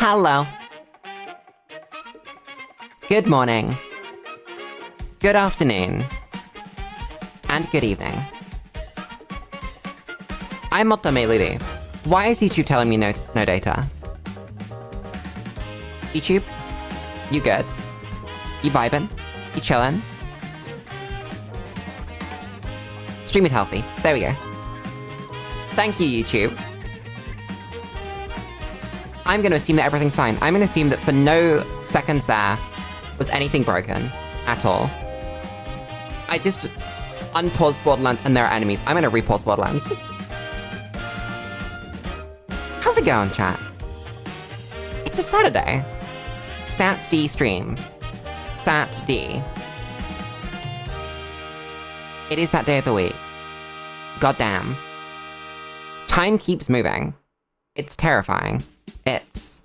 Hello. Good morning. Good afternoon. And good evening. I'm Motome Lulu. Why is YouTube telling me no data? YouTube? You good? You vibin'? You chillin'? Stream it healthy. There we go. Thank you, YouTube. I'm gonna assume that everything's fine. I'm gonna assume that for no seconds there was anything broken at all. I just unpaused Borderlands and there are enemies. I'm gonna repause Borderlands. How's it going, chat? It's a Saturday. Sat-D stream. Sat-D. It is that day of the week. Goddamn. Time keeps moving. It's terrifying. It's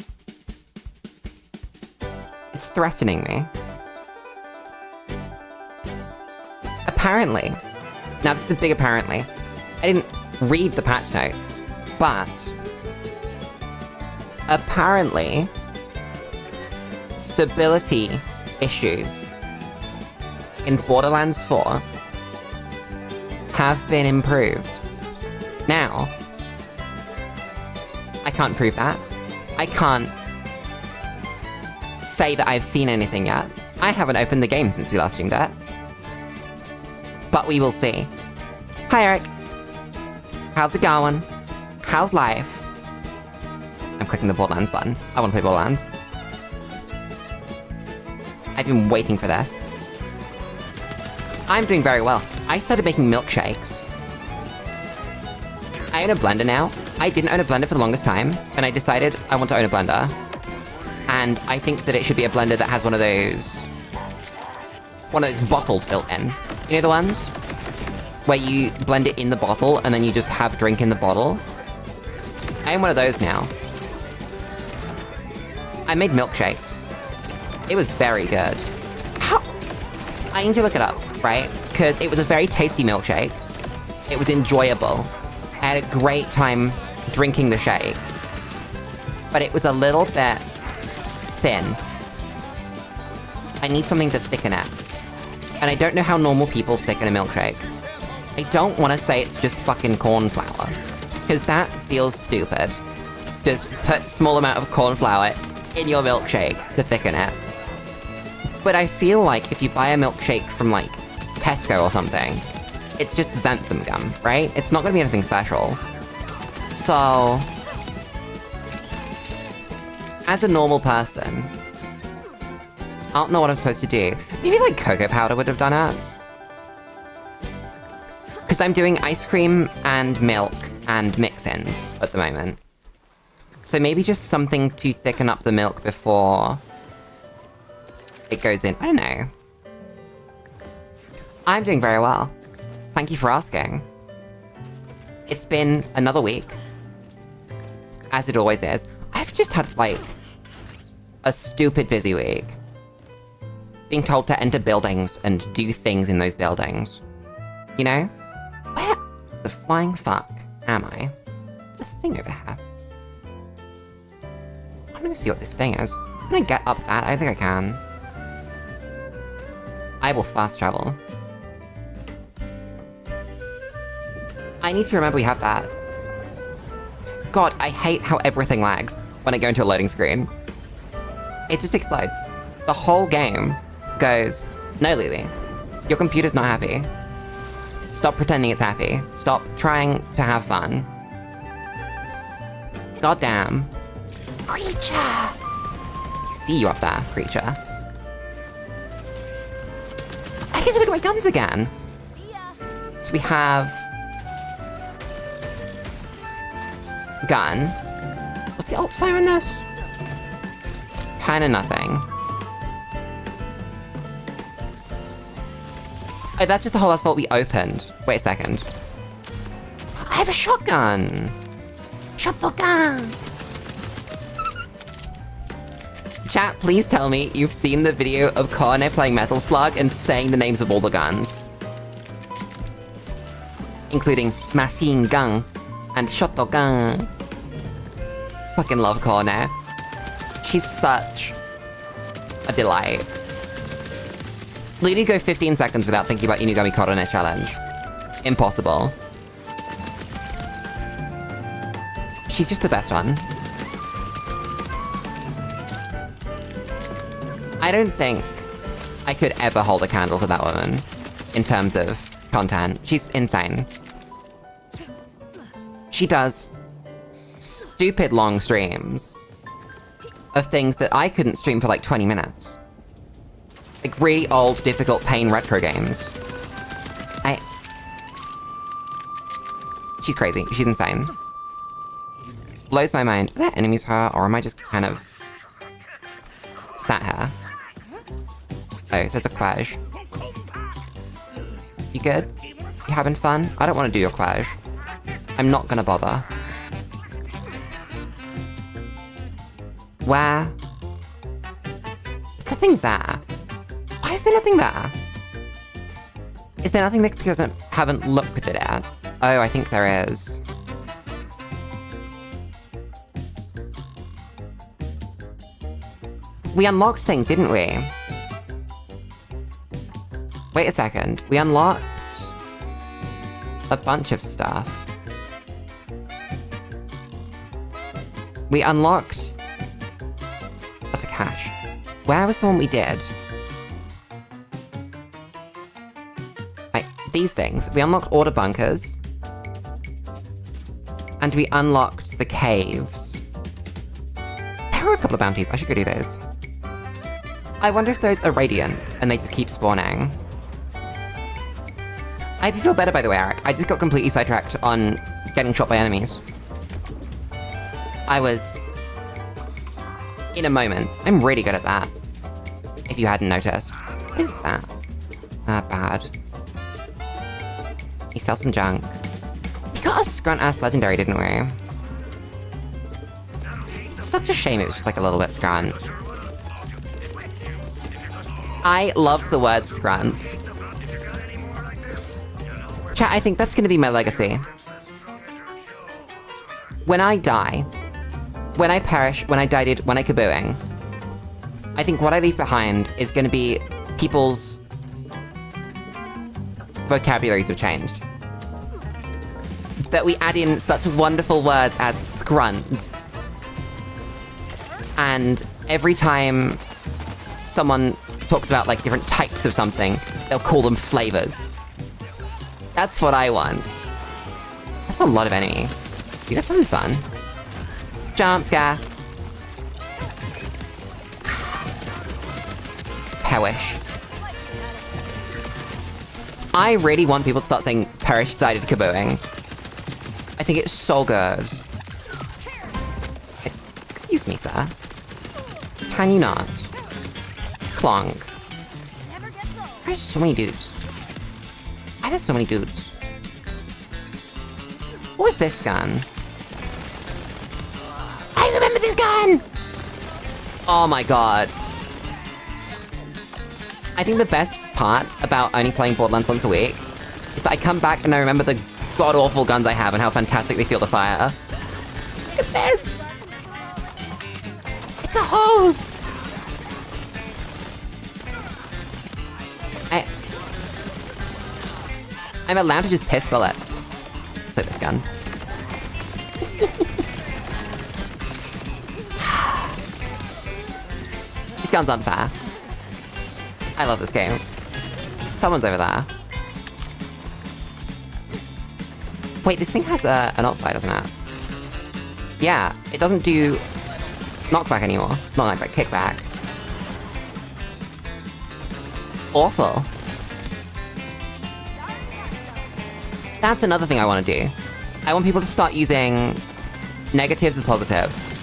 threatening me. Apparently, now this is a big apparently, I didn't read the patch notes, but apparently stability issues in Borderlands 4 have been improved. Now, I can't prove that. I can't say that I've seen anything yet. I haven't opened the game since we last streamed it. But we will see. Hi, Eric. How's it going? How's life? I'm clicking the Borderlands button. I want to play Borderlands. I've been waiting for this. I'm doing very well. I started making milkshakes. I own a blender now. I didn't own a blender for the longest time, and I decided I want to own a blender. And I think that it should be a blender that has one of those bottles built in. You know the ones? Where you blend it in the bottle, and then you just have drink in the bottle? I own one of those now. I made milkshake. It was very good. How? I need to look it up, right? Because it was a very tasty milkshake. It was enjoyable. I had a great time drinking the shake. But it was a little bit thin. I need something to thicken it. And I don't know how normal people thicken a milkshake. I don't want to say it's just fucking corn flour, because that feels stupid. Just put small amount of corn flour in your milkshake to thicken it. But I feel like if you buy a milkshake from, like, Tesco or something, it's just xanthan gum, right? It's not gonna be anything special. So, as a normal person, I don't know what I'm supposed to do. Maybe, like, cocoa powder would have done it. Because I'm doing ice cream and milk and mix-ins at the moment. So maybe just something to thicken up the milk before it goes in. I don't know. I'm doing very well. Thank you for asking. It's been another week. As it always is. I've just had, like, a stupid busy week. Being told to enter buildings and do things in those buildings. You know? Where the flying fuck am I? There's a thing over here. I don't even see what this thing is. Can I get up that? I don't think I can. I will fast travel. I need to remember we have that. God, I hate how everything lags when I go into a loading screen. It just explodes. The whole game goes, no, Lily, your computer's not happy. Stop pretending it's happy. Stop trying to have fun. Goddamn. Creature! I see you up there, creature. I get to look at my guns again. So we have gun. What's the alt fire on this? Kinda nothing. Oh, that's just the whole asphalt we opened. Wait a second. I have a shotgun! Shotgun! Chat, please tell me you've seen the video of Corne playing Metal Slug and saying the names of all the guns. Including machine gun and shotgun. Fucking love Corne. She's such a delight. Lulu go 15 seconds without thinking about Inugami Korone challenge. Impossible. She's just the best one. I don't think I could ever hold a candle to that woman in terms of content. She's insane. She does stupid long streams of things that I couldn't stream for like 20 minutes. Like really old, difficult, pain retro games. She's crazy. She's insane. Blows my mind. Are there enemies her, or am I just kind of sat here? Oh, there's a quaj. You good? You having fun? I don't want to do your quaj. I'm not gonna bother. Where? There's nothing there. Why is there nothing there? Is there nothing that because I haven't looked at it? Oh, I think there is. We unlocked things, didn't we? Wait a second. We unlocked a bunch of stuff. We unlocked... That's a cache. Where was the one we did? Right, these things. We unlocked order bunkers. And we unlocked the caves. There were a couple of bounties. I should go do those. I wonder if those are radiant and they just keep spawning. I hope you feel better, by the way, Eric. I just got completely sidetracked on getting shot by enemies. I was in a moment. I'm really good at that. If you hadn't noticed. What is that? Bad. We sell some junk. We got a scrunt-ass legendary, didn't we? It's such a shame it was just like a little bit scrunt. I love the word scrunt. Chat, I think that's gonna be my legacy. When I die, when I perish, when I kabooing, I think what I leave behind is gonna be people's vocabularies have changed. That we add in such wonderful words as scrunt. And every time someone talks about like different types of something, they'll call them flavors. That's what I want. That's a lot of enemy. You guys having fun? Jump scare. Perish. I really want people to start saying perish decided kabooing. I think it's so good. Excuse me, sir. Can you not? Clonk. There's so many dudes. Why are there so many dudes? What was this gun? I remember this gun! Oh my god. I think the best part about only playing Borderlands once a week is that I come back and I remember the god-awful guns I have and how fantastic they feel to fire. Look at this! It's a hose! I'm allowed to just piss bullets. So this gun. This gun's unfair. I love this game. Someone's over there. Wait, this thing has an knockback, doesn't it? Yeah, it doesn't do knockback anymore. Not knockback, kickback. Awful. That's another thing I want to do. I want people to start using negatives as positives.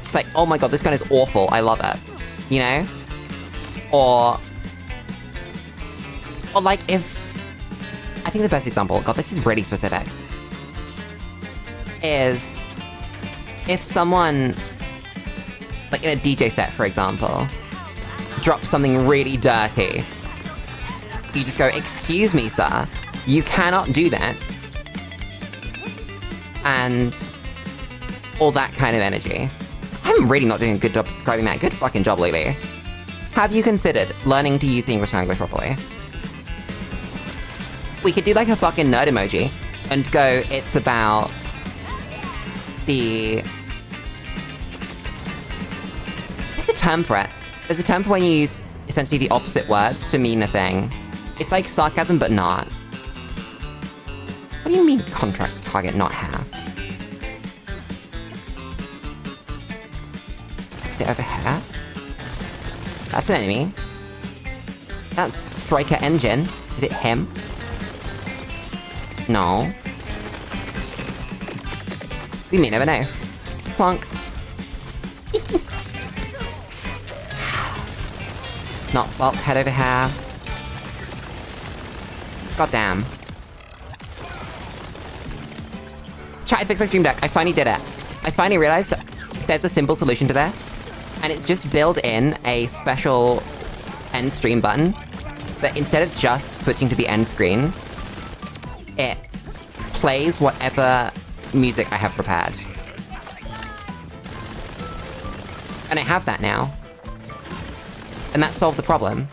It's like, oh my god, this gun is awful, I love it. You know? Or like if... I think the best example, god, this is really specific, is if someone, like in a DJ set, for example, drops something really dirty, you just go, excuse me, sir, you cannot do that. And all that kind of energy. I'm really not doing a good job describing that. Good fucking job, Lulu. Have you considered learning to use the English language properly? We could do like a fucking nerd emoji and go, it's about the... There's a term for it. There's a term for when you use essentially the opposite word to mean a thing. It's like sarcasm, but not. What do you mean contract target, not have? Is it over here? That's an enemy. That's Striker Engine. Is it him? No. We may never know. Plonk. It's not, well, head over here. God damn. Chat, I fixed my stream deck. I finally did it. I finally realized there's a simple solution to this. And it's just build in a special end stream button. But instead of just switching to the end screen, it plays whatever music I have prepared. And I have that now. And that solved the problem.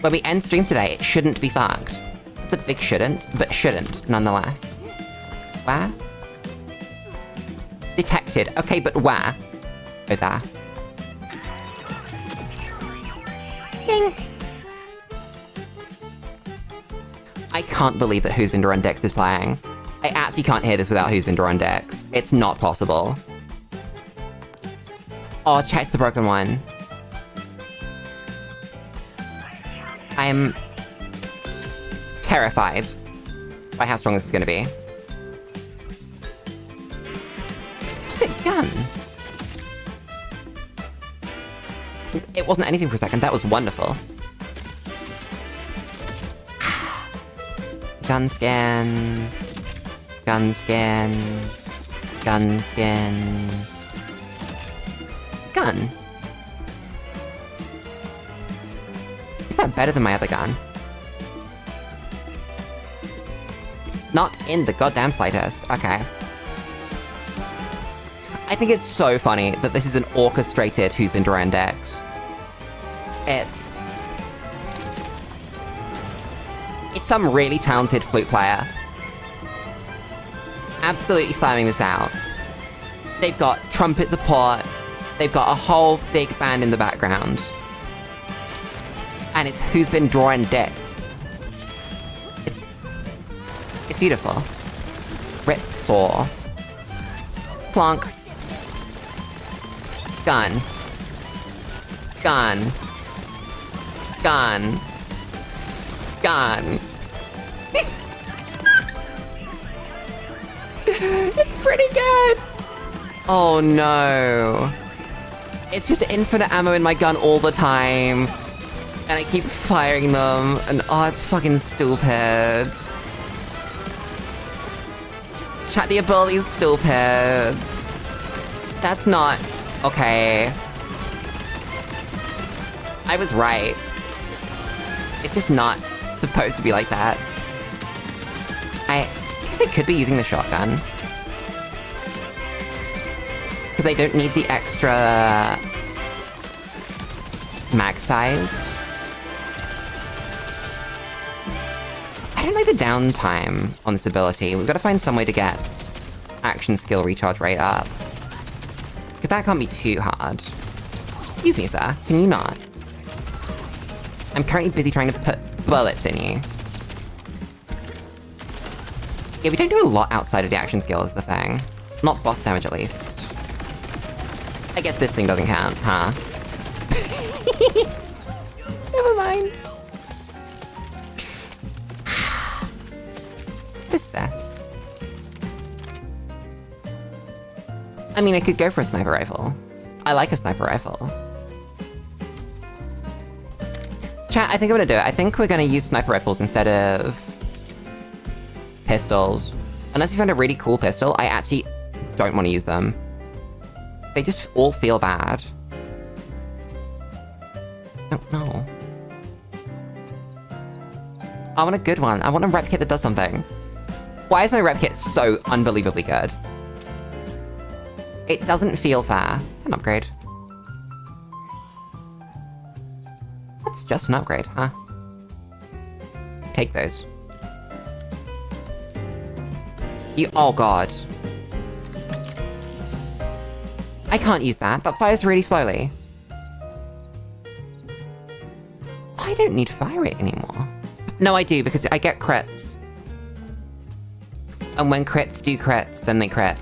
When we end stream today, it shouldn't be fucked. It's a big shouldn't, but shouldn't, nonetheless. Where? Detected. Okay, but where? Oh, there. Ding! I can't believe that Who's Been Drawn Dicks is playing. I actually can't hear this without Who's Been Drawn Dicks. It's not possible. Oh, check's the broken one. I am terrified by how strong this is going to be. What's it gun? It wasn't anything for a second. That was wonderful. Gun scan. Gun scan. Gun scan. Gun. Is that better than my other gun? Not in the goddamn slightest. Okay. I think it's so funny that this is an orchestrated Who's Been Drawn Dex. It's some really talented flute player absolutely slamming this out. They've got trumpet support. They've got a whole big band in the background. And it's Who's Been Drawn Dicks. It's beautiful. Rip saw. Plonk. Gun. Gun. Gun. Gun. It's pretty good! Oh no. It's just infinite ammo in my gun all the time. And I keep firing them, and oh, it's fucking stupid. Chat, the ability is stupid. That's not... okay. I was right. It's just not supposed to be like that. I guess I could be using the shotgun. Because I don't need the extra... mag size. I don't like the downtime on this ability. We've got to find some way to get action skill recharge rate up. Because that can't be too hard. Excuse me, sir. Can you not? I'm currently busy trying to put bullets in you. Yeah, we don't do a lot outside of the action skill is the thing. Not boss damage, at least. I guess this thing doesn't count, huh? Never mind. What's this? I mean, I could go for a sniper rifle. I like a sniper rifle. Chat, I think I'm gonna do it. I think we're gonna use sniper rifles instead of pistols. Unless we find a really cool pistol, I actually don't want to use them. They just all feel bad. No. I want a good one. I want a rep kit that does something. Why is my rep kit so unbelievably good? It doesn't feel fair. It's an upgrade. That's just an upgrade, huh? Take those. Oh god. I can't use that. That fires really slowly. I don't need fire rate anymore. No, I do, because I get crits. And when crits do crits, then they crit.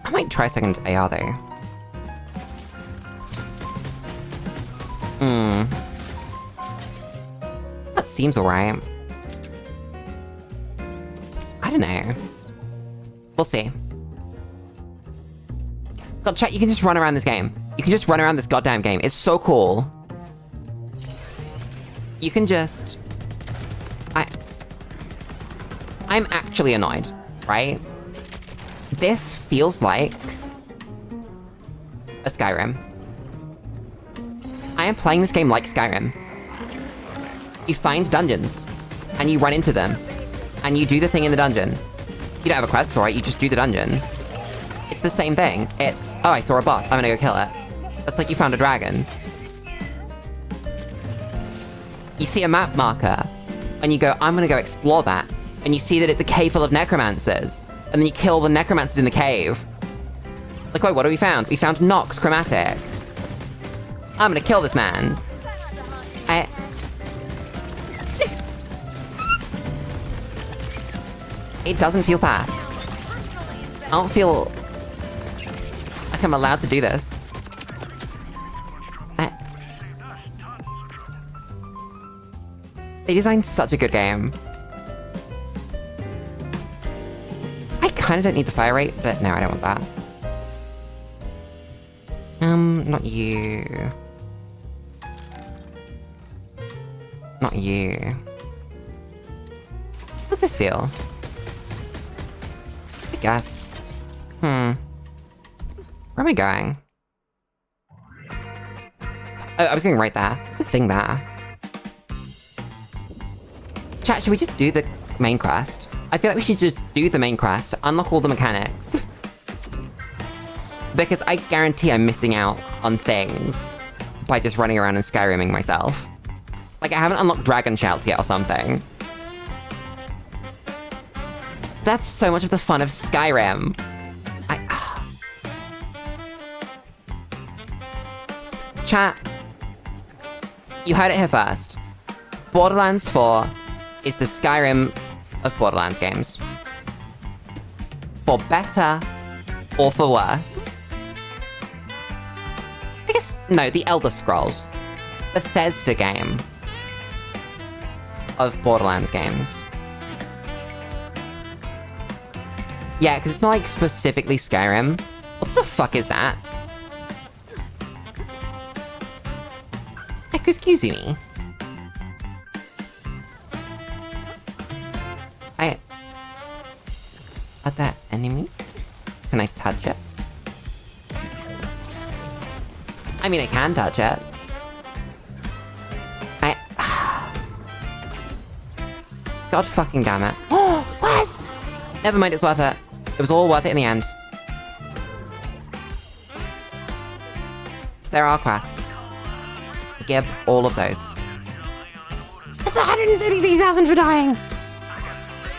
I might try second AR, though. That seems alright. I don't know. We'll see. God, chat, you can just run around this game. You can just run around this goddamn game. It's so cool. You can just... I'm actually annoyed, right? This feels like... a Skyrim. I am playing this game like Skyrim. You find dungeons, and you run into them, and you do the thing in the dungeon. You don't have a quest for it, you just do the dungeons. It's the same thing. It's, oh, I saw a boss, I'm gonna go kill it. That's like you found a dragon. You see a map marker, and you go, I'm gonna go explore that. And you see that it's a cave full of necromancers, and then you kill the necromancers in the cave. Like, wait, what have we found? We found Nox Chromatic. I'm gonna kill this man. It doesn't feel fair. I don't feel like I'm allowed to do this. They designed such a good game. I kinda don't need the fire rate, but no, I don't want that. Not you. Not you. What's this feel? I guess. Where am I going? Oh, I was going right there. What's the thing there? Chat, should we just do the main quest? I feel like we should just do the main quest, unlock all the mechanics. Because I guarantee I'm missing out on things by just running around and Skyriming myself. Like, I haven't unlocked Dragon Shouts yet or something. That's so much of the fun of Skyrim. Chat, you heard it here first. Borderlands 4 is the Skyrim of Borderlands games. For better or for worse. I guess, no, the Elder Scrolls. Bethesda game of Borderlands games. Yeah, because it's not like specifically Skyrim. What the fuck is that? Excuse me. Are there enemy? Can I touch it? I mean, I can touch it. God fucking damn it. Oh, quests! Never mind, it's worth it. It was all worth it in the end. There are quests. Give all of those. That's 173,000 for dying!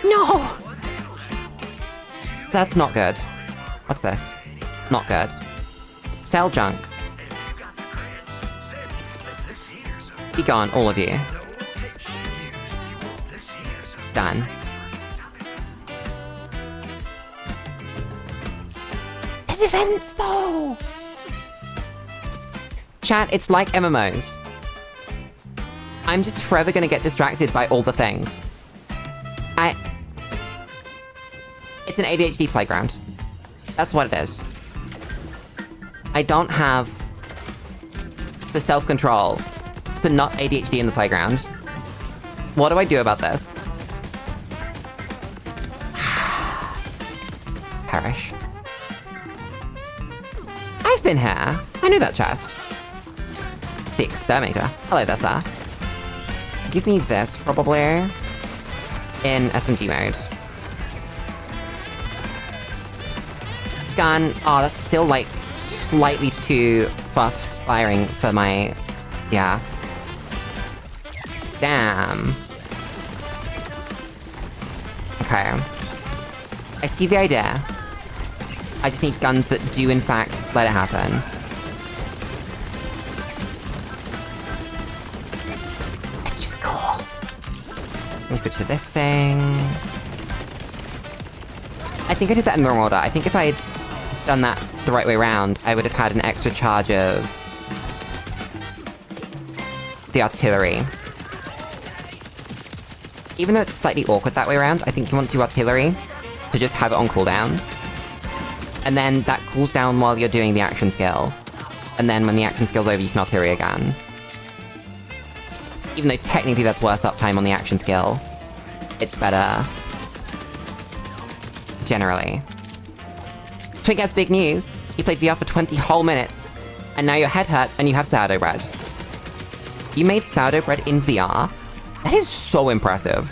No! That's not good. What's this? Not good. Sell junk. Be gone, all of you. Done. There's events, though! Chat, it's like MMOs. I'm just forever gonna get distracted by all the things. It's an ADHD playground. That's what it is. I don't have the self-control to not ADHD in the playground. What do I do about this? Perish. I've been here. I know that chest. The exterminator. Hello there, sir. Give me this, probably. In SMG mode. gun. Oh, that's still, like, slightly too fast firing for my... Yeah. Damn. Okay. I see the idea. I just need guns that do, in fact, let it happen. It's just cool. Let me switch to this thing. I think I did that in the wrong order. I think if I had done that the right way around, I would have had an extra charge of the artillery. Even though it's slightly awkward that way around, I think you want to artillery to just have it on cooldown. And then that cools down while you're doing the action skill. And then when the action skill's over, you can artillery again. Even though technically there's worse uptime on the action skill, it's better. Generally. Twink has big news. You played VR for 20 whole minutes, and now your head hurts and you have sourdough bread. You made sourdough bread in VR? That is so impressive.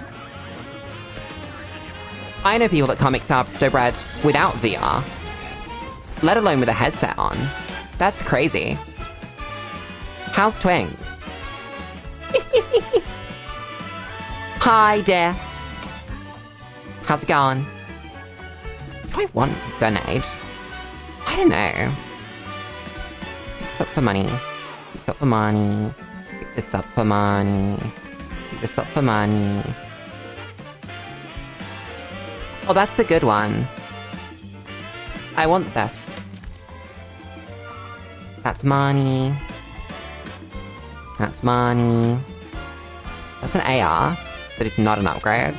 I know people that can't make sourdough bread without VR. Let alone with a headset on. That's crazy. How's Twink? Hi there. How's it going? Do I want a grenade? I don't know. Pick this up for money. Pick this up for money. Pick this up for money. Pick this up for money. Oh, that's the good one. I want this. That's money. That's money. That's an AR, but it's not an upgrade.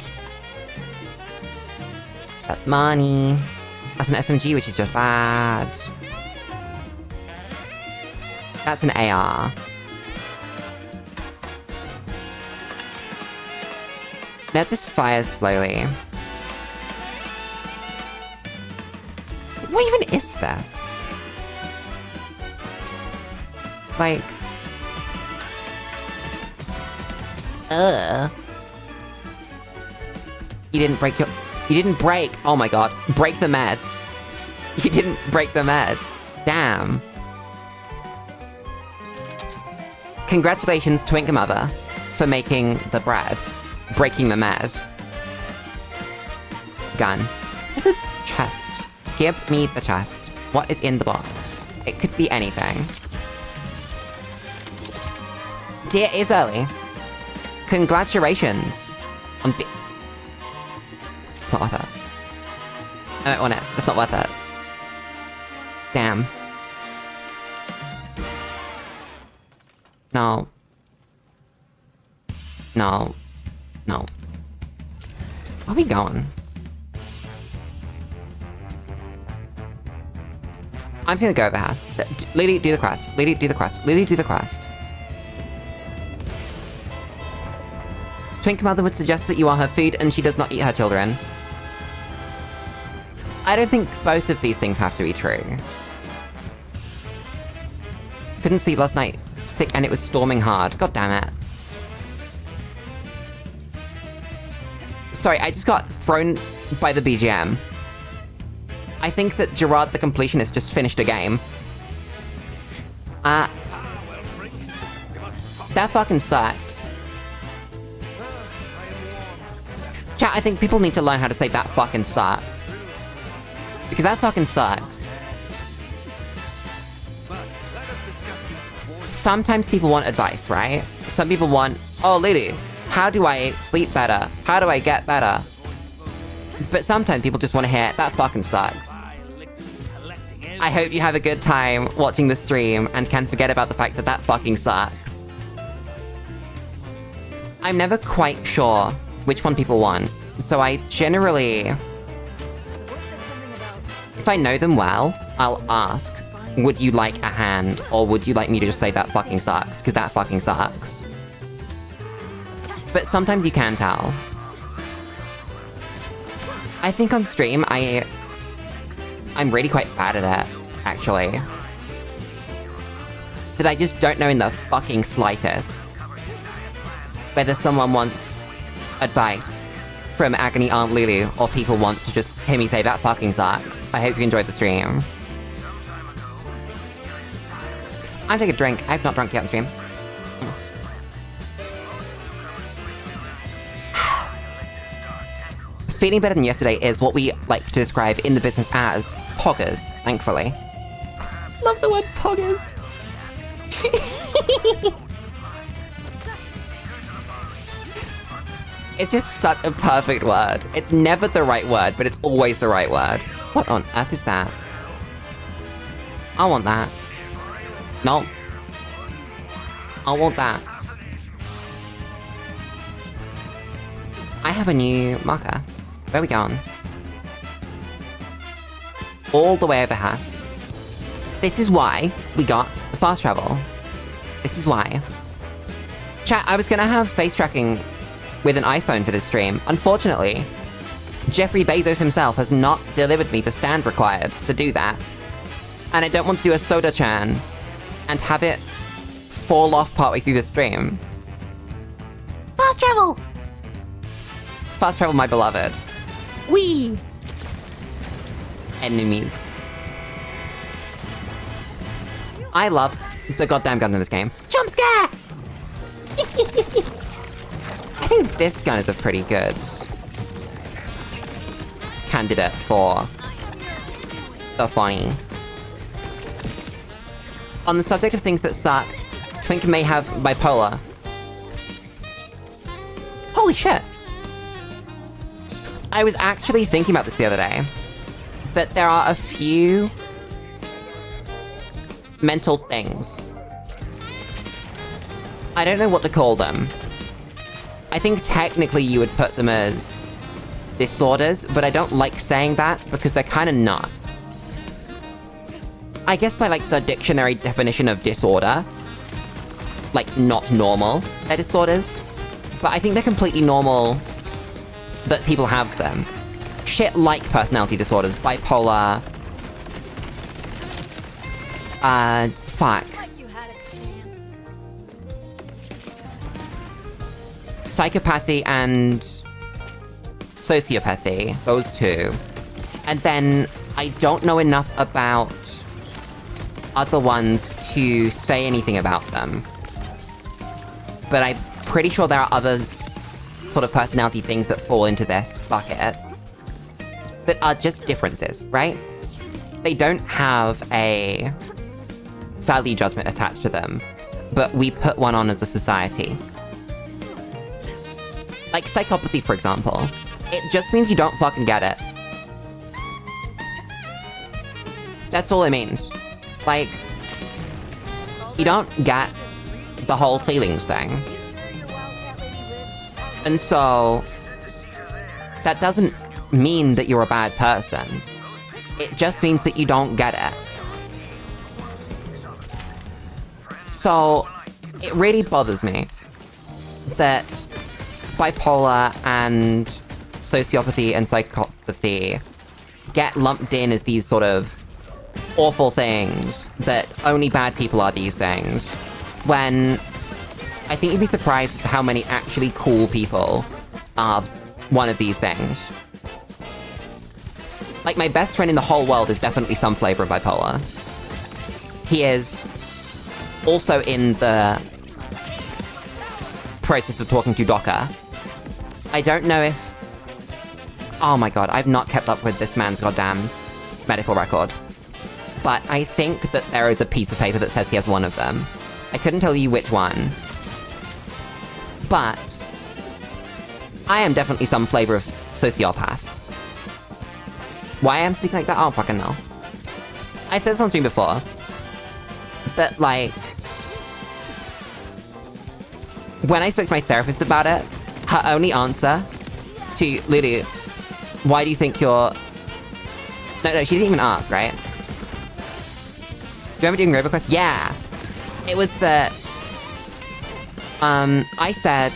That's money. That's an SMG, which is just bad. That's an AR. That just fires slowly. What even is this? Like... You didn't break your... You didn't break... Oh my god. Break the med. You didn't break the med. Damn. Congratulations, Twink Mother, for making the bread. Breaking the med. Gun. There's a chest. Give me the chest. What is in the box? It could be anything. Dear is early. Congratulations on It's not worth it. I don't want it. It's not worth it. Damn. No. No. No. Where are we going? I'm just gonna go over here. Lily, do the quest. Lily, do the quest. Lily, do the quest. Twink Mother would suggest that you are her food and she does not eat her children. I don't think both of these things have to be true. Couldn't sleep last night. Sick and it was storming hard. God damn it. Sorry, I just got thrown by the BGM. I think that Gerard the Completionist just finished a game. That fucking sucks. Chat, I think people need to learn how to say that fucking sucks. Because that fucking sucks. Sometimes people want advice, right? Some people want, oh lady, how do I sleep better? How do I get better? But sometimes people just want to hear, that fucking sucks. I hope you have a good time watching the stream and can forget about the fact that that fucking sucks. I'm never quite sure which one people want, so I generally... If I know them well, I'll ask, would you like a hand, or would you like me to just say that fucking sucks, because that fucking sucks. But sometimes you can tell. I think on stream, I'm really quite bad at it, actually. That I just don't know in the fucking slightest whether someone wants advice from Agony Aunt Lulu, or people want to just hear me say that fucking sucks. I hope you enjoyed the stream. I'm taking a drink. I've not drunk yet on stream. Feeling better than yesterday is what we like to describe in the business as poggers, thankfully. Love the word poggers. It's just such a perfect word. It's never the right word, but it's always the right word. What on earth is that? I want that. No. I want that. I have a new marker. Where are we going? All the way over here. This is why we got the fast travel. This is why. Chat, I was gonna have face tracking with an iPhone for this stream. Unfortunately, Jeffrey Bezos himself has not delivered me the stand required to do that. And I don't want to do a soda chan and have it fall off partway through the stream. Fast travel! Fast travel, my beloved. Whee! Enemies. I love the goddamn guns in this game. Jump scare! I think this gun is a pretty good candidate for the funny. On the subject of things that suck, Twink may have bipolar. Holy shit! I was actually thinking about this the other day. That there are a few mental things. I don't know what to call them. I think technically you would put them as disorders, but I don't like saying that because they're kind of not. I guess by like the dictionary definition of disorder, like not normal, they're disorders. But I think they're completely normal that people have them. Shit like personality disorders, bipolar, fuck. Psychopathy and sociopathy, those two. And then I don't know enough about other ones to say anything about them. But I'm pretty sure there are other sort of personality things that fall into this bucket that are just differences, right? They don't have a value judgment attached to them, but we put one on as a society. Like psychopathy, for example. It just means you don't fucking get it. That's all it means. Like, you don't get the whole feelings thing. And so, that doesn't mean that you're a bad person. It just means that you don't get it. So, it really bothers me that bipolar and sociopathy and psychopathy get lumped in as these sort of awful things, that only bad people are these things, when I think you'd be surprised at how many actually cool people are one of these things. Like, my best friend in the whole world is definitely some flavor of bipolar. He is also in the process of talking to Docker. I don't know if... Oh my god, I've not kept up with this man's goddamn medical record. But I think that there is a piece of paper that says he has one of them. I couldn't tell you which one. But I am definitely some flavor of sociopath. Why I am speaking like that? I don't fucking know. I've said this on stream before. But, like... when I spoke to my therapist about it, her only answer to Lulu, why do you think you're... No, she didn't even ask, right? Do you remember doing Robo Quest? Yeah! It was that... I said...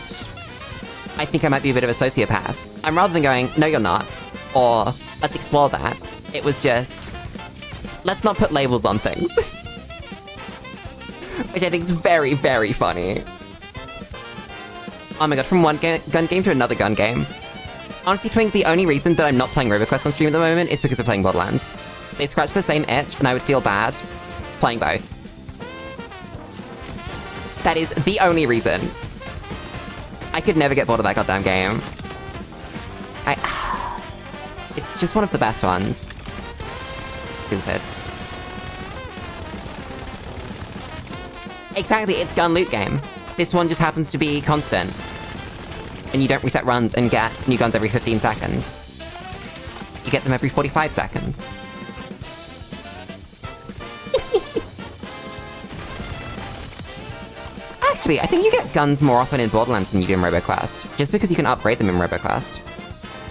I think I might be a bit of a sociopath. And rather than going, no you're not, or let's explore that, it was just... let's not put labels on things. Which I think is very, very funny. Oh my god, from one gun game to another gun game. Honestly, Twink, the only reason that I'm not playing RoboQuest on stream at the moment is because of playing Borderlands. They scratch the same itch, and I would feel bad playing both. That is the only reason. I could never get bored of that goddamn game. It's just one of the best ones. It's stupid. Exactly, it's gun loot game. This one just happens to be constant. And you don't reset runs and get new guns every 15 seconds. You get them every 45 seconds. Actually, I think you get guns more often in Borderlands than you do in RoboQuest, just because you can upgrade them in RoboQuest.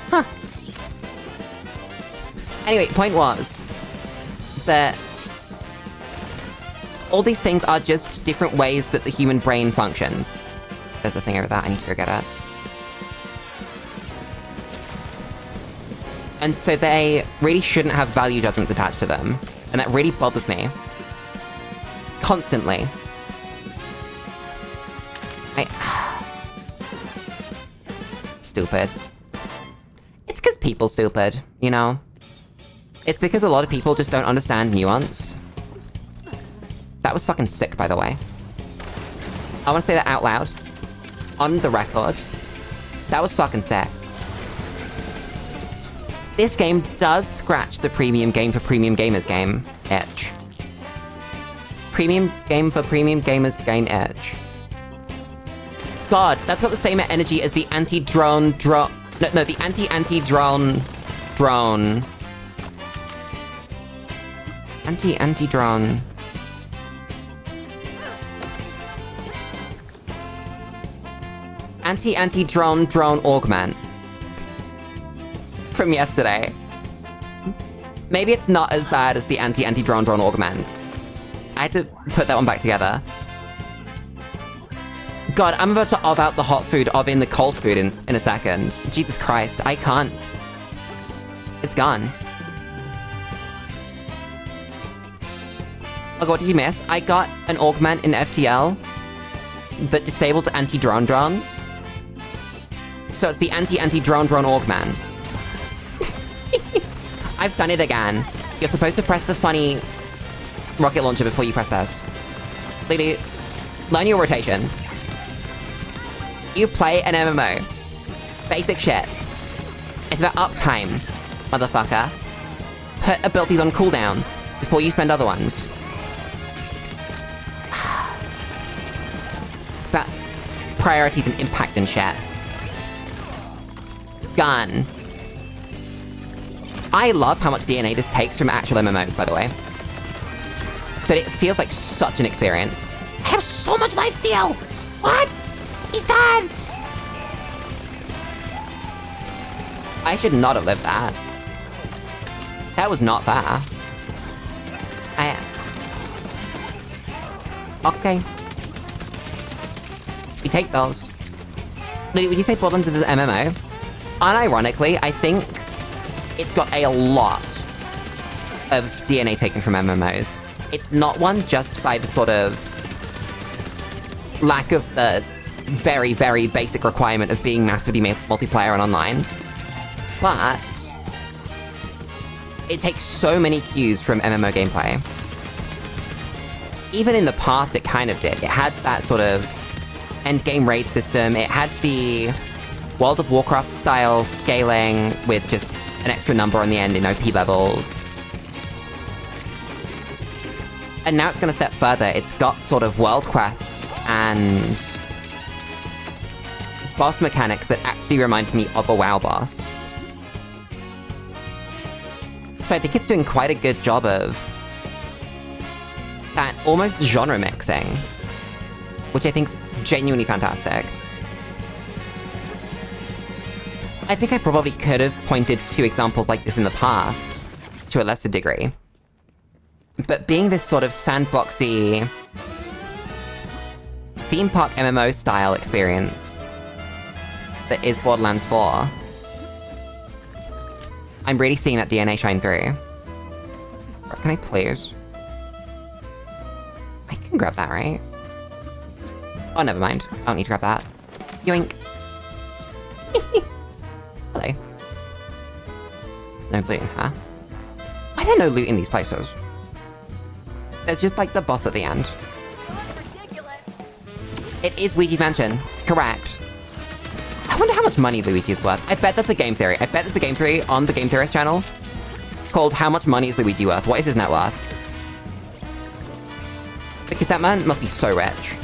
Huh. Anyway, point was that all these things are just different ways that the human brain functions. There's a thing over there, I need to go get it. And so they really shouldn't have value judgments attached to them, and that really bothers me. Constantly. Stupid. It's because people stupid, you know? It's because a lot of people just don't understand nuance. That was fucking sick, by the way. I want to say that out loud. On the record. That was fucking sick. This game does scratch the premium game for premium gamers game itch. Premium game for premium gamers game itch. God, that's got the same energy as the anti-drone No, the anti-drone drone. Anti-drone. Anti-drone augment. From yesterday. Maybe it's not as bad as the anti-drone augment. I had to put that one back together. God, I'm about to ov out the hot food, ov in the cold food in a second. Jesus Christ, I can't. It's gone. Oh god, what did you miss? I got an augment in FTL that disabled anti-drone drones. So it's the anti-drone augment. I've done it again. You're supposed to press the funny rocket launcher before you press this. Lulu, learn your rotation. You play an MMO. Basic shit. It's about uptime, motherfucker. Put abilities on cooldown before you spend other ones. It's about priorities and impact and shit. Gun. I love how much DNA this takes from actual MMOs, by the way. But it feels like such an experience. I have so much lifesteal! What? Is that? I should not have lived that. That was not fair. Okay. We take those. Lulu, would you say Borderlands is an MMO? Unironically, I think it's got a lot of DNA taken from MMOs. It's not one just by the sort of lack of the very, very basic requirement of being massively multiplayer and online. But it takes so many cues from MMO gameplay. Even in the past, it kind of did. It had that sort of endgame raid system. It had the World of Warcraft style scaling with just an extra number on the end in OP levels. And now it's gonna step further. It's got sort of world quests and boss mechanics that actually remind me of a WoW boss. So I think it's doing quite a good job of that almost genre mixing, which I think's genuinely fantastic. I think I probably could have pointed to examples like this in the past, to a lesser degree. But being this sort of sandboxy theme park MMO style experience that is Borderlands 4, I'm really seeing that DNA shine through. Can I please? I can grab that, right? Oh, never mind. I don't need to grab that. Yoink. Hello. No loot, huh? Why are there no loot in these places? There's just, like, the boss at the end. It is Luigi's Mansion. Correct. I wonder how much money Luigi is worth. I bet that's a game theory. I bet there's a game theory on the Game Theorist channel called How Much Money is Luigi Worth? What is his net worth? Because that man must be so rich.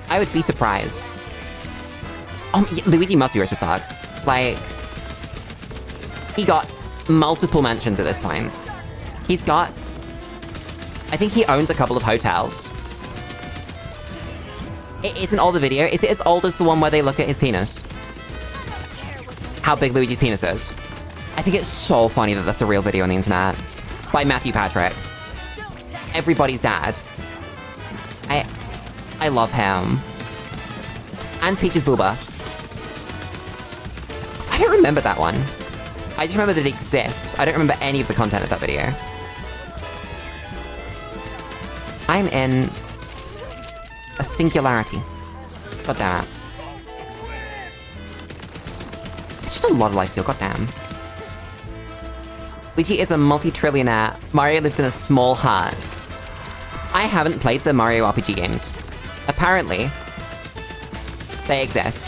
I would be surprised. Oh, Luigi must be rich as fuck. Like, he got multiple mansions at this point. He's got... I think he owns a couple of hotels. It is an older video. Is it as old as the one where they look at his penis? How big Luigi's penis is. I think it's so funny that that's a real video on the internet. By Matthew Patrick. Everybody's dad. I love him. And Peach's Booba. I don't remember that one. I just remember that it exists. I don't remember any of the content of that video. I'm in a singularity. God damn it. It's just a lot of lifesteal, god damn. Luigi is a multi-trillionaire. Mario lived in a small hut. I haven't played the Mario RPG games. Apparently, they exist.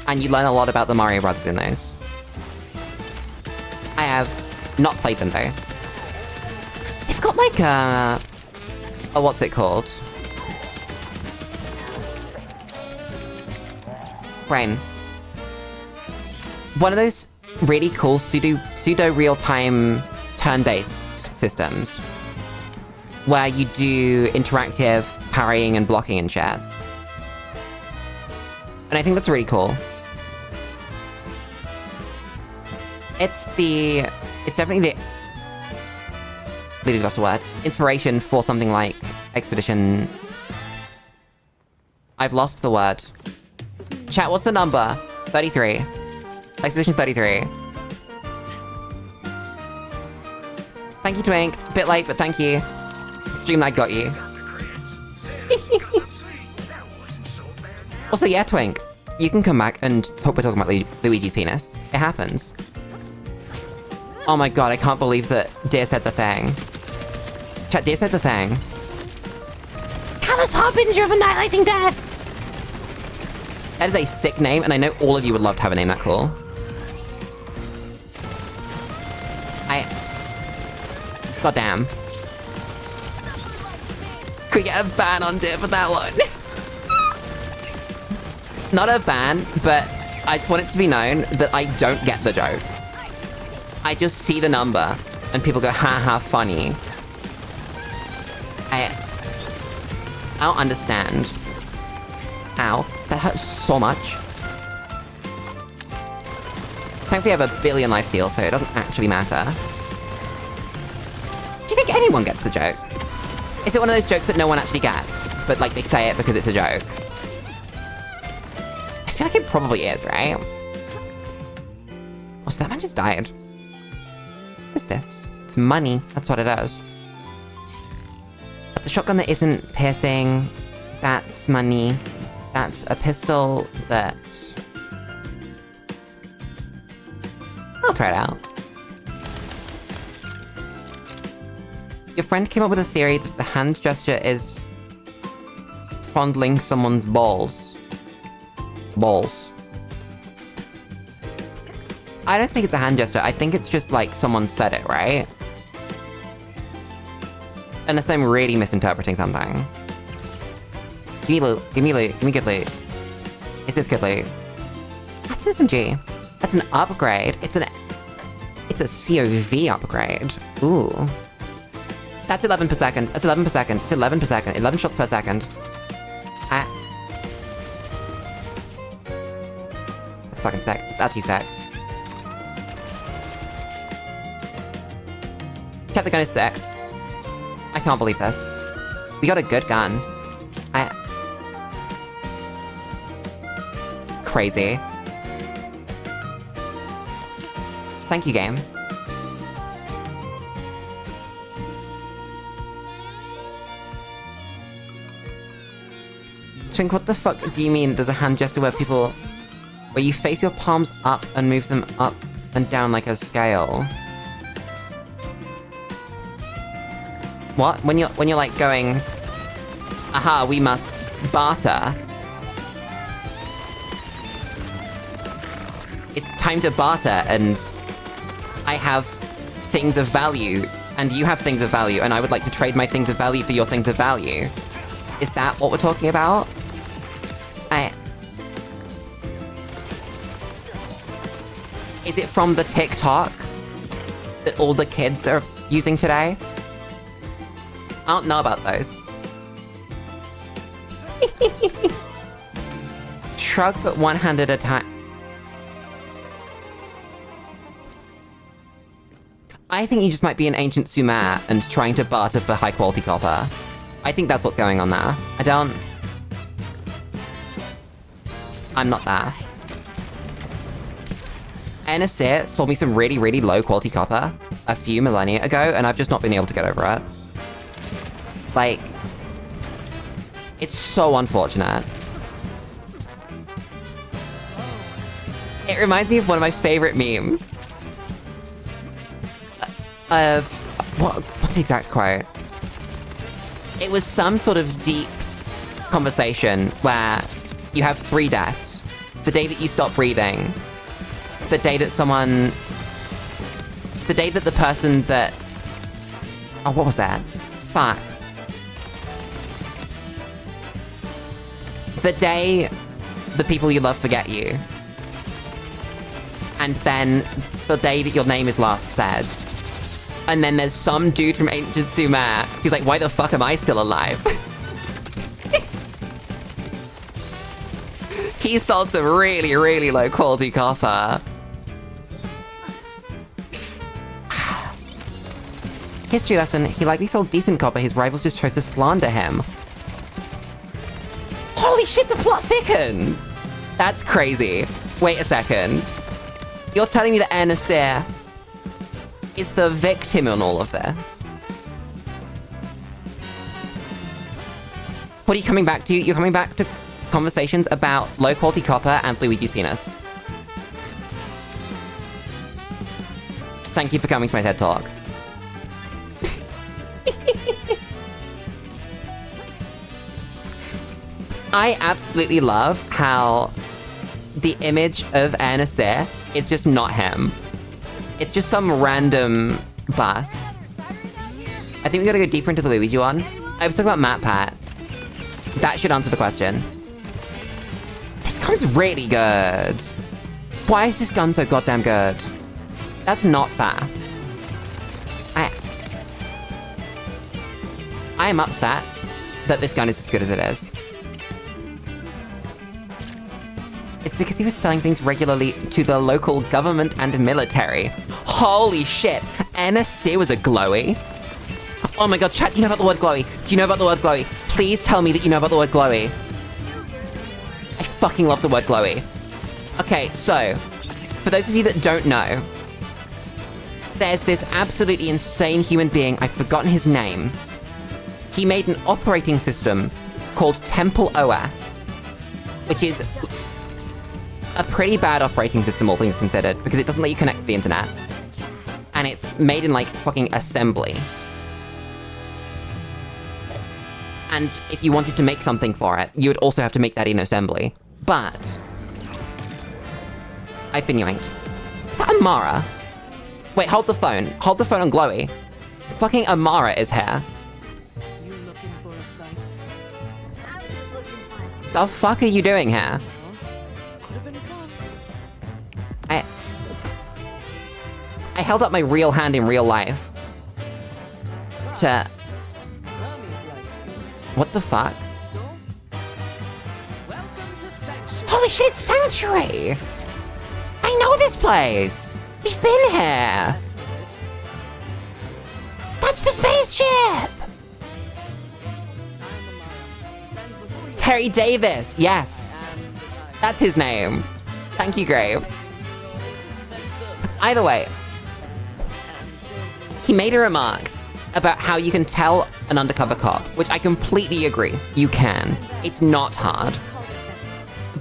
And you learn a lot about the Mario Brothers in those. I have not played them though. They've got like a what's it called? Brain. One of those really cool pseudo real-time turn-based systems where you do interactive parrying and blocking and shit. And I think that's really cool. It's definitely the... Literally lost a word. Inspiration for something like Expedition... I've lost the word. Chat, what's the number? 33. Expedition 33. Thank you, Twink. Bit late, but thank you. Streamlight got you. Also, yeah, Twink. You can come back and we're talking about Luigi's penis. It happens. Oh my god, I can't believe that Deer said the thing. Chat, Deer said the thing. Callous Harbinger of Annihilating Death! That is a sick name, and I know all of you would love to have a name that cool. God damn. Could we get a ban on Deer for that one? Not a ban, but I just want it to be known that I don't get the joke. I just see the number, and people go, haha, funny. I don't understand. Ow, that hurts so much. Thankfully I have a billion lifesteal, so it doesn't actually matter. Do you think anyone gets the joke? Is it one of those jokes that no one actually gets, but like they say it because it's a joke? I feel like it probably is, right? Oh, so that man just died. What is this? It's money. That's what it is. That's a shotgun that isn't piercing. That's money. That's a pistol that... I'll try it out. Your friend came up with a theory that the hand gesture is... fondling someone's balls. Balls. I don't think it's a hand gesture. I think it's just like someone said it, right? Unless I'm really misinterpreting something. Give me loot. Give me loot. Give me good loot. Is this good loot? That's an SMG. That's an upgrade. It's a COV upgrade. Ooh. That's 11 per second. That's 11 per second. It's 11 per second. 11 shots per second. That's fucking sick. It's actually sick. Chat, the gun is sick. I can't believe this. We got a good gun. Crazy. Thank you, game. Twink, what the fuck do you mean there's a hand gesture where people where you face your palms up and move them up and down like a scale. What? When you're like going, aha, we must barter. It's time to barter, and I have things of value, and you have things of value, and I would like to trade my things of value for your things of value. Is that what we're talking about? Is it from the TikTok that all the kids are using today? I don't know about those. Shrug, but one hand at a time. I think you just might be an ancient Sumer and trying to barter for high-quality copper. I think that's what's going on there. I'm not there. NSA sold me some really, really low-quality copper a few millennia ago, and I've just not been able to get over it. Like, it's so unfortunate. It reminds me of one of my favorite memes. What's the exact quote? It was some sort of deep conversation where you have 3 deaths. The day that you stop breathing. The day that the person that... Oh, what was that? Fuck. The day the people you love forget you. And then the day that your name is last said. And then there's some dude from Ancient Sumer. He's like, why the fuck am I still alive? He sold some really, really low quality copper. History lesson, he likely sold decent copper, his rivals just chose to slander him. Holy shit, the plot thickens! That's crazy. Wait a second. You're telling me that NSA is the victim in all of this? What are you coming back to? You're coming back to conversations about low-quality copper and Luigi's penis. Thank you for coming to my TED Talk. I absolutely love how the image of NSA is just not him. It's just some random bust. I think we gotta go deeper into the Luigi one. I was talking about Matt Pat. That should answer the question. This gun's really good. Why is this gun so goddamn good? That's not fair. I am upset that this gun is as good as it is. It's because he was selling things regularly to the local government and military. Holy shit! NSC was a glowy. Oh my god, chat, do you know about the word glowy? Do you know about the word glowy? Please tell me that you know about the word glowy. I fucking love the word glowy. Okay, so, for those of you that don't know, there's this absolutely insane human being, I've forgotten his name. He made an operating system called Temple OS, which is a pretty bad operating system, all things considered, because it doesn't let you connect to the internet. And it's made in, like, fucking assembly. And if you wanted to make something for it, you would also have to make that in assembly. But I've been yoinked. Is that Amara? Wait, hold the phone. Hold the phone on Glowy. Fucking Amara is here. You looking for a fight? I'm just looking for a... The fuck are you doing here? I held up my real hand in real life to... What the fuck? Holy shit, it's Sanctuary! I know this place! We've been here! That's the spaceship! Terry Davis, yes! That's his name. Thank you, Grave. Either way, he made a remark about how you can tell an undercover cop, which I completely agree. You can. It's not hard.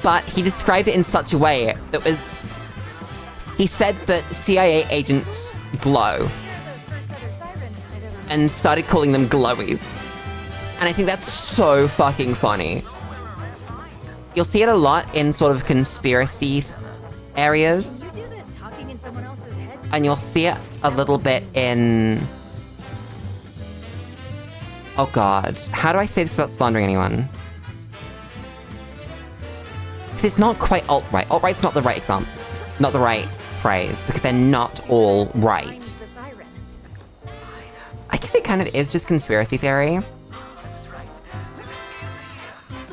But he described it in such a way that was... He said that CIA agents glow. And started calling them glowies. And I think that's so fucking funny. You'll see it a lot in sort of conspiracy areas. And you'll see it a little bit in... Oh god. How do I say this without slandering anyone? Because it's not quite alt-right. Alt-right's not the right example. Not the right phrase. Because they're not all right. I guess it kind of is just conspiracy theory.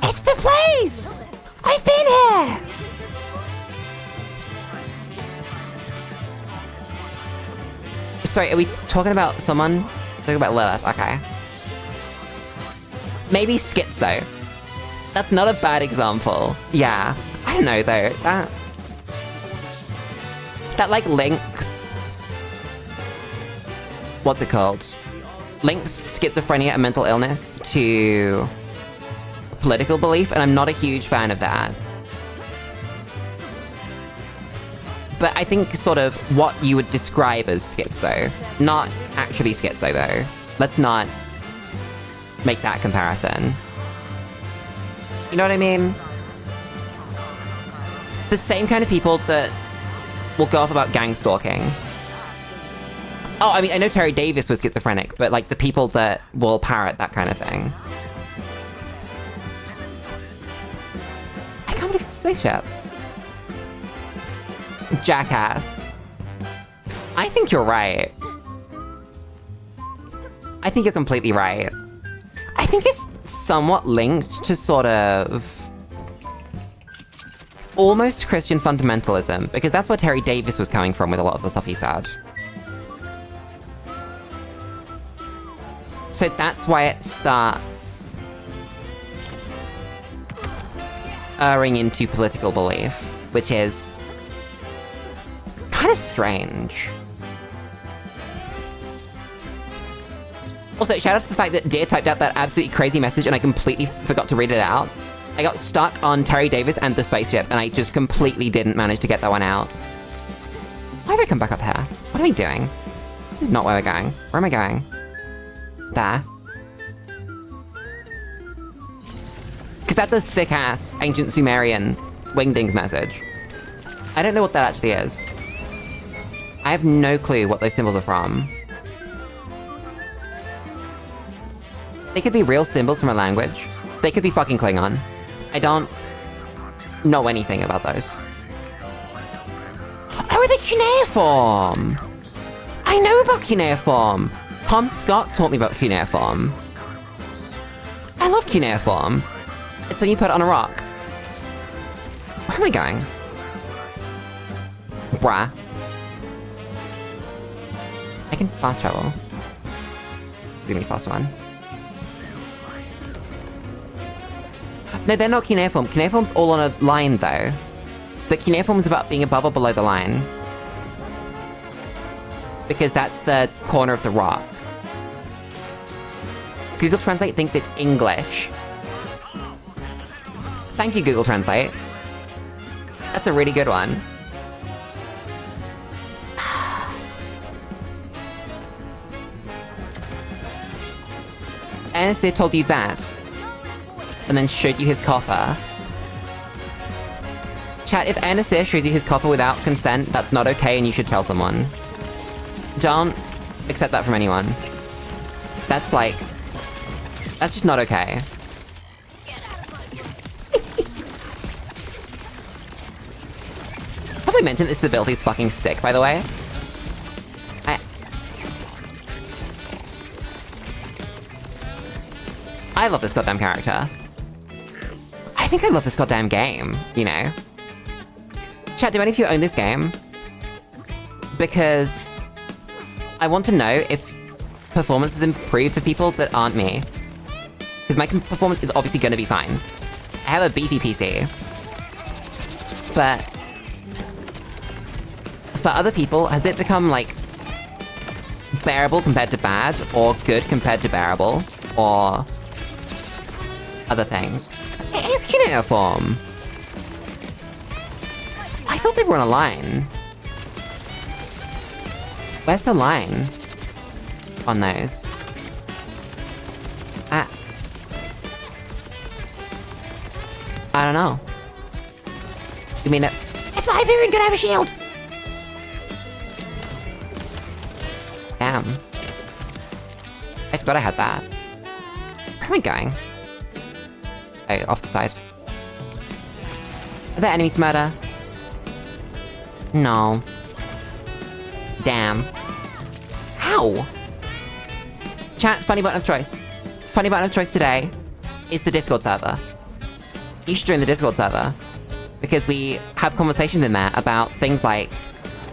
It's the place! I've been here! Sorry, are we talking about someone? Talking about Lilith, okay. Maybe schizo. That's not a bad example. Yeah. I don't know though, that like links... What's it called? Links schizophrenia and mental illness to political belief, and I'm not a huge fan of that. But I think sort of what you would describe as schizo. Not actually schizo, though. Let's not make that comparison. You know what I mean? The same kind of people that will go off about gang stalking. Oh, I mean, I know Terry Davis was schizophrenic, but like the people that will parrot that kind of thing. I can't believe it's a spaceship. Jackass. I think you're right. I think you're completely right. I think it's somewhat linked to sort of... almost Christian fundamentalism, because that's where Terry Davis was coming from with a lot of the stuff he said. So that's why it starts erring into political belief, which is kind of strange. Also, shout out to the fact that Deer typed out that absolutely crazy message and I completely forgot to read it out. I got stuck on Terry Davis and the spaceship and I just completely didn't manage to get that one out. Why have I come back up here? What are we doing? This is not where we're going. Where am I going? There. Because that's a sick-ass ancient Sumerian wingdings message. I don't know what that actually is. I have no clue what those symbols are from. They could be real symbols from a language. They could be fucking Klingon. I don't know anything about those. Oh, the cuneiform! I know about cuneiform! Tom Scott taught me about cuneiform. I love cuneiform. It's when you put it on a rock. Where am I going? Bruh. I can fast travel. This is gonna be a fast one. No, they're not cuneiform. Cuneiform's all on a line, though. But cuneiform is about being above or below the line. Because that's the corner of the rock. Google Translate thinks it's English. Thank you, Google Translate. That's a really good one. NSA told you that, and then showed you his copper. Chat, if NSA shows you his copper without consent, that's not okay and you should tell someone. Don't accept that from anyone. That's like... that's just not okay. Have I mentioned this ability is fucking sick, by the way? I love this goddamn character. I think I love this goddamn game, you know? Chat, do any of you own this game? Because I want to know if performance has improved for people that aren't me. Because my performance is obviously going to be fine. I have a beefy PC. But for other people, has it become, like, bearable compared to bad, or good compared to bearable, or other things? It is cuneiform. thought they were on a line. Where's the line on those? I don't know. You mean it's Iverian, gonna have a shield! Damn. I forgot I had that. Where am I going? Oh, off the side. Are there enemies to murder? No. Damn. How? Chat, funny button of choice. Funny button of choice today is the Discord server. You should join the Discord server, because we have conversations in there about things like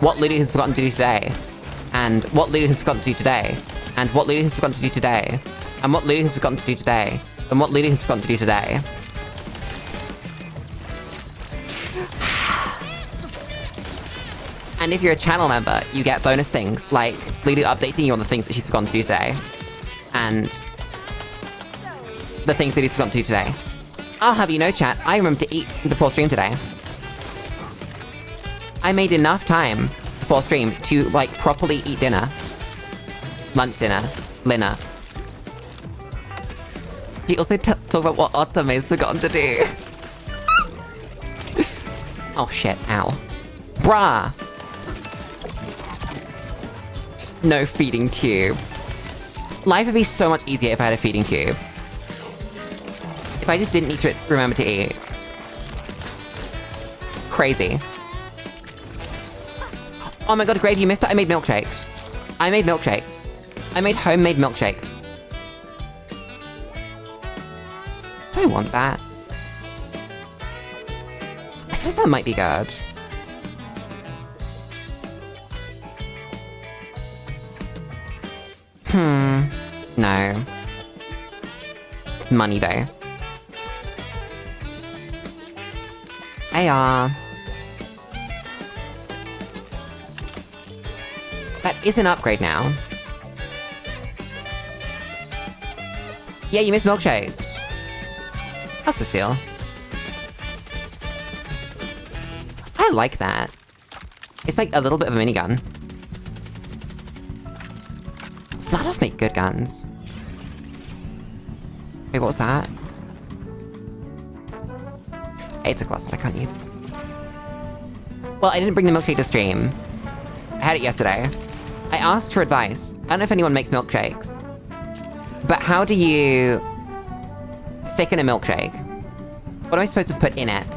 what Lulu has forgotten to do today, and what Lulu has forgotten to do today, and what Lulu has forgotten to do today, and what Lulu has forgotten to do today, and what Lulu has forgotten to do today. And if you're a channel member, you get bonus things, like Lulu updating you on the things that she's forgotten to do today, and the things that he's forgotten to do today. I'll have you know, chat, I remember to eat before stream today. I made enough time before stream to, like, properly eat dinner. Lunch dinner. Dinner. She also talk about what Ottome's forgotten to do. Oh shit, ow. Bruh! No feeding tube. Life would be so much easier if I had a feeding tube. If I just didn't need to remember to eat. Crazy. Oh my god, Grave, you missed that. I made milkshakes. I made milkshake. I made homemade milkshake. Do I want that? I feel like that might be good. No. It's money though. AR. That is an upgrade now. Yeah, you missed milkshakes. How's this feel? I like that. It's like a little bit of a minigun. Vladoff make good guns. Wait, what was that? It's a class, but I can't use. Well, I didn't bring the milkshake to stream. I had it yesterday. I asked for advice. I don't know if anyone makes milkshakes. But how do you thicken a milkshake? What am I supposed to put in it?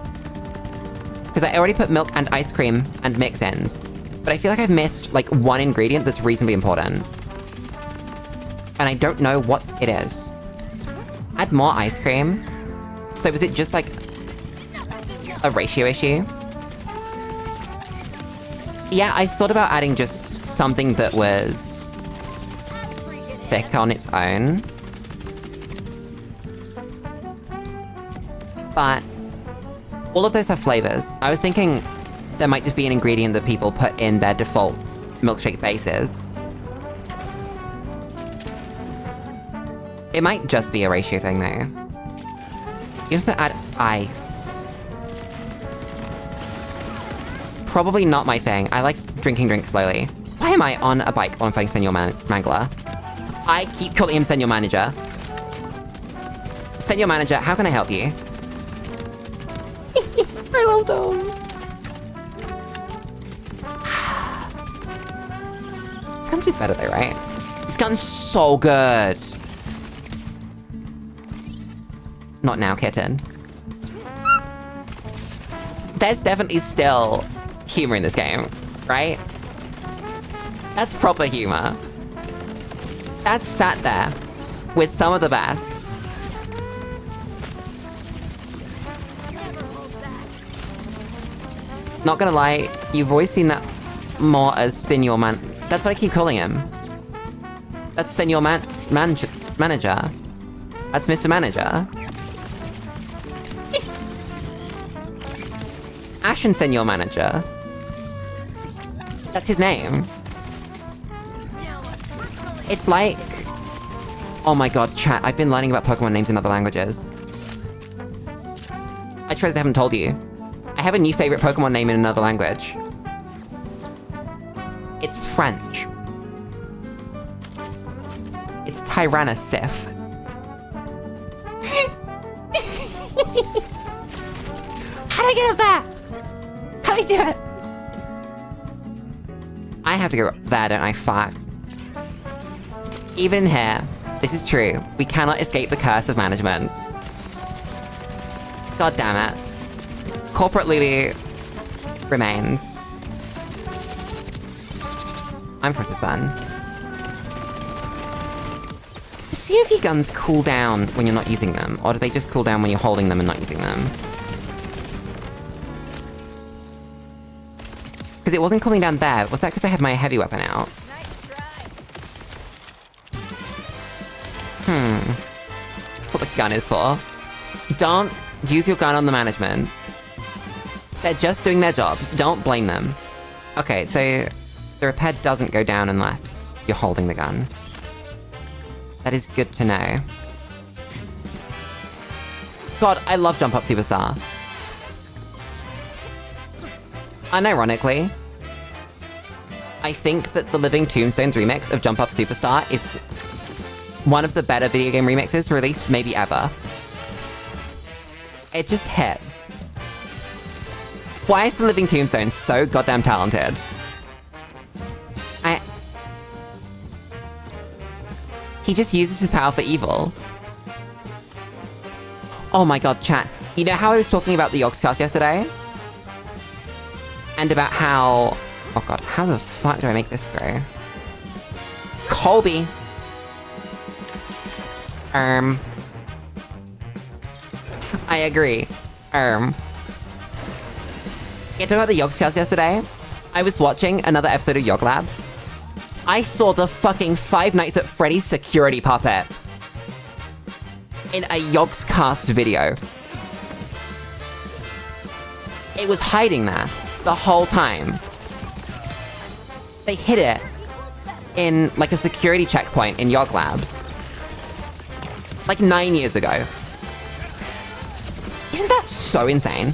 Because I already put milk and ice cream and mix-ins. But I feel like I've missed, like, one ingredient that's reasonably important. And I don't know what it is. Add more ice cream? So was it just, like, a ratio issue? Yeah, I thought about adding just something that was thick on its own. But all of those have flavors. I was thinking there might just be an ingredient that people put in their default milkshake bases. It might just be a ratio thing though. You also add ice. Probably not my thing. I like drinking drinks slowly. Why am I on a bike while I'm fighting Senor Mangler? I keep calling him Senor Manager. Senor Manager, how can I help you? I love them. This gun's just better though, right? This gun's so good. Not now, kitten. There's definitely still humor in this game, right? That's proper humor. That's sat there with some of the best. Not gonna lie, you've always seen that more as Senor Man. That's what I keep calling him. That's Senor Manager. That's Mr. Manager. Ash and Senor Manager. That's his name. It's like... Oh my god, chat, I've been learning about Pokemon names in other languages. I suppose I haven't told you. I have a new favorite Pokemon name in another language. It's French. It's Tyrannosif. How'd I get up there? How'd I do it? I have to go up there, don't I? Fuck. Even in here, this is true. We cannot escape the curse of management. God damn it. Corporate Lulu remains. I'm press this button. See if your guns cool down when you're not using them, or do they just cool down when you're holding them and not using them? Because it wasn't cooling down there. Was that because I had my heavy weapon out? That's what the gun is for. Don't use your gun on the management. They're just doing their jobs. Don't blame them. Okay, so the repair doesn't go down unless you're holding the gun. That is good to know. God, I love Jump Up Superstar. Unironically, I think that the Living Tombstones remix of Jump Up Superstar is one of the better video game remixes released maybe ever. It just hits. Why is the Living Tombstone so goddamn talented? He just uses his power for evil. Oh my god, chat. You know how I was talking about the Yogscast yesterday? And about how... Oh god, how the fuck do I make this through? Colby! I agree. Yeah, talking about the Yogscast yesterday, I was watching another episode of Yog Labs. I saw the fucking Five Nights at Freddy's security puppet in a Yogscast video. It was hiding there the whole time. They hid it in, like, a security checkpoint in Yog Labs. Like 9 years ago. Isn't that so insane?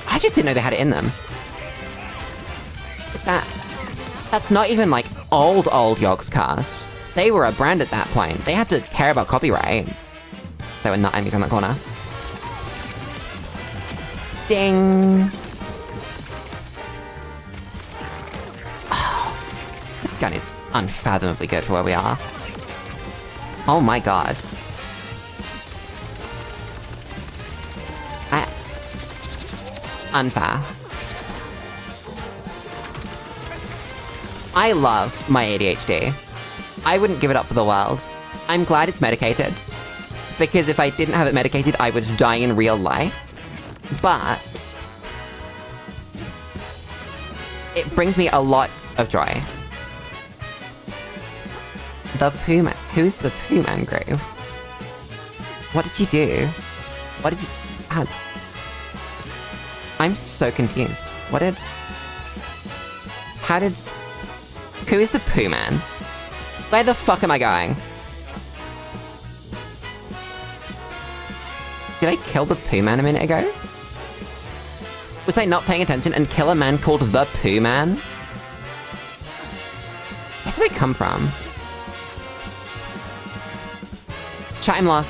I just didn't know they had it in them. That's not even, like, old Yogscast. They were a brand at that point. They had to care about copyright. There were not enemies on that corner. Ding! Oh, this gun is unfathomably good for where we are. Oh my god. Unfair. I love my ADHD. I wouldn't give it up for the world. I'm glad it's medicated. Because if I didn't have it medicated, I would die in real life. But... it brings me a lot of joy. The Pooh Man. Who's the Pooh Man Grove? What did you do? What did you... I'm so confused. What did... How did... Who is the Pooh Man? Where the fuck am I going? Did I kill the Pooh Man a minute ago? Was I not paying attention and kill a man called the Pooh Man? Where did I come from? Chat, I'm lost.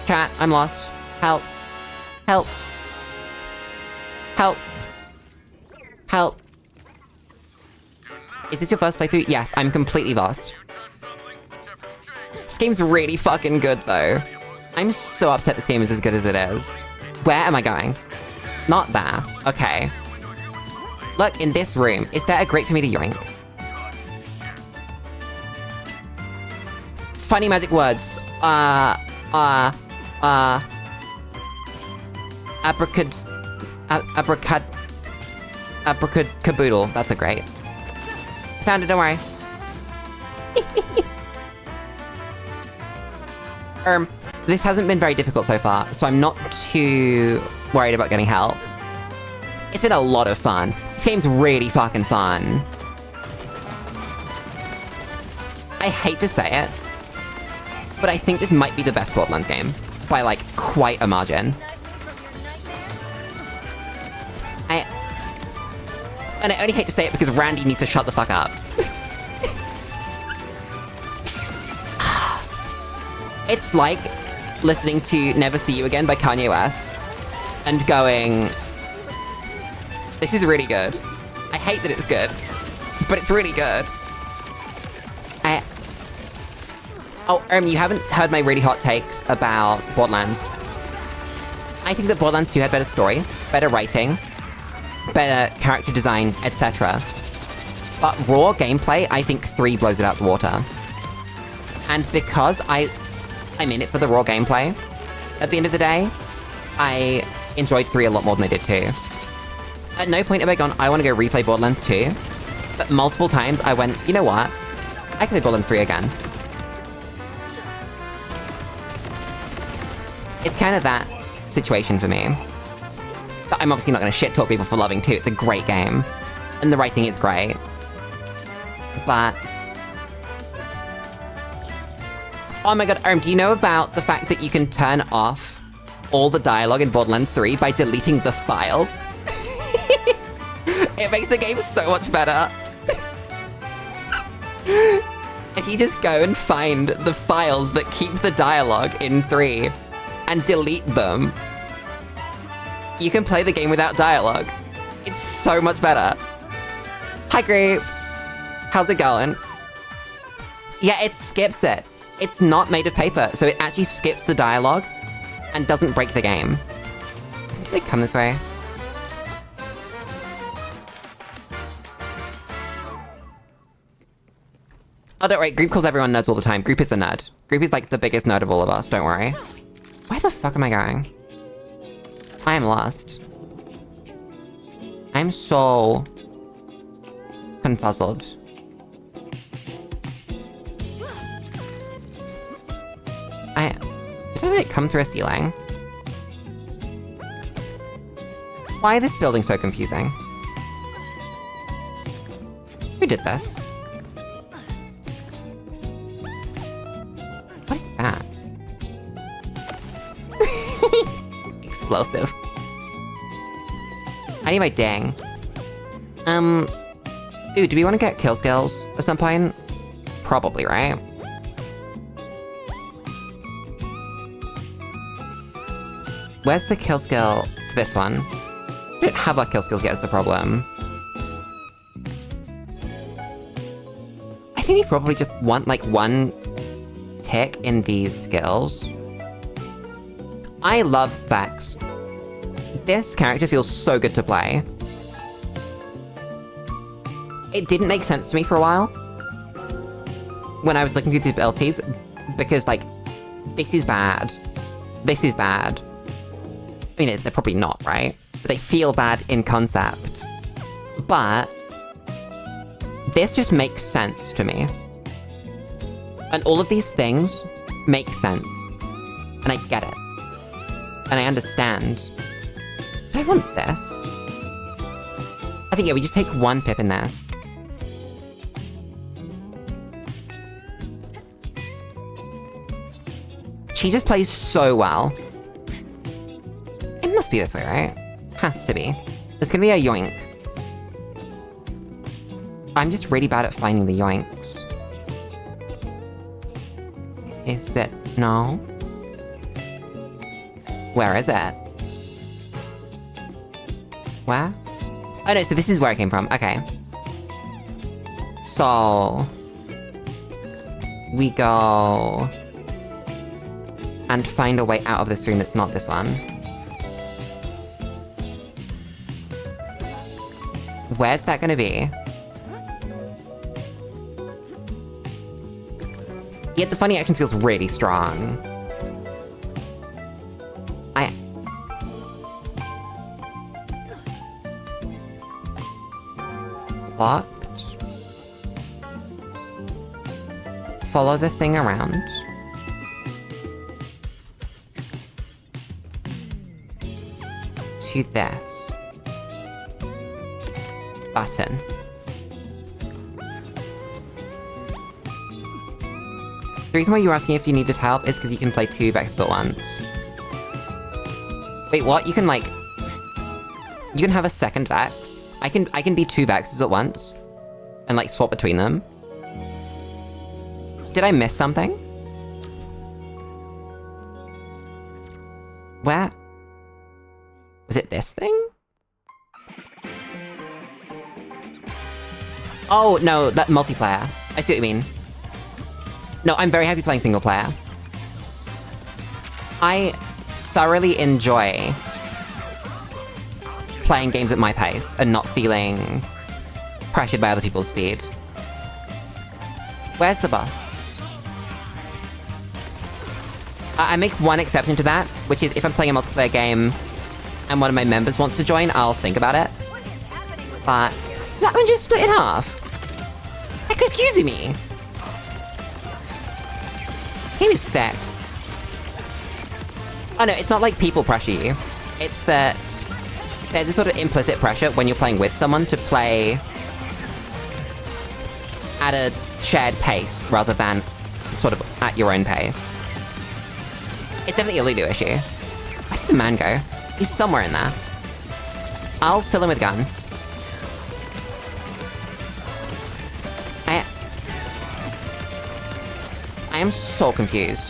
Chat, I'm lost. Help. Help. Help. Help. Is this your first playthrough? Yes, I'm completely lost. This game's really fucking good, though. I'm so upset this game is as good as it is. Where am I going? Not there. Okay. Look, in this room. Is there a grate for me to yoink? Funny magic words. Abracadaboodle. That's a great. Found it, don't worry. This hasn't been very difficult so far, so I'm not too worried about getting help. It's been a lot of fun. This game's really fucking fun. I hate to say it, but I think this might be the best Borderlands game. By, like, quite a margin. And I only hate to say it because Randy needs to shut the fuck up. It's like listening to Never See You Again by Kanye West and going, this is really good. I hate that it's good, but it's really good. You haven't heard my really hot takes about Borderlands. I think that Borderlands 2 had better story, better writing, better character design, etc. But raw gameplay, I think 3 blows it out the water. And because I'm in it for the raw gameplay, at the end of the day, I enjoyed 3 a lot more than I did 2. At no point have I gone, I want to go replay Borderlands 2, but multiple times I went, you know what? I can play Borderlands 3 again. It's kind of that situation for me. But I'm obviously not going to shit-talk people for loving 2. It's a great game. And the writing is great. But... oh my god, do you know about the fact that you can turn off all the dialogue in Borderlands 3 by deleting the files? It makes the game so much better. If you just go and find the files that keep the dialogue in 3 and delete them, you can play the game without dialogue. It's so much better. Hi, group. How's it going? Yeah, it skips it. It's not made of paper, so it actually skips the dialogue and doesn't break the game. Did it come this way? Oh, don't worry. Group calls everyone nerds all the time. Group is a nerd. Group is like the biggest nerd of all of us, don't worry. Where the fuck am I going? I am lost. I'm so... confuzzled. Did I, like, come through a ceiling? Why is this building so confusing? Who did this? What is that? Explosive. I need my dang. Ooh, do we want to get kill skills at some point? Probably, right? Where's the kill skill? It's this one. I don't have our kill skills yet is the problem. I think we probably just want, like, one tick in these skills. I love Vex. This character feels so good to play. It didn't make sense to me for a while when I was looking through these abilities, because, like, this is bad. This is bad. I mean, they're probably not, right? But they feel bad in concept. But this just makes sense to me. And all of these things make sense. And I get it. And I understand. But I want this. I think, yeah, we just take one pip in this. She just plays so well. It must be this way, right? Has to be. There's gonna be a yoink. I'm just really bad at finding the yoinks. Is it? No? Where is it? Where? Oh no, so this is where I came from. Okay. So... we go... and find a way out of this room that's not this one. Where's that gonna be? Yet the funny action feels really strong. Locked. Follow the thing around. To this. Button. The reason why you're asking if you needed help is because you can play 2 Vexes at once. Wait, what? You can, like... you can have a second Vex? I can be 2 Vexes at once. And, like, swap between them. Did I miss something? Where? Was it this thing? Oh, no, that multiplayer. I see what you mean. No, I'm very happy playing single player. I thoroughly enjoy playing games at my pace and not feeling pressured by other people's speed. Where's the boss? I make one exception to that, which is if I'm playing a multiplayer game and one of my members wants to join, I'll think about it. But that one just split in half. Excuse me. This game is sick. Oh no, it's not like people pressure you. It's that there's this sort of implicit pressure when you're playing with someone to play at a shared pace rather than sort of at your own pace. It's definitely a Lulu issue. Where did the man go? He's somewhere in there. I'll fill him with gun. I am so confused.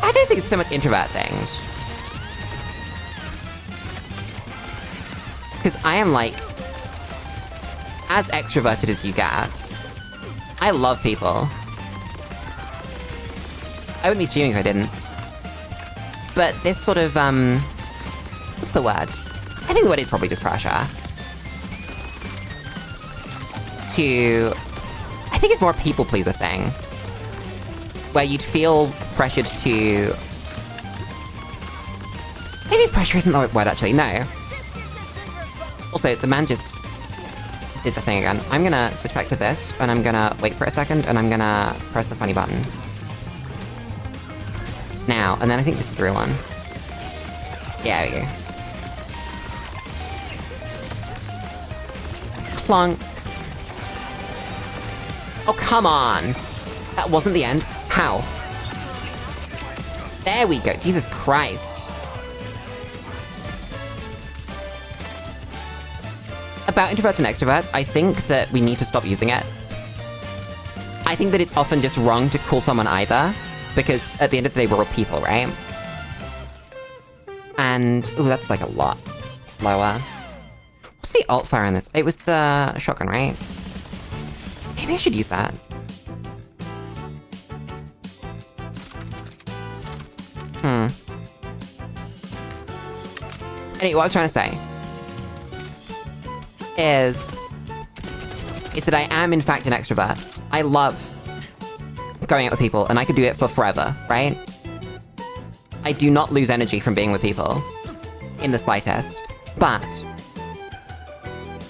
I don't think it's so much introvert things. Because I am, like, as extroverted as you get. I love people. I wouldn't be streaming if I didn't. But this sort of, what's the word? I think the word is probably just pressure. I think it's more a people-pleaser thing. Where you'd feel pressured to... Maybe pressure isn't the right word, actually, no. Also, the man just did the thing again. I'm gonna switch back to this, and I'm gonna wait for a second, and I'm gonna press the funny button. Now, and then I think this is the real one. Yeah, there we go. Clunk. Oh, come on! That wasn't the end. How? There we go. Jesus Christ. About introverts and extroverts, I think that we need to stop using it. I think that it's often just wrong to call someone either, because at the end of the day, we're all people, right? And... ooh, that's like a lot slower. What's the alt fire in this? It was the shotgun, right? Maybe I should use that. Anyway, what I was trying to say is that I am, in fact, an extrovert. I love going out with people, and I could do it for forever, right? I do not lose energy from being with people, in the slightest. But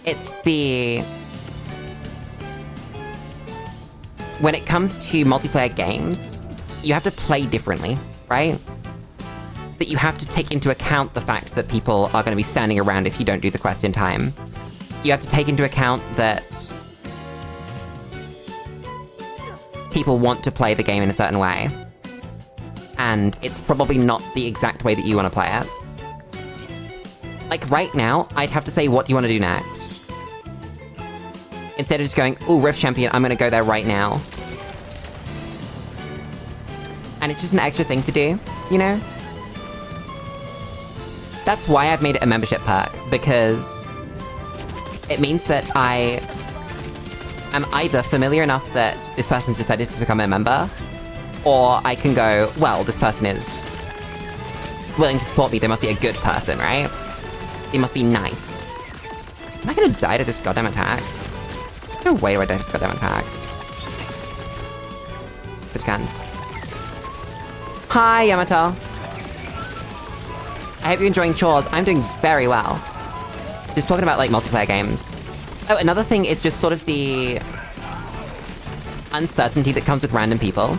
it's the... when it comes to multiplayer games, you have to play differently, right? But you have to take into account the fact that people are going to be standing around if you don't do the quest in time. You have to take into account that people want to play the game in a certain way. And it's probably not the exact way that you want to play it. Like, right now, I'd have to say, what do you want to do next? Instead of just going, ooh, Rift Champion, I'm gonna go there right now. And it's just an extra thing to do, you know? That's why I've made it a membership perk, because it means that I am either familiar enough that this person's decided to become a member, or I can go, well, this person is willing to support me, they must be a good person, right? They must be nice. Am I gonna die to this goddamn attack? No way do I die to this goddamn attack. Switch guns. Hi, Yamato. I hope you're enjoying chores. I'm doing very well. Just talking about, like, multiplayer games. Oh, another thing is just sort of the uncertainty that comes with random people.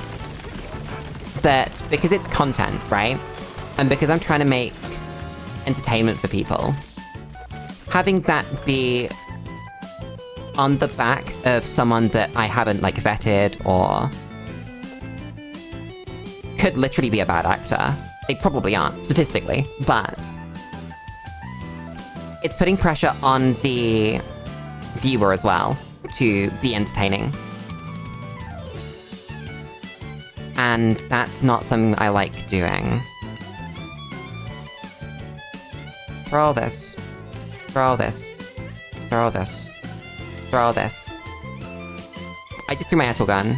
That, because it's content, right? And because I'm trying to make entertainment for people, having that be on the back of someone that I haven't, like, vetted or could literally be a bad actor. They probably aren't, statistically, but it's putting pressure on the viewer as well to be entertaining. And that's not something I like doing. Throw this. Throw this. Throw this. Throw this. I just threw my actual gun.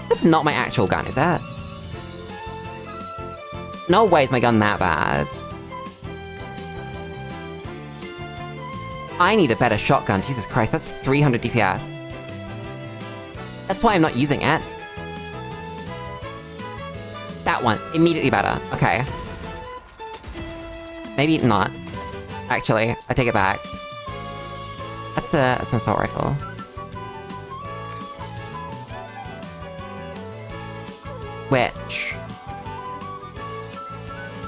That's not my actual gun, is that? No way is my gun that bad. I need a better shotgun. Jesus Christ, that's 300 DPS. That's why I'm not using it. That one, immediately better. Okay. Maybe not. Actually, I take it back. That's an assault rifle. Which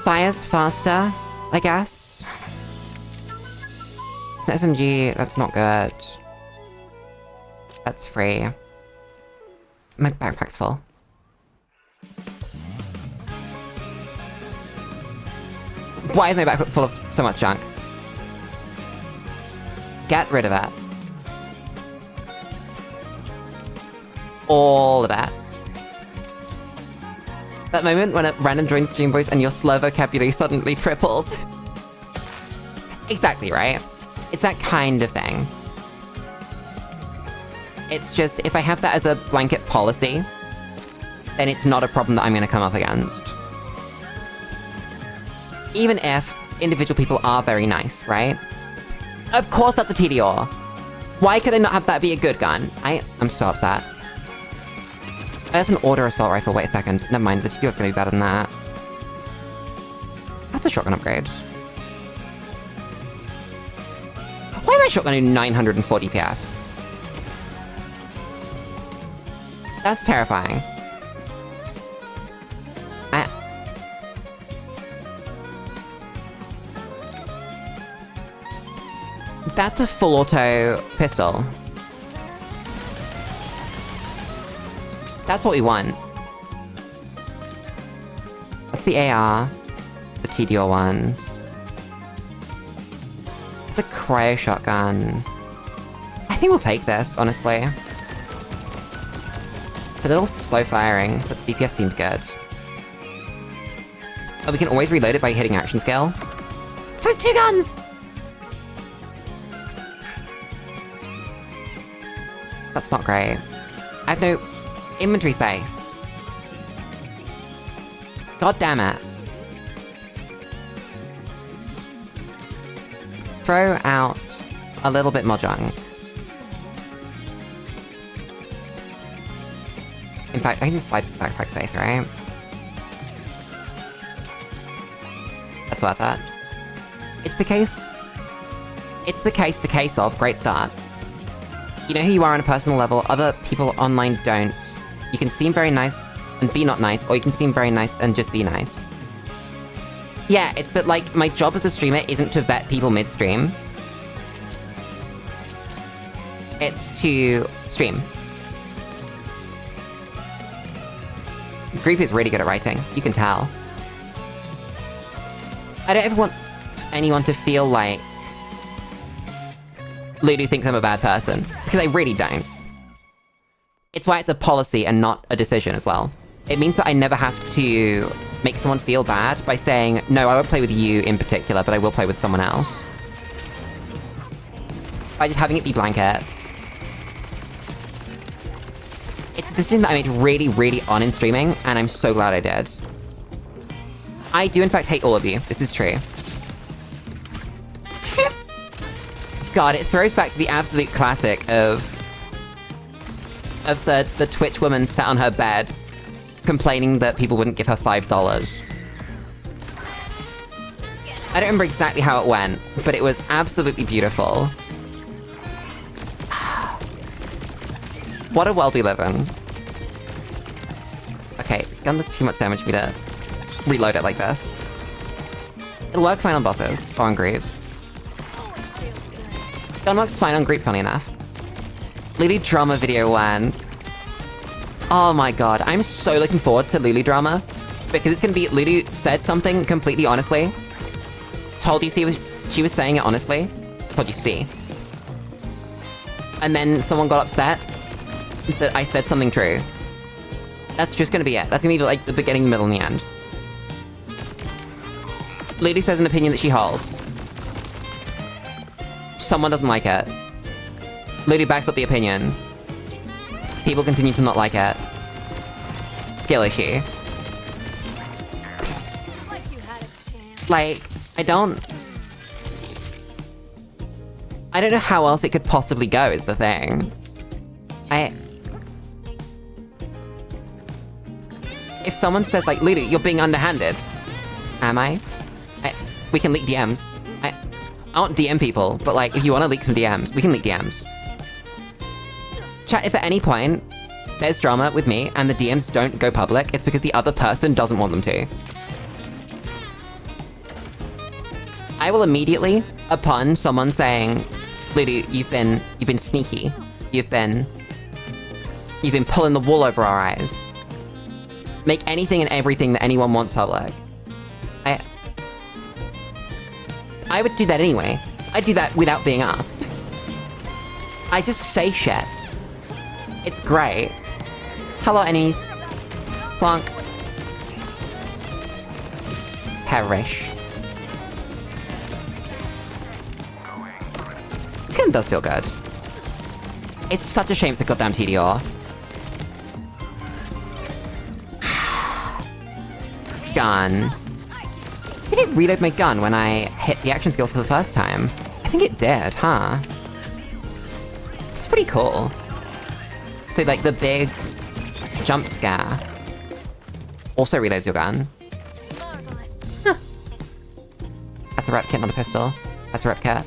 fires faster, I guess. It's an SMG, that's not good. That's free. My backpack's full. Why is my backpack full of so much junk? Get rid of that. All of that. That moment when a random joins stream voice and your slur vocabulary suddenly triples. Exactly, right? It's that kind of thing. It's just, if I have that as a blanket policy, then it's not a problem that I'm gonna come up against. Even if individual people are very nice, right? Of course that's a TDR. Why could I not have that be a good gun? I'm so upset. That's an auto assault rifle, wait a second. Never mind, the TDR's gonna be better than that. That's a shotgun upgrade. Why am I shotgunning 940 PS? That's terrifying. That's a full auto pistol. That's what we want. That's the AR. The TDR one. It's a cryo shotgun. I think we'll take this, honestly. It's a little slow firing, but the DPS seemed good. Oh, we can always reload it by hitting action scale. So it's 2 guns! That's not great. I have no inventory space. God damn it. Throw out a little bit more junk. In fact, I can just buy backpack space, right? That's worth that. It's the case of great start. You know who you are on a personal level, other people online don't. You can seem very nice and be not nice, or you can seem very nice and just be nice. Yeah, it's that, like, my job as a streamer isn't to vet people mid-stream. It's to stream. Grief is really good at writing, you can tell. I don't ever want anyone to feel like Lulu thinks I'm a bad person, because I really don't. It's why it's a policy and not a decision as well. It means that I never have to make someone feel bad by saying, no, I won't play with you in particular, but I will play with someone else. By just having it be blanket. It's a decision that I made really, really on in streaming, and I'm so glad I did. I do in fact hate all of you, this is true. God, it throws back to the absolute classic of the Twitch woman sat on her bed complaining that people wouldn't give her $5. I don't remember exactly how it went, but it was absolutely beautiful. What a world we live in. Okay, this gun does too much damage for me to reload it like this. It'll work fine on bosses, or on groups. Gun works fine on group, funny enough. Lulu Drama video 1. Oh my god, I'm so looking forward to Lulu Drama. Because it's gonna be Lulu said something completely honestly. Told you she was saying it honestly. Told you see. And then someone got upset that I said something true. That's just gonna be it. That's gonna be like the beginning, the middle, and the end. Lulu says an opinion that she holds. Someone doesn't like it. Lulu backs up the opinion. People continue to not like it. Skill issue. Like, I don't know how else it could possibly go, is the thing. If someone says, like, Lulu, you're being underhanded. Am I? We can leak DMs. I don't DM people, but, like, if you want to leak some DMs, we can leak DMs. Chat, if at any point there's drama with me and the DMs don't go public, it's because the other person doesn't want them to. I will immediately, upon someone saying, Lulu, you've been sneaky. You've been pulling the wool over our eyes. Make anything and everything that anyone wants public. I would do that anyway. I'd do that without being asked. I just say shit. It's great. Hello, enemies. Plonk. Perish. This game does feel good. It's such a shame it's a goddamn TDR. Gun. Did it reload my gun when I hit the action skill for the first time? I think it did, huh? It's pretty cool. So, like, the big jump scare also reloads your gun. Huh. That's a rep kit, not a pistol. That's a rep kit.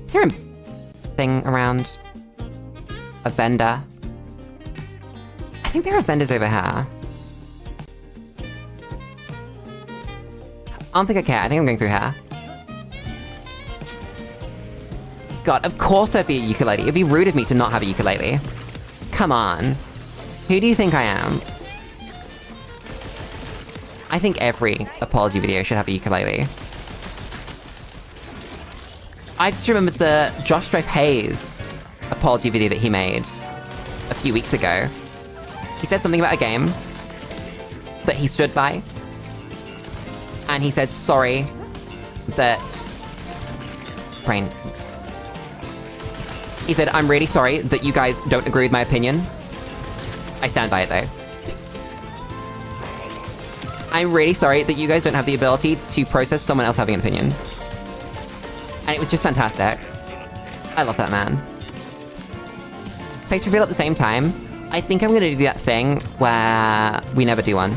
Is there a thing around a vendor? I think there are vendors over here. I don't think I care. I think I'm going through here. God, of course there'd be a ukulele. It'd be rude of me to not have a ukulele. Come on. Who do you think I am? I think every apology video should have a ukulele. I just remembered the Josh Strife Hayes apology video that he made a few weeks ago. He said something about a game that he stood by. And he said, sorry, that... Brain. He said, I'm really sorry that you guys don't agree with my opinion. I stand by it, though. I'm really sorry that you guys don't have the ability to process someone else having an opinion. And it was just fantastic. I love that man. Face reveal at the same time. I think I'm gonna do that thing where we never do one.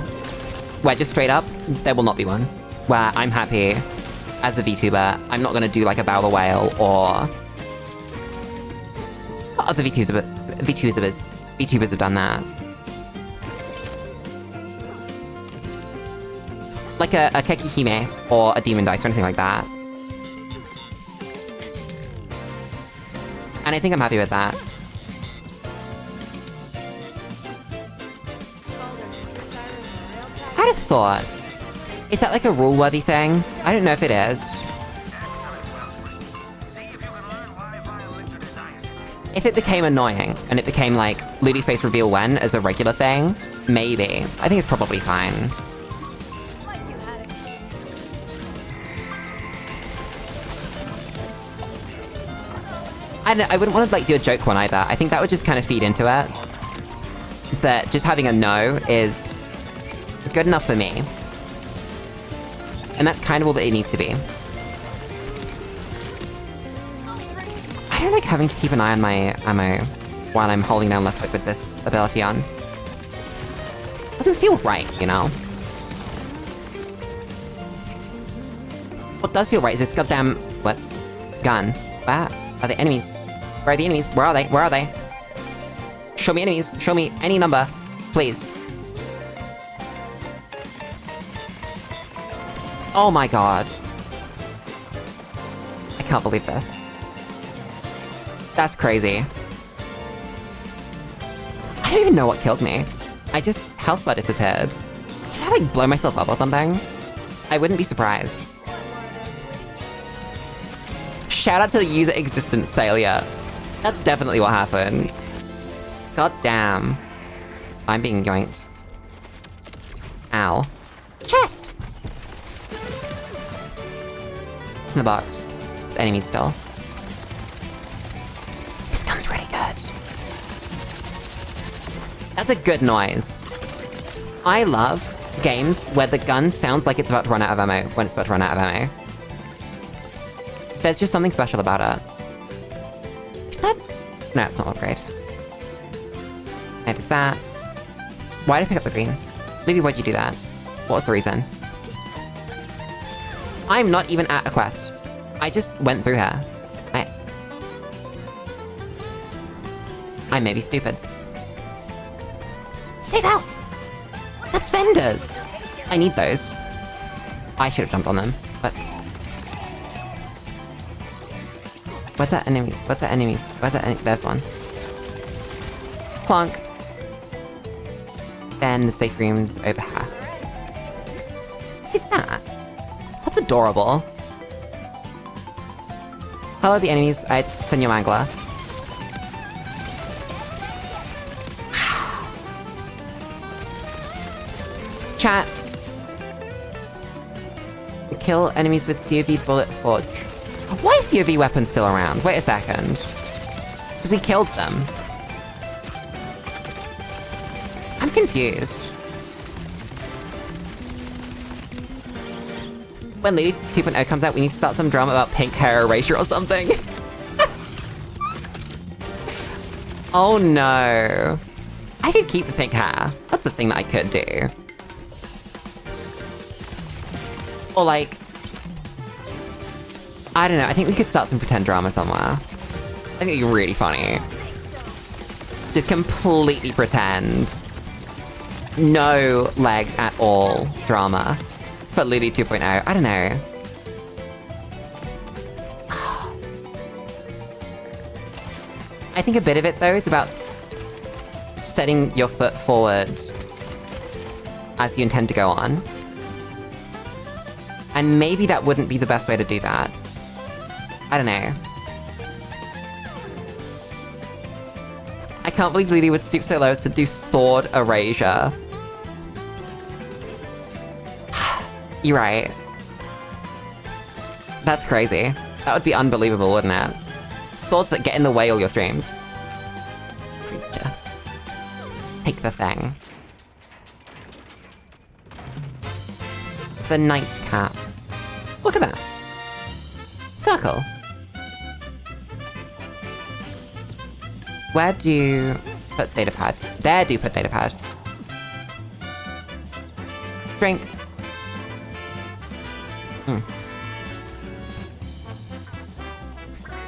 Where just straight up, there will not be one. Where I'm happy as a VTuber. I'm not gonna do like a Bow the Whale or... Other VTubers have done that. Like a Keki Hime or a Demon Dice or anything like that. And I think I'm happy with that. I had a thought. Is that like a rule-worthy thing? I don't know if it is. If it became annoying, and it became like, Lulu face reveal when as a regular thing, maybe. I think it's probably fine. I wouldn't want to like do a joke one either. I think that would just kind of feed into it. That just having a no is good enough for me. And that's kind of all that it needs to be. I don't like having to keep an eye on my ammo while I'm holding down left click with this ability on. Doesn't feel right, you know? What does feel right is it's goddamn... What's... gun. Where are the enemies? Where are the enemies? Where are they? Where are they? Show me enemies. Show me any number. Please. Oh my god. I can't believe this. That's crazy. I don't even know what killed me. I just... health bar disappeared. Just I, like, blow myself up or something? I wouldn't be surprised. Shout out to the user existence failure. That's definitely what happened. God damn. I'm being yoinked. Ow. Chest! It's in the box. It's enemy still. This gun's really good. That's a good noise. I love games where the gun sounds like it's about to run out of ammo when it's about to run out of ammo. There's just something special about it. Is that... No, it's not upgrade. And it's that. Why did I pick up the green? Maybe why'd you do that? What was the reason? I'm not even at a quest. I just went through her. I may be stupid. Safe house! That's vendors! I need those. I should have jumped on them. Let's... Where's that enemies? Where's that enemies? Where's that There's one. Plonk. Then the safe room's over here. See that? That's adorable. Hello, the enemies. It's Senor Mangler. Chat. Kill enemies with COV bullet forge. Why is COV weapons still around? Wait a second. Because we killed them. I'm confused. When Lulu 2.0 comes out, we need to start some drama about pink hair erasure or something. Oh no. I could keep the pink hair. That's a thing that I could do. Or like... I don't know, I think we could start some pretend drama somewhere. I think it'd be really funny. Just completely pretend. No legs at all drama. For Lulu 2.0, I don't know. I think a bit of it, though, is about setting your foot forward as you intend to go on. And maybe that wouldn't be the best way to do that. I don't know. I can't believe Lulu would stoop so low as to do sword erasure. You're right. That's crazy. That would be unbelievable, wouldn't it? Swords that get in the way all your streams. Creature. Take the thing. The nightcap. Look at that. Circle. Where do you put data pad? There do you put data pad. Drink.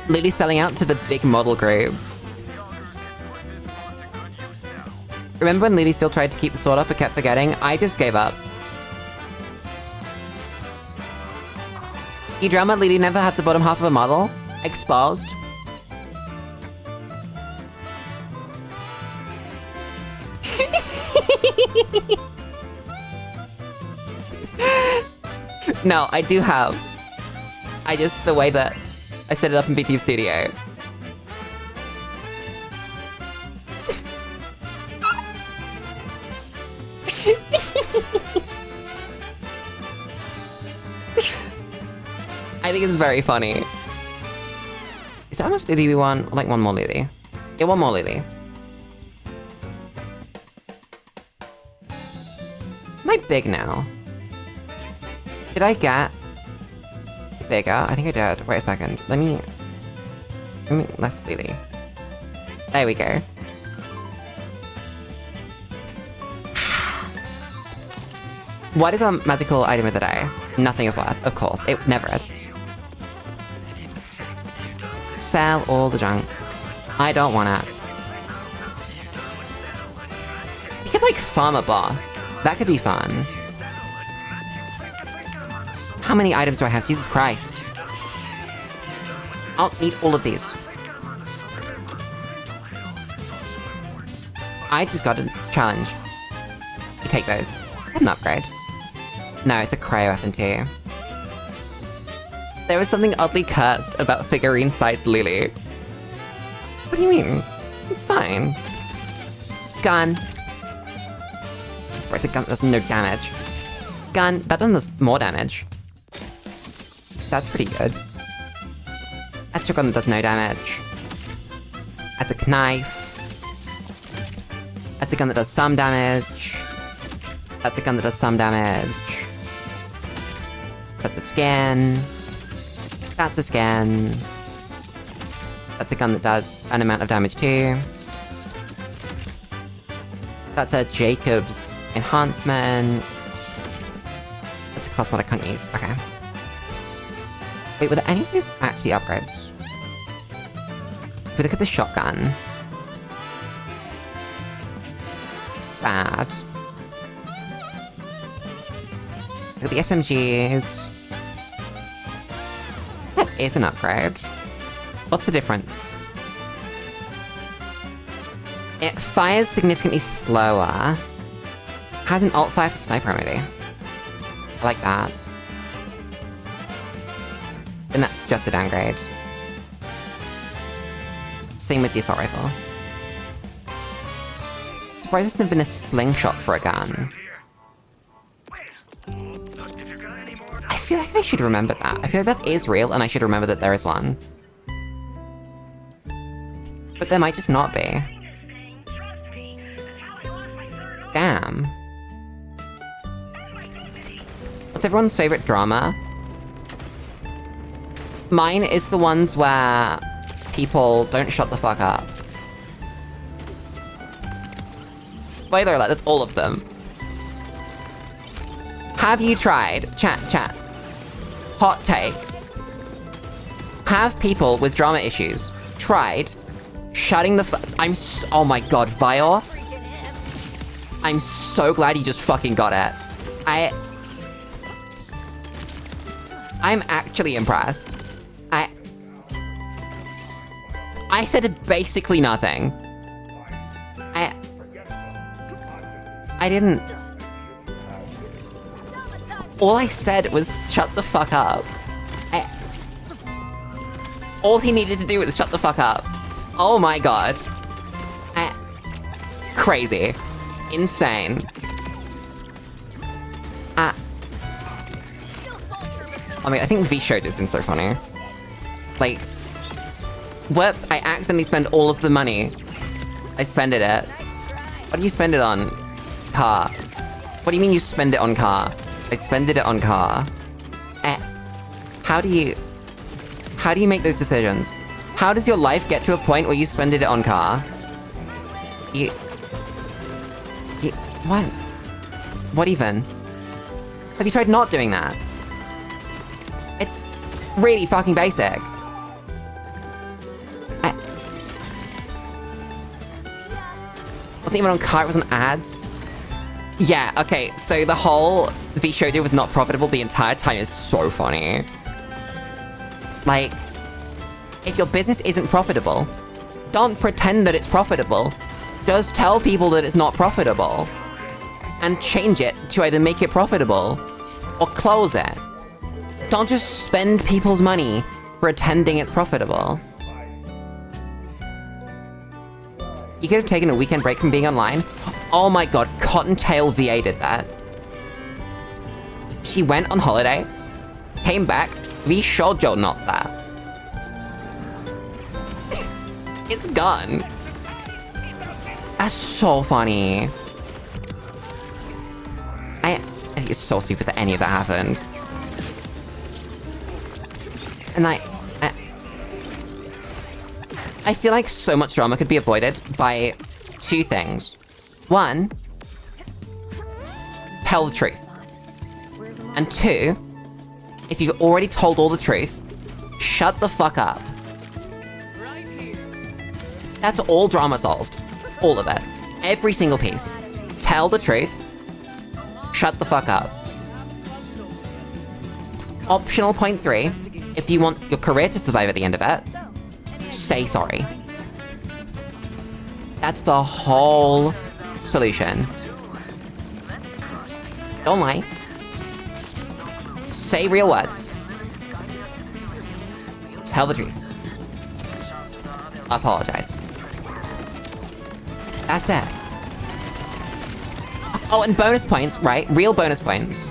Lulu's selling out to the big model groups. Remember when Lulu still tried to keep the sword up but kept forgetting? I just gave up. E-drama, Lulu never had the bottom half of a model. Exposed. No, I do have. I just, the way that I set it up in BT Studio. I think it's very funny. Is that how much Lily we want? Or like one more Lily? Yeah, one more Lily. Am I big now? Did I get bigger? I think I did. Wait a second. Let me less Lily. There we go. What is our magical item of the day? Nothing of worth, of course. It never is. Sell all the junk. I don't want it. You could like farm a boss. That could be fun. How many items do I have? Jesus Christ. I'll need all of these. I just got a challenge. You take those. An upgrade. No, it's a cryo weapon too. There was something oddly cursed about figurine-sized Lulu. What do you mean? It's fine. Gun. Or it's a gun that does no damage. Gun, that one does more damage. That's pretty good. That's a gun that does no damage. That's a knife. That's a gun that does some damage. That's a gun that does some damage. That's a scan. That's a scan. That's a gun that does an amount of damage too. That's a Jacob's enhancement. That's a class mod I can't use. Okay. Wait, were there any of these actually upgrades? If we look at the shotgun. Bad. Look at the SMGs. That is an upgrade. What's the difference? It fires significantly slower. Has an alt fire for sniper maybe. I like that. And that's just a downgrade. Same with the assault rifle. Surprised there's never been a slingshot for a gun. I feel like I should remember that. I feel like that is real and I should remember that there is one. But there might just not be. Damn. What's everyone's favorite drama? Mine is the ones where people don't shut the fuck up. Spoiler alert, that's all of them. Have you tried? Chat. Hot take. Have people with drama issues tried shutting the oh my god, Vior. I'm so glad you just fucking got it. I'm actually impressed. I said basically nothing. I didn't... All I said was shut the fuck up. All he needed to do was shut the fuck up. Oh my god. Crazy. Insane. I mean, I think V-Showed has been so funny. Like... Whoops, I accidentally spent all of the money. I spended it. What do you spend it on? Car. What do you mean you spend it on car? I spended it on car. How do you make those decisions? How does your life get to a point where you spend it on car? What? What even? Have you tried not doing that? It's really fucking basic. Wasn't even on car, it was on ads. Yeah, okay, so the whole V-Show deal was not profitable the entire time is so funny. Like, if your business isn't profitable, don't pretend that it's profitable. Just tell people that it's not profitable. And change it to either make it profitable or close it. Don't just spend people's money pretending it's profitable. You could have taken a weekend break from being online. Oh my god, Cottontail VA did that. She went on holiday, came back, we shoujo not that. It's gone. That's so funny. I think it's so stupid that any of that happened. And I feel like so much drama could be avoided by two things. One, tell the truth. And two, if you've already told all the truth, shut the fuck up. That's all drama solved. All of it. Every single piece. Tell the truth, shut the fuck up. Optional point 3, if you want your career to survive at the end of it, say sorry. That's the whole solution. Don't lie. Say real words. Tell the truth. Apologize. That's it. Oh, and bonus points, right? Real bonus points.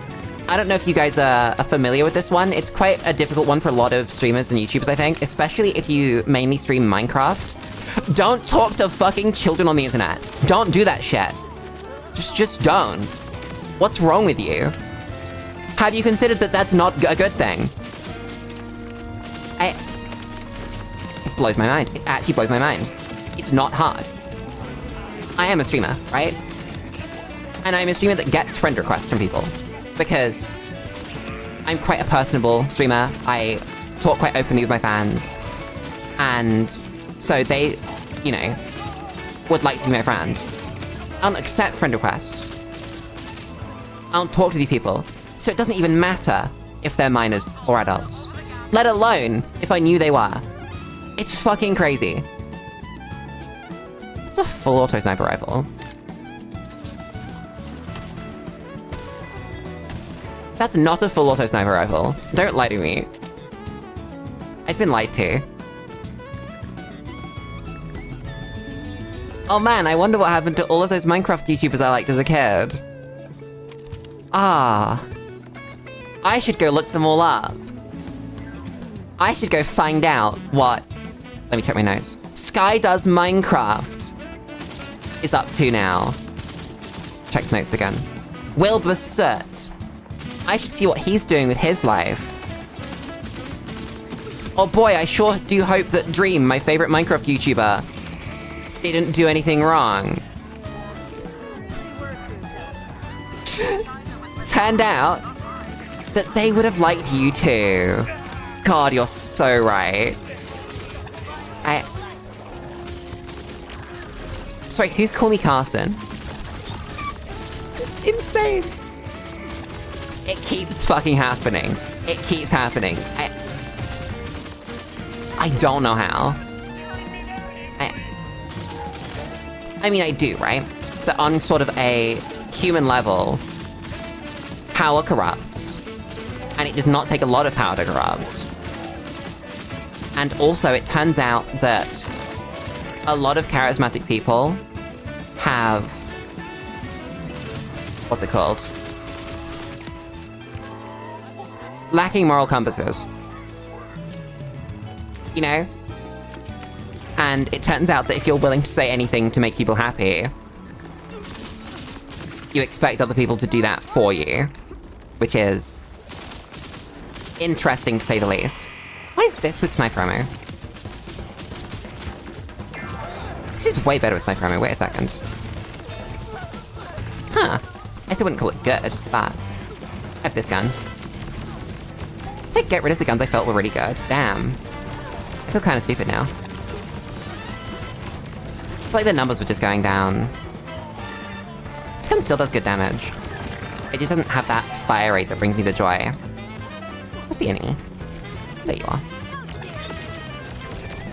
I don't know if you guys are familiar with this one. It's quite a difficult one for a lot of streamers and YouTubers, I think. Especially if you mainly stream Minecraft. Don't talk to fucking children on the internet. Don't do that shit. Just don't. What's wrong with you? Have you considered that that's not a good thing? It blows my mind. It actually blows my mind. It's not hard. I am a streamer, right? And I'm a streamer that gets friend requests from people. Because I'm quite a personable streamer. I talk quite openly with my fans. And so they, you know, would like to be my friend. I don't accept friend requests. I don't talk to these people. So it doesn't even matter if they're minors or adults. Let alone if I knew they were. It's fucking crazy. It's a full auto sniper rifle. That's not a full auto sniper rifle. Don't lie to me. I've been lied to. Oh man, I wonder what happened to all of those Minecraft YouTubers I liked as a kid. Ah. I should go look them all up. I should go find out what... Let me check my notes. Sky Does Minecraft is up to now. Check the notes again. Will Besert. I should see what he's doing with his life. Oh boy, I sure do hope that Dream, my favorite Minecraft YouTuber, didn't do anything wrong. Turned out that they would have liked you too. God, you're so right. Sorry, who's Call Me Carson? It's insane. It keeps fucking happening. It keeps happening. I don't know how. I mean, I do, right? But on sort of a human level, power corrupts. And it does not take a lot of power to corrupt. And also, it turns out that a lot of charismatic people have... What's it called? Lacking moral compasses. You know? And it turns out that if you're willing to say anything to make people happy, you expect other people to do that for you. Which is... interesting to say the least. What is this with sniper ammo? This is way better with sniper ammo. Wait a second. Huh. I guess I wouldn't call it good, but... I have this gun. Did I get rid of the guns I felt were really good? Damn. I feel kind of stupid now. I feel like the numbers were just going down. This gun still does good damage. It just doesn't have that fire rate that brings me the joy. Where's the enemy? There you are.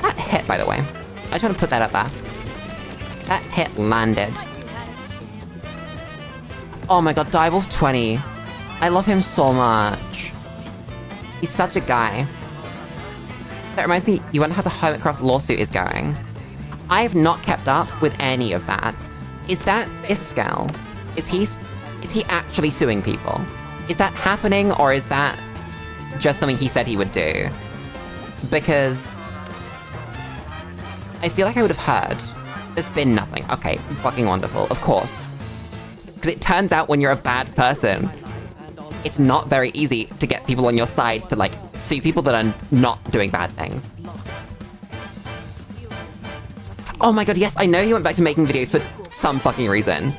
That hit, by the way. I just want to put that up there. That hit landed. Oh my god, Direwolf 20. I love him so much. He's such a guy. That reminds me, you wonder how the Hermitcraft lawsuit is going. I have not kept up with any of that. Is that Iscal? Is he actually suing people? Is that happening, or is that just something he said he would do? Because I feel like I would have heard. There's been nothing. Okay, fucking wonderful, of course. Because it turns out when you're a bad person, it's not very easy to get people on your side to, like, sue people that are not doing bad things. Oh my god, yes, I know he went back to making videos for some fucking reason.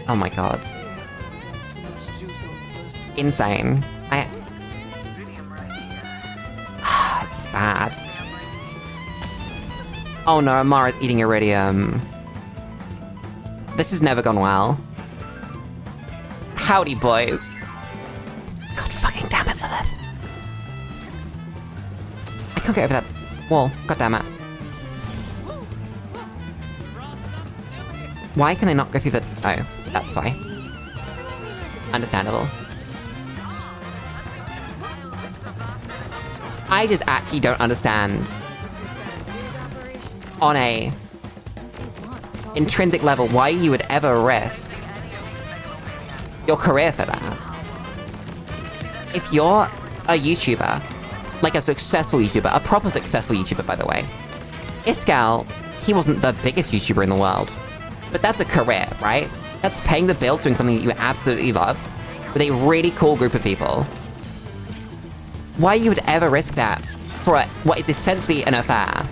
Oh my god. Insane. It's bad. Oh no, Amara's eating iridium. This has never gone well. Howdy, boys. God fucking damn it, Lilith. I can't get over that wall. God damn it. Why can I not go through the... Oh, that's why. understandable. I just actually don't understand on a intrinsic level why you would ever risk your career for that. If you're a YouTuber, like a successful YouTuber, a proper successful YouTuber, by the way. Iskall, he wasn't the biggest YouTuber in the world, but that's a career, right? That's paying the bills doing something that you absolutely love with a really cool group of people. Why you would ever risk that for what is essentially an affair?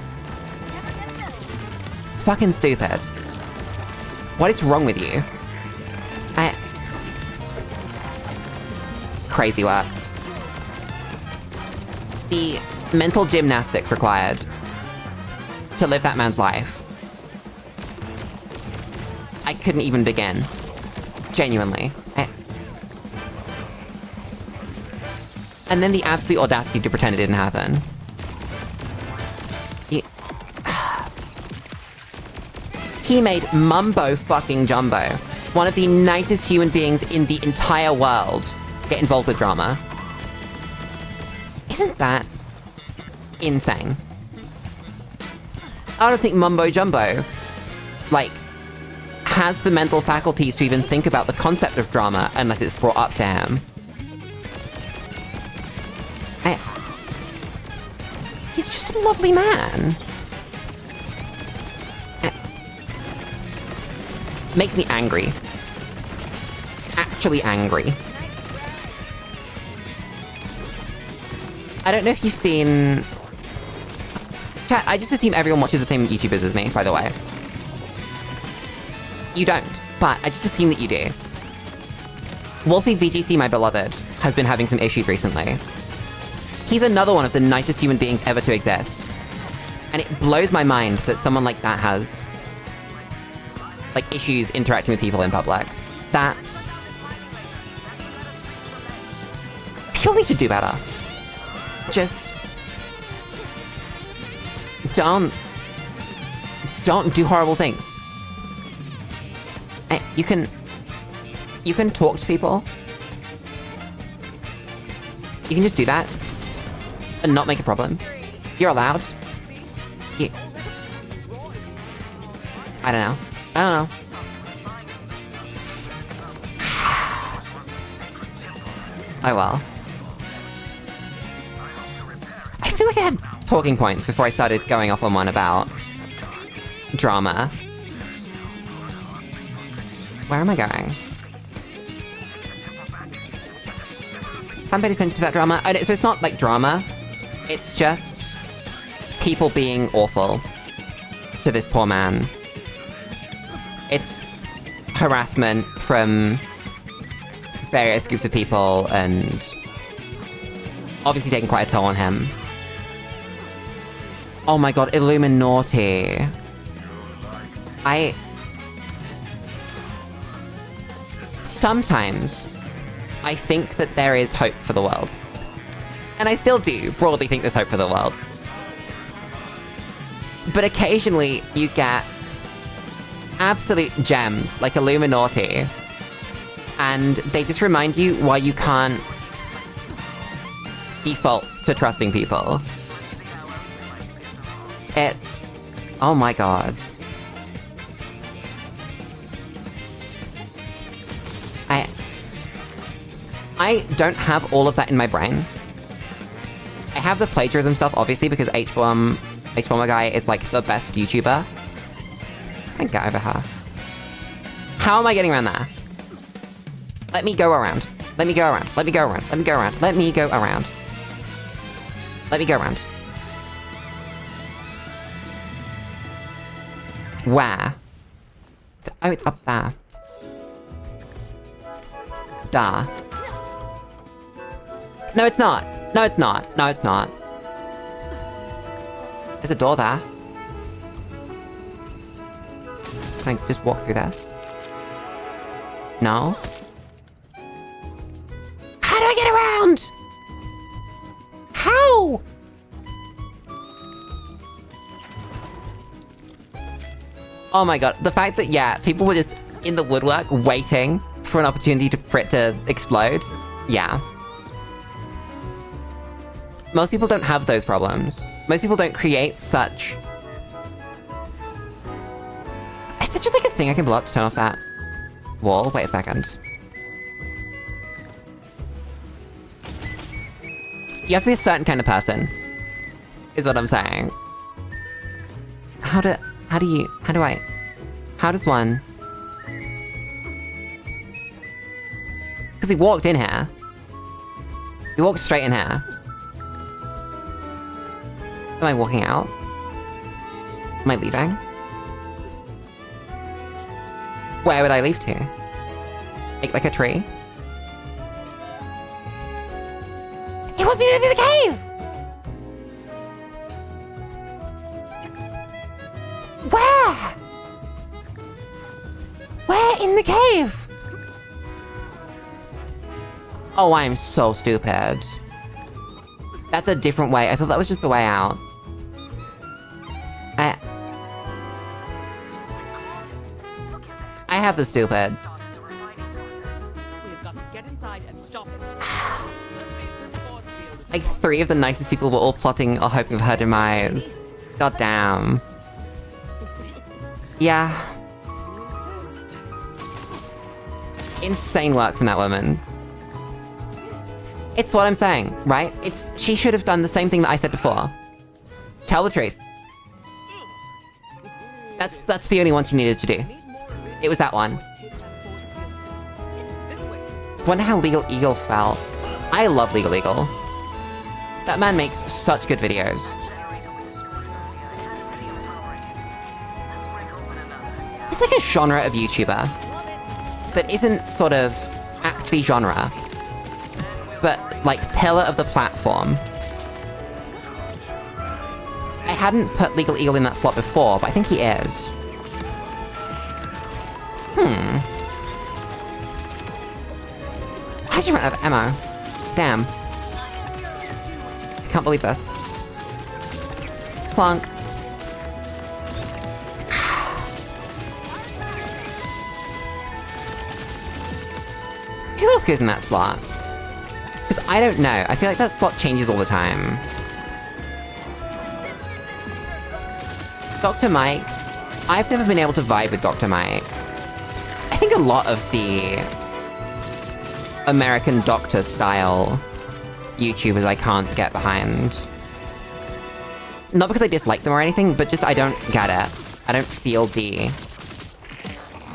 Fucking stupid. What is wrong with you? Crazy work. The mental gymnastics required to live that man's life. I couldn't even begin. Genuinely. And then the absolute audacity to pretend it didn't happen. He made Mumbo fucking Jumbo, one of the nicest human beings in the entire world, get involved with drama. Isn't that insane? I don't think Mumbo Jumbo, like, has the mental faculties to even think about the concept of drama unless it's brought up to him. He's just a lovely man. Makes me angry. Actually angry. I don't know if you've seen... Chat, I just assume everyone watches the same YouTubers as me, by the way. You don't, but I just assume that you do. Wolfie VGC, my beloved, has been having some issues recently. He's another one of the nicest human beings ever to exist. And it blows my mind that someone like that has, like, issues interacting with people in public. That's... People need to do better. Just... Don't do horrible things. You can talk to people. You can just do that and not make a problem. You're allowed. I don't know. Oh well. I feel like I had talking points before I started going off on one about drama. Where am I going? I'm paying attention to that drama. So it's not like drama. It's just people being awful to this poor man. It's harassment from various groups of people and obviously taking quite a toll on him. Oh my god, Illuminati. Sometimes I think that there is hope for the world. And I still do broadly think there's hope for the world. But occasionally you get absolute gems like Illuminati, and they just remind you why you can't default to trusting people. It's... oh my god. I don't have all of that in my brain. I have the plagiarism stuff, obviously, because H-Bomber guy is, like, the best YouTuber. I get over her. How am I getting around there? Let me go around. Let me go around. Let me go around. Let me go around. Let me go around. Let me go around. Where? Oh, it's up there. Da. No, it's not. No, it's not. No, it's not. There's a door there. Can I just walk through this? No? How do I get around? How? Oh my god, the fact that, yeah, people were just in the woodwork waiting for an opportunity for it to explode. Yeah. Most people don't have those problems. Most people don't create such... Is there just like a thing I can blow up to turn off that wall? Wait a second. You have to be a certain kind of person, is what I'm saying. How does one... Because he walked in here. He walked straight in here. Am I walking out? Am I leaving? Where would I leave to? Like a tree? He wants me to go through the cave! Where? Where in the cave? Oh, I am so stupid. That's a different way. I thought that was just the way out. I have the stupid. Like 3 of the nicest people were all plotting or hoping for her demise. God damn. Yeah. Insane work from that woman. It's what I'm saying, right? She should have done the same thing that I said before. Tell the truth. That's the only one she needed to do. It was that one. Wonder how Legal Eagle felt. I love Legal Eagle. That man makes such good videos. It's like a genre of YouTuber that isn't sort of actually genre, but like pillar of the platform. I hadn't put Legal Eagle in that slot before, but I think he is. How'd you run out of ammo? Damn. I can't believe this. Clunk. Who else goes in that slot? Because I don't know. I feel like that slot changes all the time. Dr. Mike. I've never been able to vibe with Dr. Mike. I think a lot of the American Doctor style YouTubers I can't get behind. Not because I dislike them or anything, but just I don't get it. I don't feel the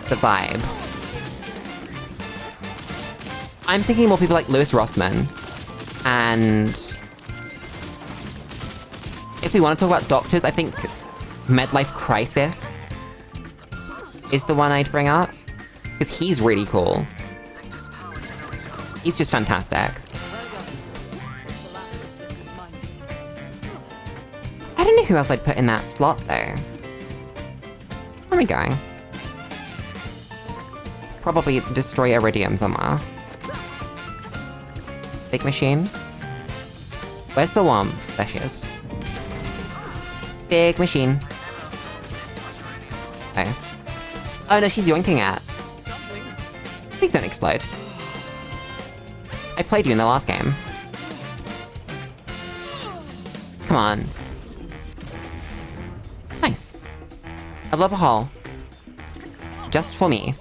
vibe. I'm thinking more people like Louis Rossman, and if we want to talk about doctors, I think Midlife Crisis is the one I'd bring up, because he's really cool. He's just fantastic. I don't know who else I'd put in that slot, though. Where am I going? Probably destroy Iridium somewhere. Big machine? Where's the Womp? There she is. Big machine. Oh. Oh no, she's yoinking at. Please don't explode. I played you in the last game. Come on. Nice. I love a hole. Just for me.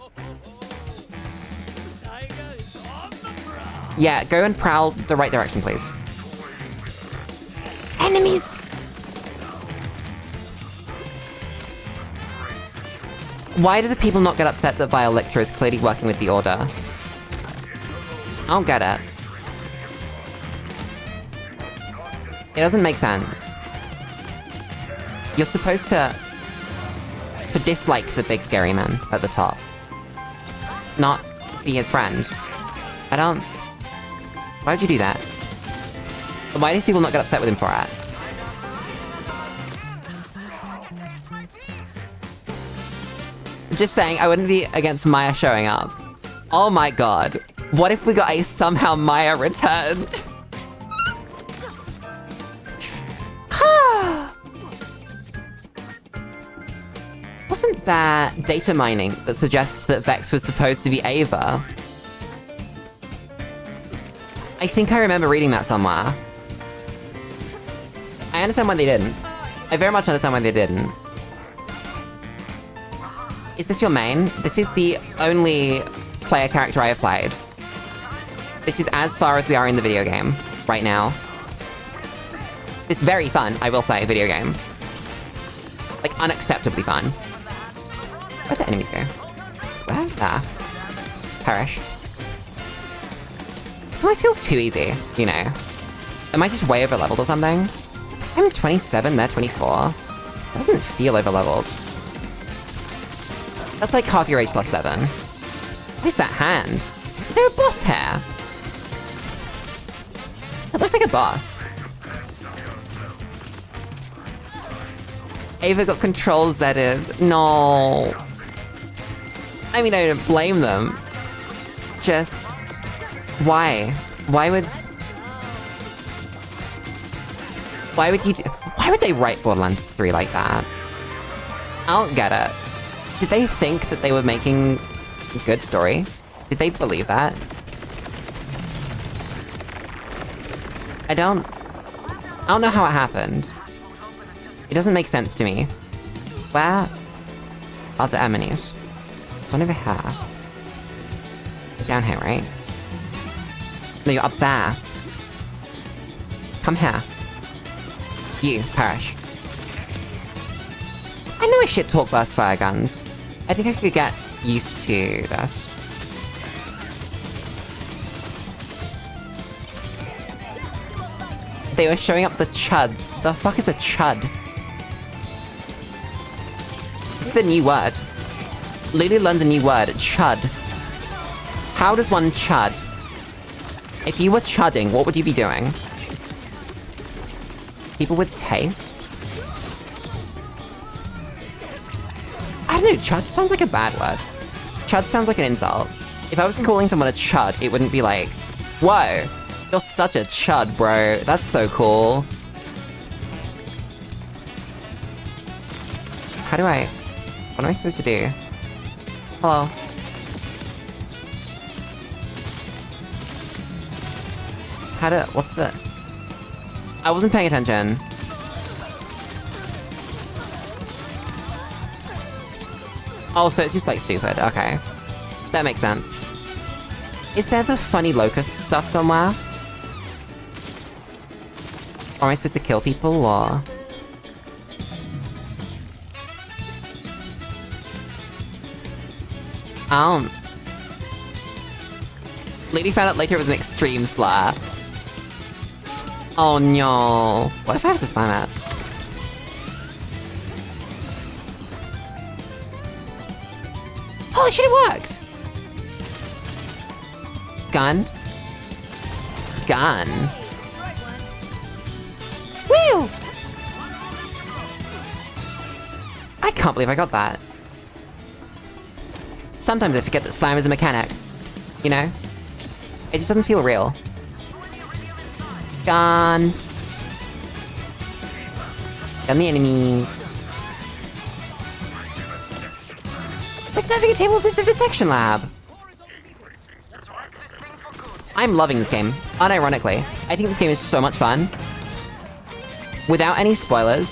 Yeah, go and prowl the right direction, please. Enemies! Why do the people not get upset that Violectra is clearly working with the Order? I don't get it. It doesn't make sense. You're supposed to dislike the big scary man at the top. Not be his friend. I don't... Why would you do that? Why do these people not get upset with him for it? Just saying, I wouldn't be against Maya showing up. Oh my god. What if we got a somehow Maya returned? Wasn't that data mining that suggests that Vex was supposed to be Ava? I think I remember reading that somewhere. I understand why they didn't. I very much understand why they didn't. Is this your main? This is the only player character I have played. This is as far as we are in the video game, right now. It's very fun, I will say, video game. Like, unacceptably fun. Where'd the enemies go? Where? Ah. Perish. This always feels too easy, you know. Am I just way over-leveled or something? I'm 27, they're 24. That doesn't feel over-leveled. That's like half your age plus 7. What is that hand? Is there a boss here? That looks like a boss. Ava got control Z'd. No. I mean, I don't blame them. Just... why? Why would they write Borderlands 3 like that? I don't get it. Did they think that they were making a good story? Did they believe that? I don't know how it happened. It doesn't make sense to me. Where are the enemies? There's one over here. Down here, right? No, you're up there. Come here. You, perish. I know I shit talk burst fire guns. I think I could get used to this. They were showing up the chuds. The fuck is a chud? This is a new word. Lulu learned a new word, chud. How does one chud? If you were chudding, what would you be doing? People with taste? I don't know, chud sounds like a bad word. Chud sounds like an insult. If I was calling someone a chud, it wouldn't be like, whoa, you're such a chud, bro. That's so cool. What am I supposed to do? Hello. What's the... I wasn't paying attention. Oh, so it's just like stupid, okay. That makes sense. Is there the funny locust stuff somewhere? Or am I supposed to kill people, or...? Lady found out later it was an extreme slur. Oh no. What if I have to slam it? Holy shit, it worked! Gun? Gun. Woo! I can't believe I got that. Sometimes I forget that slime is a mechanic. You know? It just doesn't feel real. Gun. Gun the enemies. We're starting a table with the vivisection lab. I'm loving this game, unironically. I think this game is so much fun. Without any spoilers,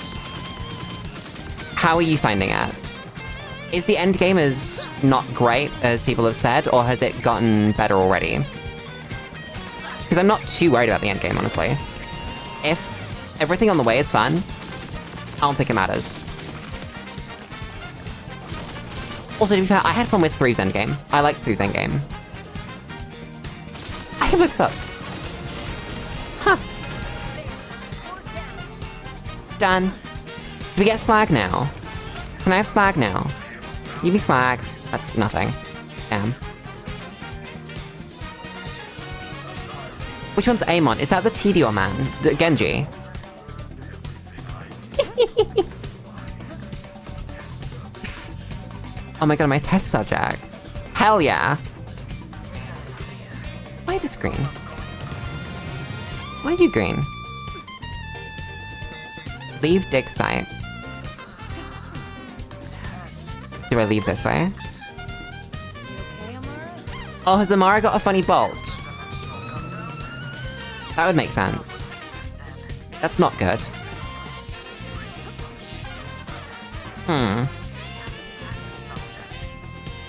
how are you finding it? Is the end game as not great as people have said, or has it gotten better already? Because I'm not too worried about the end game, honestly. If everything on the way is fun, I don't think it matters. Also, to be fair, I had fun with 3's endgame. I like 3's endgame. I can look this up. Huh. Done. Do we get slag now? Can I have slag now? Give me slag. That's nothing. Damn. Which one's Amon? Is that the TDO man? The Genji? Oh my god, my test subject. Hell yeah. Why this green? Why are you green? Leave dig site. Do I leave this way? Oh, has Amara got a funny bolt? That would make sense. That's not good.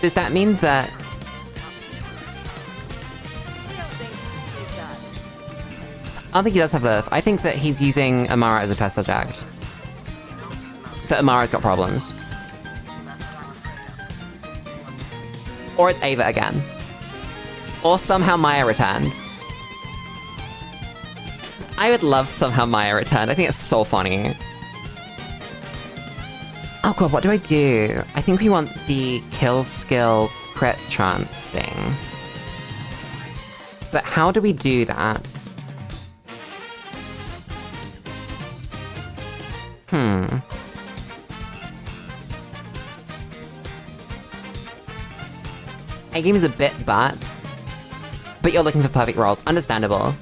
Does that mean that... I don't think he does have Earth. I think that he's using Amara as a test subject. That Amara's got problems. Or it's Ava again. Or somehow Maya returned. I would love somehow Maya returned. I think it's so funny. Oh god, what do I do? I think we want the kill skill crit chance thing. But how do we do that? A-game is a bit but you're looking for perfect rolls. Understandable.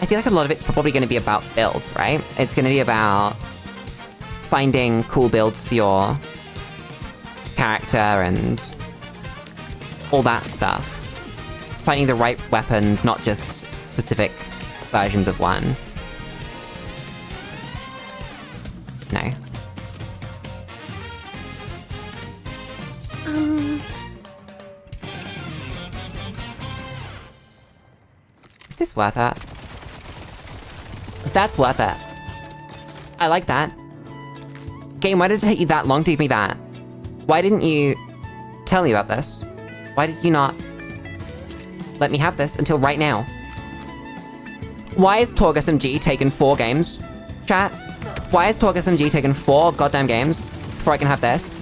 I feel like a lot of it's probably going to be about build, right? It's going to be about finding cool builds for your character and all that stuff. Finding the right weapons, not just specific versions of one. No. Is this worth it? That's worth it. I like that. Game, why did it take you that long to give me that? Why didn't you tell me about this? Why did you not let me have this until right now? Why is Torg SMG taken 4 games? Chat? Why is Torg SMG taken 4 goddamn games before I can have this?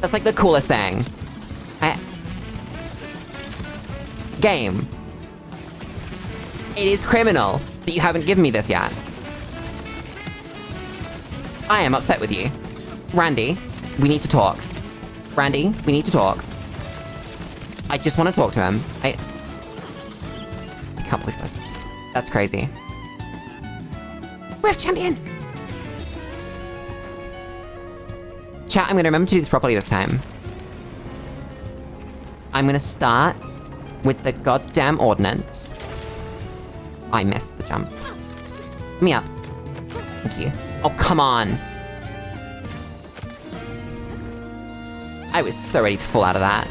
That's like the coolest thing. Game. It is criminal that you haven't given me this yet. I am upset with you. Randy, we need to talk. Randy, we need to talk. I just want to talk to him. I can't believe this. That's crazy. We have champion! Chat, I'm gonna remember to do this properly this time. I'm gonna start with the goddamn ordnance. I missed the jump. Let me up. Thank you. Oh, come on! I was so ready to fall out of that.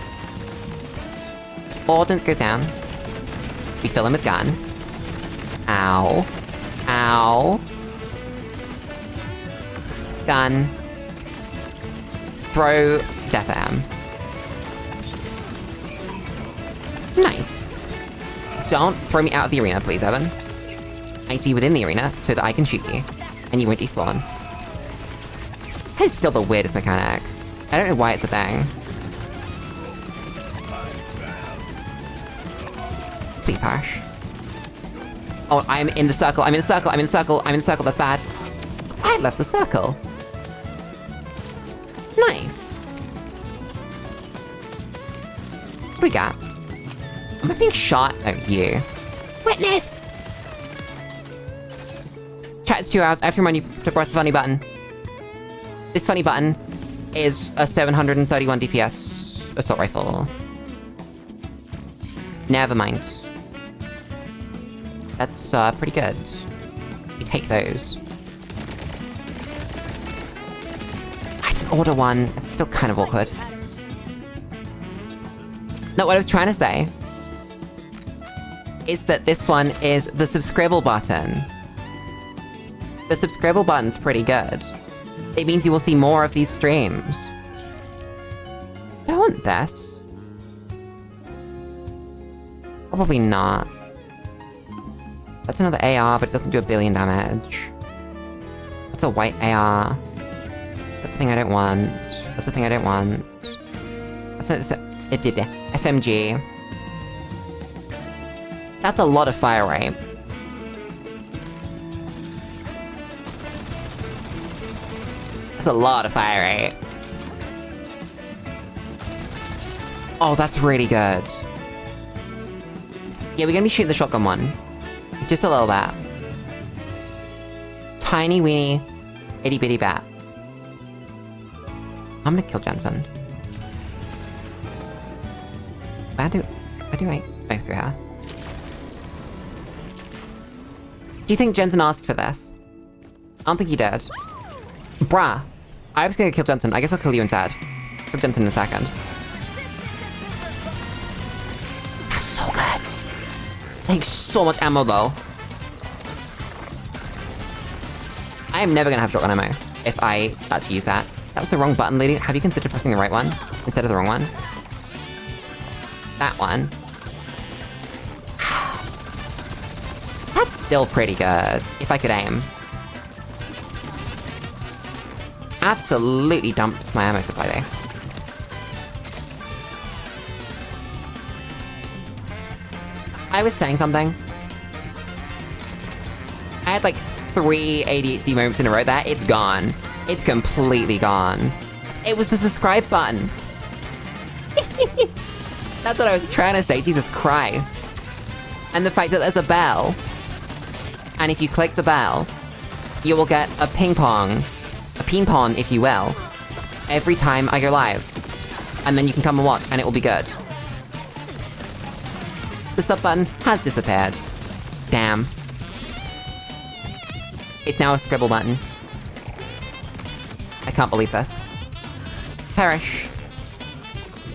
Ordnance goes down. We fill him with gun. Ow. Ow. Gun. Throw death at him. Nice. Don't throw me out of the arena, please, Evan. I need to be within the arena so that I can shoot you. And you won't despawn. That is still the weirdest mechanic. I don't know why it's a thing. Please perish. Oh, I'm in the circle, I'm in the circle, I'm in the circle, I'm in the circle, that's bad. I left the circle. Nice. What do we got? Am I being shot? Oh, you. Witness! Chat, it's 2 hours. I have to remind you to press the funny button. This funny button is a 731 DPS assault rifle. Never mind. That's, pretty good. You take those. I didn't order one. It's still kind of awkward. No, what I was trying to say is that this one is the subscribe button. The subscribe button's pretty good. It means you will see more of these streams. I want this. Probably not. That's another AR, but it doesn't do 1 billion damage. That's a white AR. That's the thing I don't want. That's the thing I don't want. That's SMG. That's a lot of fire rate. That's a lot of fire rate. Oh, that's really good. Yeah, we're gonna be shooting the shotgun one. Just a little bit. Tiny weeny, itty bitty bat. I'm gonna kill Jensen. Where do I go through her? Do you think Jensen asked for this? I don't think he did. Bruh. I was gonna kill Jensen. I guess I'll kill you instead. Kill Jensen in a second. That's so good. Takes so much ammo though. I am never gonna have shotgun ammo if I actually use that. That was the wrong button, lady. Have you considered pressing the right one instead of the wrong one? That one. That's still pretty good, if I could aim. Absolutely dumps my ammo supply there. I was saying something. I had like 3 ADHD moments in a row there. It's gone. It's completely gone. It was the subscribe button. That's what I was trying to say, Jesus Christ. And the fact that there's a bell. And if you click the bell, you will get a ping pong, if you will, every time I go live. And then you can come and watch, and it will be good. The sub button has disappeared. Damn. It's now a scribble button. I can't believe this. Perish.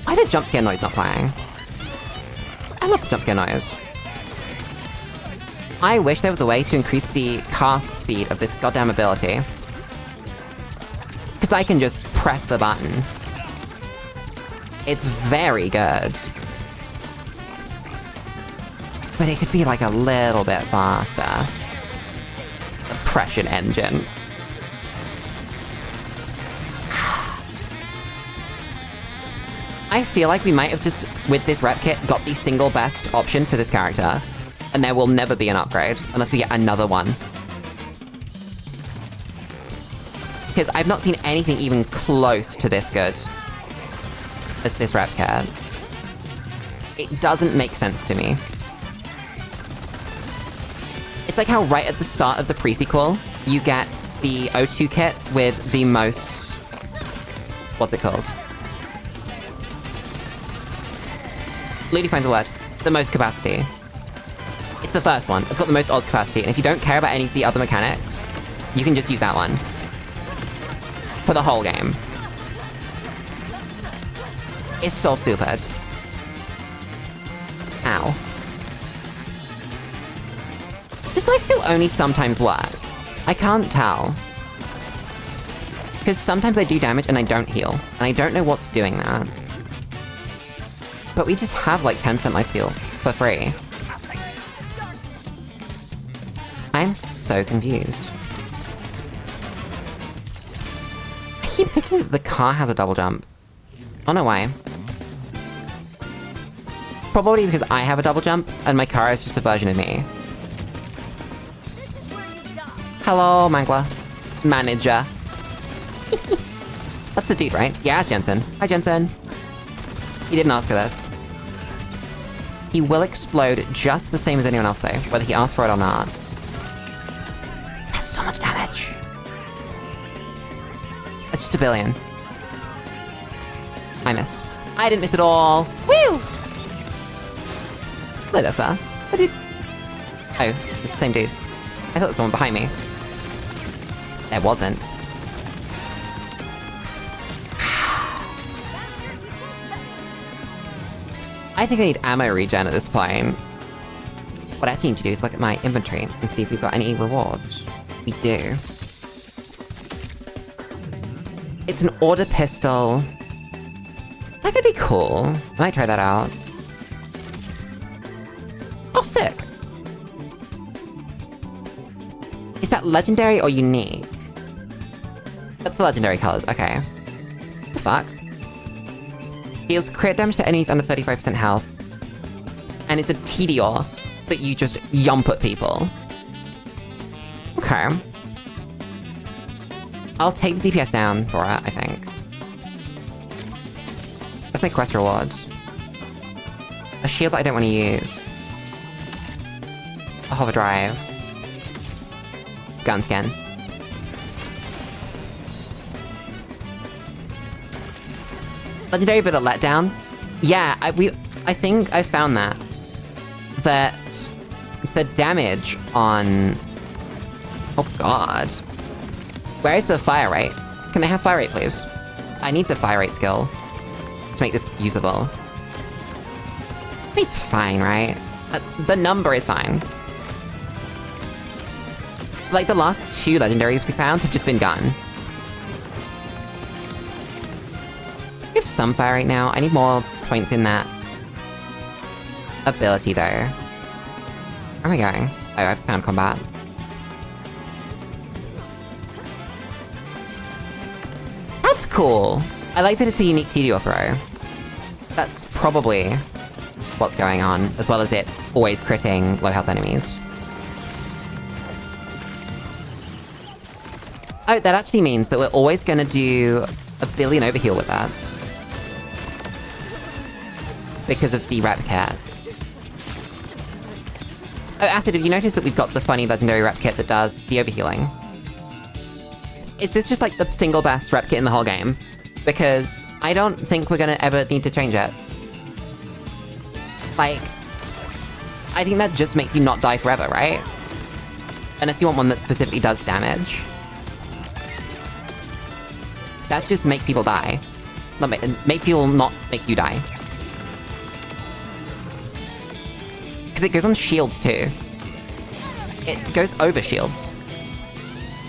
Why the jump scare noise not playing? I love the jump scare noise. I wish there was a way to increase the cast speed of this goddamn ability. Because I can just press the button. It's very good. But it could be like a little bit faster. Oppression engine. I feel like we might have just, with this rep kit, got the single best option for this character. And there will never be an upgrade, unless we get another one. Because I've not seen anything even close to this good as this rep kit. It doesn't make sense to me. It's like how right at the start of the pre-sequel, you get the O2 kit with the most... What's it called? Lulu finds a word. The most capacity. It's the first one. It's got the most Oz capacity, and if you don't care about any of the other mechanics, you can just use that one. For the whole game. It's so stupid. Ow. Does life steal only sometimes work? I can't tell. Because sometimes I do damage and I don't heal, and I don't know what's doing that. But we just have like 10% lifesteal for free. I'm so confused. I keep thinking that the car has a double jump. Oh no, why? Probably because I have a double jump, and my car is just a version of me. Hello, Mangler. Manager. That's the dude, right? Yeah, it's Jensen. Hi, Jensen. He didn't ask for this. He will explode just the same as anyone else, though, whether he asked for it or not. That's so much damage. That's just a billion. I missed. I didn't miss at all. Woo! Hello there, sir. What did... Oh, it's the same dude. I thought there was someone behind me. There wasn't. I think I need ammo regen at this point. What I actually need to do is look at my inventory and see if we've got any rewards. We do. It's an order pistol. That could be cool. I might try that out. Oh, sick! Is that legendary or unique? That's the legendary colors, okay. The fuck? Deals crit damage to enemies under 35% health. And it's a TDR that you just yump at people. Okay. I'll take the DPS down for it, I think. Let's make quest rewards. A shield that I don't want to use. A hover drive. Gun scan. Legendary bit of letdown. Yeah, I think I found that the damage on Oh god. Where is the fire rate? Can they have fire rate, please? I need the fire rate skill to make this usable. It's fine, right? The number is fine. Like, the last 2 legendaries we found have just been gone. We have some fire rate now. I need more points in that ability, though. Where am I going? Oh, I've found combat. That's cool! I like that it's a unique TDO throw. That's probably what's going on, as well as it always critting low health enemies. Oh, that actually means that we're always gonna do a billion overheal with that. Because of the rep kit. Oh, Acid, have you noticed that we've got the funny legendary rep kit that does the overhealing? Is this just like the single best rep kit in the whole game? Because I don't think we're gonna ever need to change it. Like, I think that just makes you not die forever, right? Unless you want one that specifically does damage. That's just make people die. Not make people not make you die. Because it goes on shields too. It goes over shields.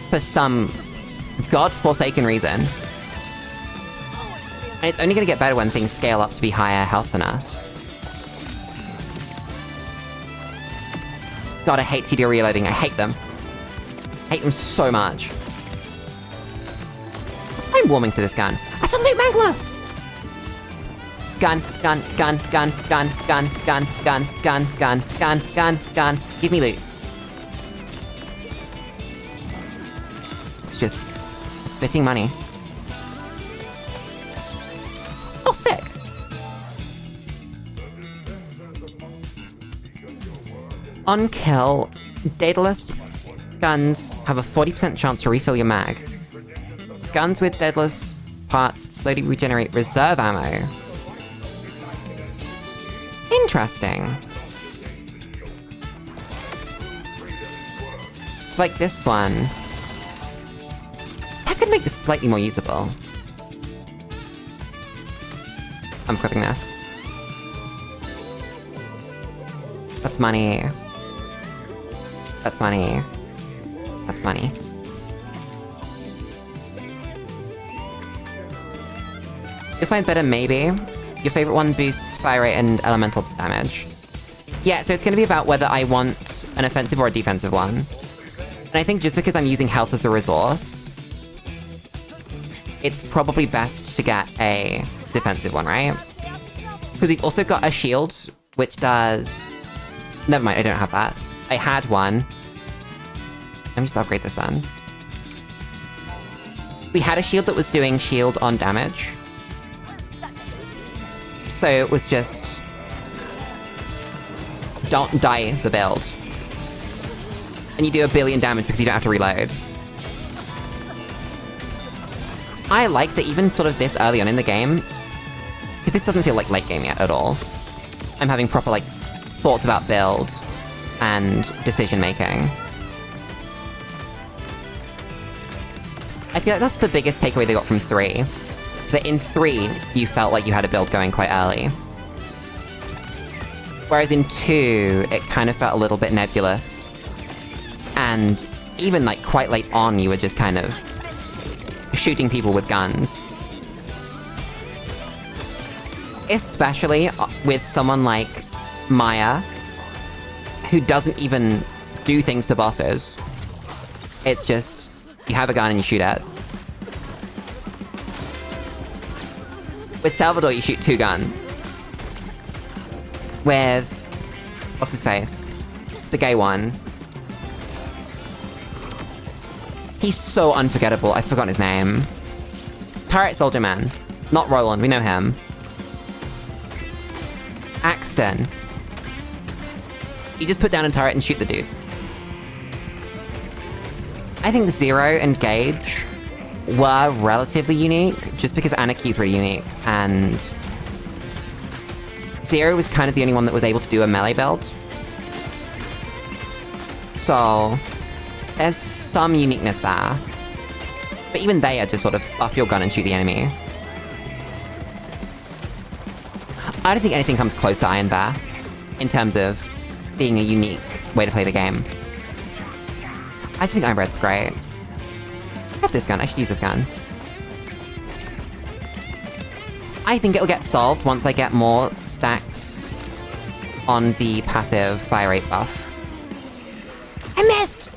For some god-forsaken reason. And it's only gonna get better when things scale up to be higher health than us. God, I hate TDO reloading. I hate them. I hate them so much. I'm warming to this gun. That's a loot mangler! Gun, gun, gun, gun, gun, gun, gun, gun, gun, gun, gun, gun, gun. Give me loot. It's just spitting money. Oh, sick! On kill, Daedalus guns have a 40% chance to refill your mag. Guns with Daedalus parts slowly regenerate reserve ammo. Interesting. It's like this one. That could make this slightly more usable. I'm equipping this. That's money. That's money. That's money. You'll find better, maybe. Your favorite one boosts fire rate and elemental damage. Yeah, so it's gonna be about whether I want an offensive or a defensive one. And I think just because I'm using health as a resource, it's probably best to get a defensive one, right? Because we've also got a shield, which does... Never mind, I don't have that. I had one. Let me just upgrade this then. We had a shield that was doing shield on damage. So it was just... Don't die the build. And you do a billion damage because you don't have to reload. I like that even sort of this early on in the game, because this doesn't feel like late game yet at all. I'm having proper, like, thoughts about build and decision making. I feel like that's the biggest takeaway they got from 3. That in 3, you felt like you had a build going quite early. Whereas in 2, it kind of felt a little bit nebulous. And even, like, quite late on, you were just kind of shooting people with guns. Especially with someone like Maya, who doesn't even do things to bosses. It's just, you have a gun and you shoot it. With Salvador, you shoot 2 guns. With... what's his face? The gay one. He's so unforgettable, I've forgotten his name. Turret Soldier Man. Not Roland, we know him. Axton. You just put down a turret and shoot the dude. I think Zero and Gage were relatively unique, just because Anarchy's really unique, and... Zero was kind of the only one that was able to do a melee build. So... There's some uniqueness there. But even they are just sort of buff your gun and shoot the enemy. I don't think anything comes close to Iron Bear in terms of being a unique way to play the game. I just think Iron Bear's great. I have this gun, I should use this gun. I think it'll get solved once I get more stacks on the passive fire rate buff. I missed!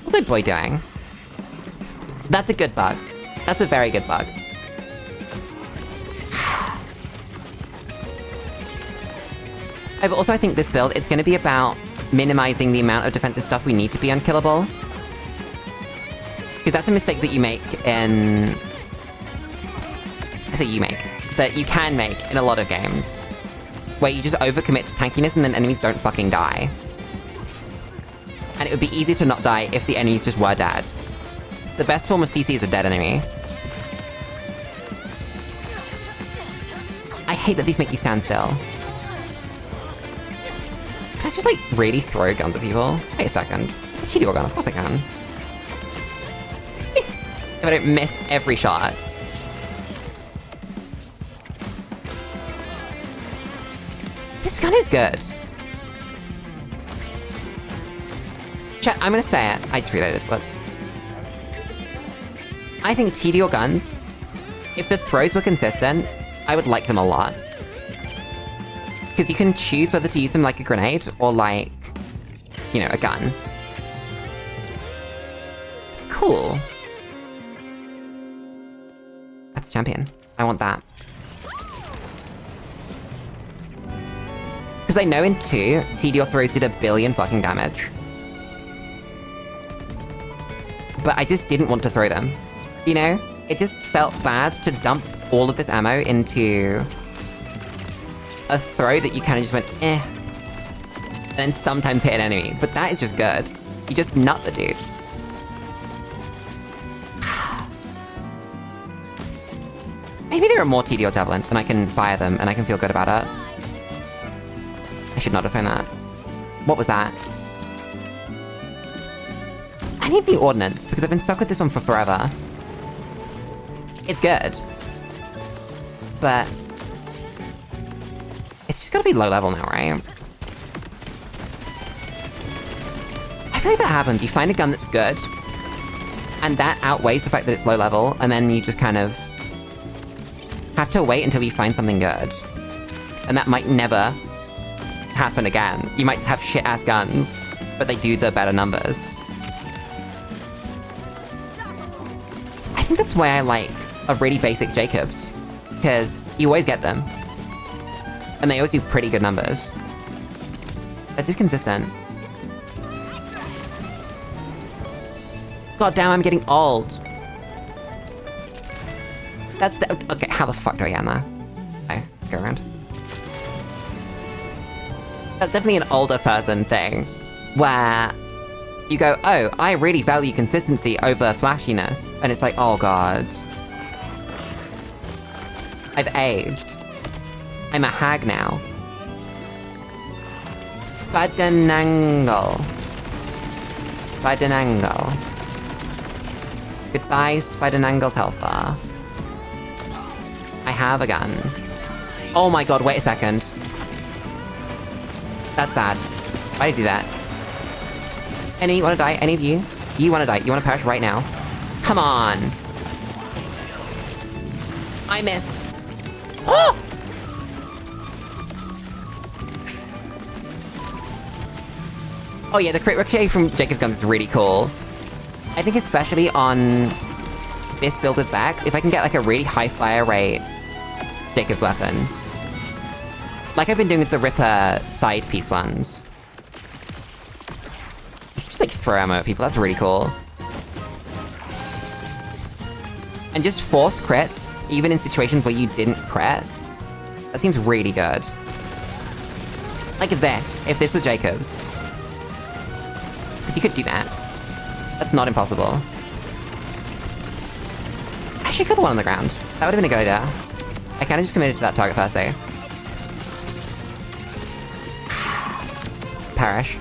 What's my boy doing? That's a good bug. That's a very good bug. But also I think this build, it's gonna be about minimizing the amount of defensive stuff we need to be unkillable. Because that's a mistake that you make in... I say you make. That you can make in a lot of games. Where you just overcommit to tankiness and then enemies don't fucking die. And it would be easy to not die if the enemies just were dead. The best form of CC is a dead enemy. I hate that these make you stand still. Can I just, like, really throw guns at people? Wait a second. It's a TDO gun, of course I can. If I don't miss every shot. This gun is good. Chat, I'm gonna say it. I just reloaded, whoops. I think TDO guns, if the throws were consistent, I would like them a lot. Because you can choose whether to use them like a grenade or like, you know, a gun. It's cool. That's champion. I want that. Because I know in 2, TDO throws did 1 billion fucking damage. But I just didn't want to throw them. You know? It just felt bad to dump all of this ammo into a throw that you kind of just went, eh. And then sometimes hit an enemy. But that is just good. You just nut the dude. Maybe there are more TDO javelins and I can fire them and I can feel good about it. I should not have thrown that. What was that? I need the ordnance because I've been stuck with this one for forever. It's good. But it's just gotta be low level now, right? I feel like that happens. You find a gun that's good, and that outweighs the fact that it's low level, and then you just kind of have to wait until you find something good. And that might never happen again. You might just have shit-ass guns, but they do the better numbers. I think that's why I like a really basic Jacobs, because you always get them. And they always do pretty good numbers. They're just consistent. God damn, I'm getting old. That's the... Okay, how the fuck do I get in there? Okay, let's go around. That's definitely an older person thing. Where you go, oh, I really value consistency over flashiness. And it's like, oh god. I've aged. I'm a hag now. Spidenangle. Spidenangle. Goodbye, Spidenangle's health bar. I have a gun. Oh my god, wait a second. That's bad. Why did I do that? Any wanna die? Any of you? You wanna die? You wanna perish right now? Come on! I missed! Oh! Oh yeah, the crit ricochet from Jacob's guns is really cool. I think especially on this build with Bax, if I can get like a really high fire rate Jacob's weapon. Like I've been doing with the Ripper side piece ones. Just like throw ammo at people, that's really cool. And just force crits, even in situations where you didn't crit. That seems really good. Like this, if this was Jacob's. Because you could do that. That's not impossible. I should kill the one on the ground. That would have been a good idea. I kinda just committed to that target first though. Perish.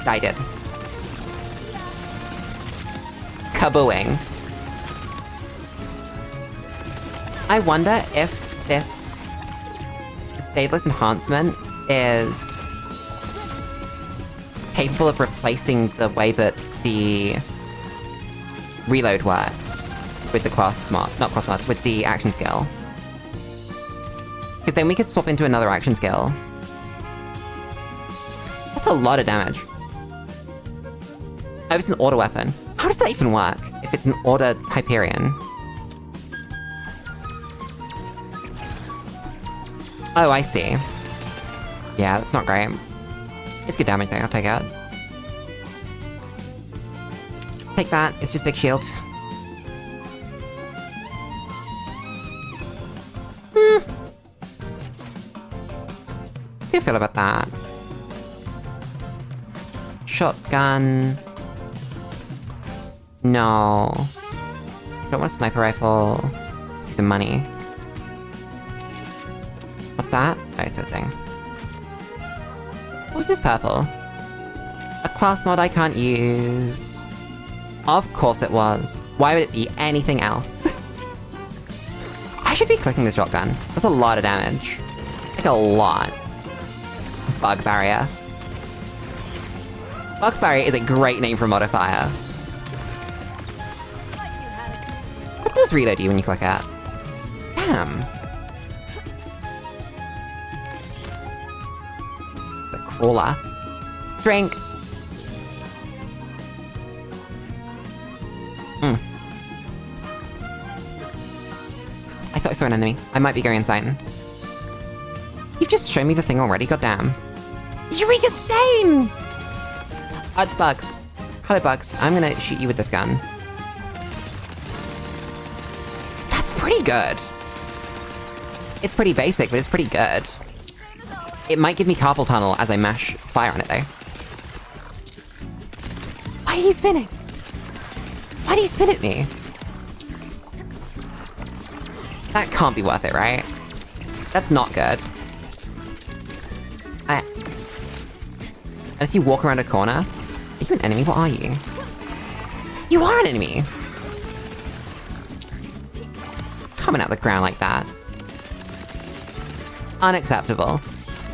I did. Kabooing. I wonder if this Daedalus enhancement is capable of replacing the way that the reload works with the class mod, not class mod, with the action skill. Because then we could swap into another action skill. That's a lot of damage. Oh, it's an auto weapon. How does that even work if it's an auto Hyperion? Oh, I see. Yeah, that's not great. It's good damage though, I'll take it. Take that, it's just big shield. How do you feel about that? Shotgun... No. Don't want a sniper rifle. See some money. What's that? Oh, it's a thing. What's this purple? A class mod I can't use. Of course it was. Why would it be anything else? I should be clicking this shotgun. That's a lot of damage. Like a lot. Bug barrier. Bug barrier is a great name for a modifier. What does reload do when you click it? Damn. It's a crawler. Drink. I thought I saw an enemy. I might be going insane. You've just shown me the thing already, goddamn. Eureka Stain! Oh, it's Bugs. Hello, Bugs. I'm gonna shoot you with this gun. That's pretty good. It's pretty basic, but it's pretty good. It might give me carpal tunnel as I mash fire on it, though. Why are you spinning? Why do you spin at me? That can't be worth it, right? That's not good. Unless you walk around a corner. Are you an enemy? What are you? You are an enemy! Coming out the ground like that. Unacceptable.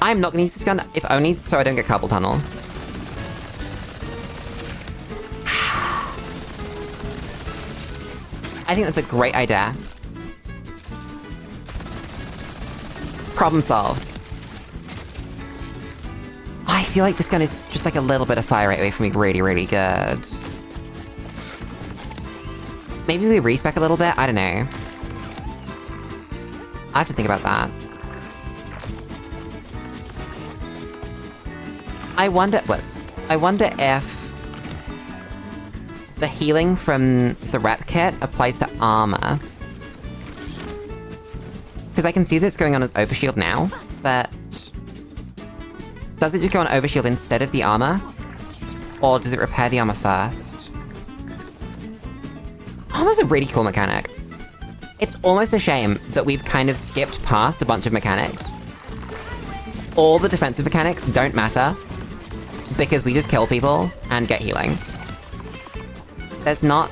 I'm not gonna use this gun, if only so I don't get carpal tunnel. I think that's a great idea. Problem solved. I feel like this gun is just like a little bit of fire rate away from being really, really good. Maybe we respec a little bit? I don't know. I have to think about that. I wonder if the healing from the rep kit applies to armor. Because I can see this going on as overshield now, but... does it just go on overshield instead of the armor? Or does it repair the armor first? Armor's a really cool mechanic. It's almost a shame that we've kind of skipped past a bunch of mechanics. All the defensive mechanics don't matter, because we just kill people and get healing. There's not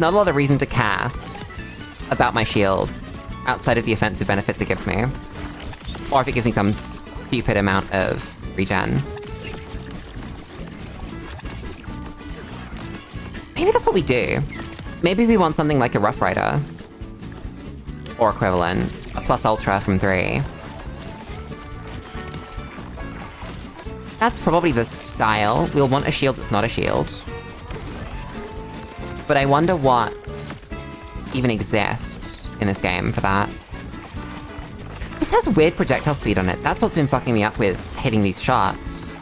a lot of reason to care about my shield, outside of the offensive benefits it gives me. Or if it gives me some stupid amount of regen. Maybe that's what we do. Maybe we want something like a Rough Rider. Or equivalent. A plus ultra from 3. That's probably the style. We'll want a shield that's not a shield. But I wonder what even exists in this game for that. This has weird projectile speed on it. That's what's been fucking me up with hitting these shots.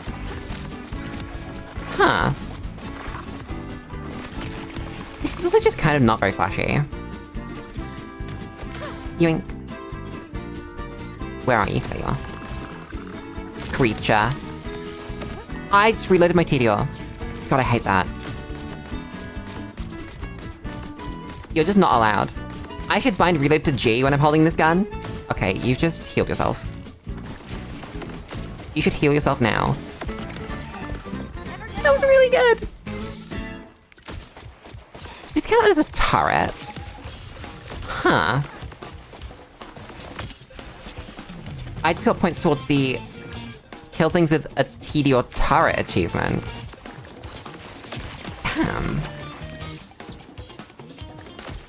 Huh. This is also just kind of not very flashy. Yoink. Where are you? There you are. Creature. I just reloaded my TDR. God, I hate that. You're just not allowed. I should bind reload to G when I'm holding this gun. Okay, you've just healed yourself. You should heal yourself now. That was really good! Does this count as a turret? Huh. I just got points towards the kill things with a TD or turret achievement. Damn.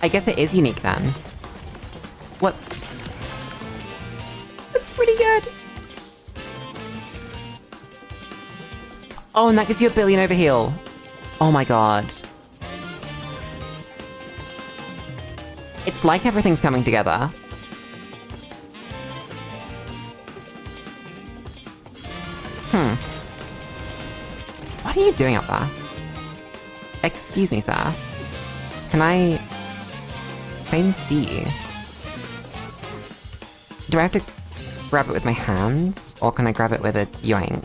I guess it is unique then. Whoops. That's pretty good. Oh, and that gives you a billion overheal. Oh my god. It's like everything's coming together. What are you doing up there? Excuse me, sir. Can I even see you? Do I have to grab it with my hands? Or can I grab it with a yoink?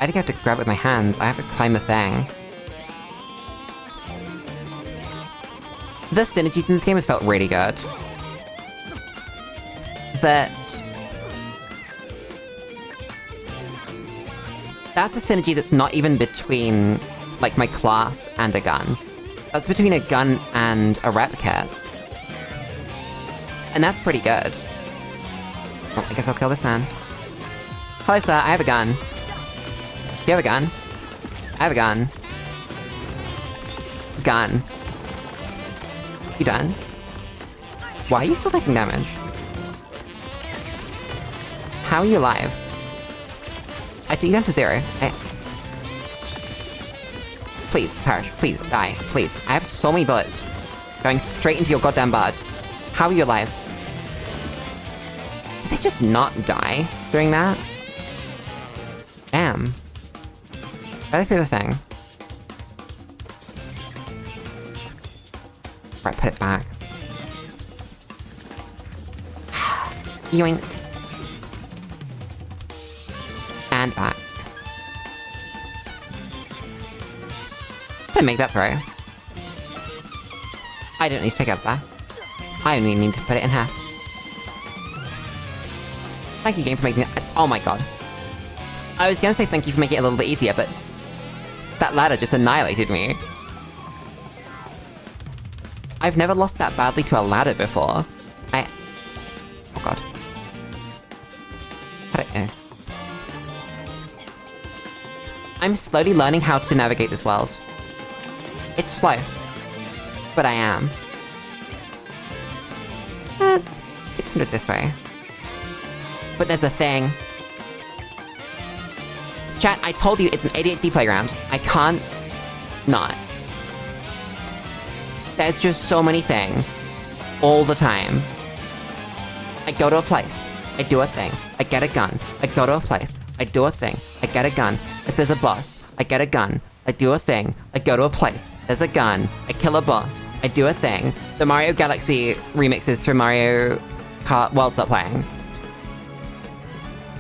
I think I have to grab it with my hands. I have to climb the thing. The synergies in this game have felt really good. That's a synergy that's not even between, like, my class and a gun. That's between a gun and a rep kit. And that's pretty good. Oh, I guess I'll kill this man. Hello, sir, I have a gun. Do you have a gun? I have a gun. Gun. You done? Why are you still taking damage? How are you alive? I took you down to 0. Please, perish. Please, die. Please. I have so many bullets. Going straight into your goddamn butt. How are you alive? Did they just not die doing that? Damn. Better through the thing. Right, put it back. Yoink. And back. Didn't make that throw. I don't need to take out that. I only need to put it in half. Thank you, game, for making it— oh my god. I was gonna say thank you for making it a little bit easier, but that ladder just annihilated me. I've never lost that badly to a ladder before. Oh god. I'm slowly learning how to navigate this world. It's slow. But I am. 600 this way. But there's a thing. Chat, I told you it's an ADHD playground. I can't not. There's just so many things. All the time. I go to a place. I do a thing. I get a gun. I go to a place. I do a thing. I get a gun. If there's a boss, I get a gun. I do a thing. I go to a place. There's a gun. I kill a boss. I do a thing. The Mario Galaxy remixes from Mario Kart Worlds are playing.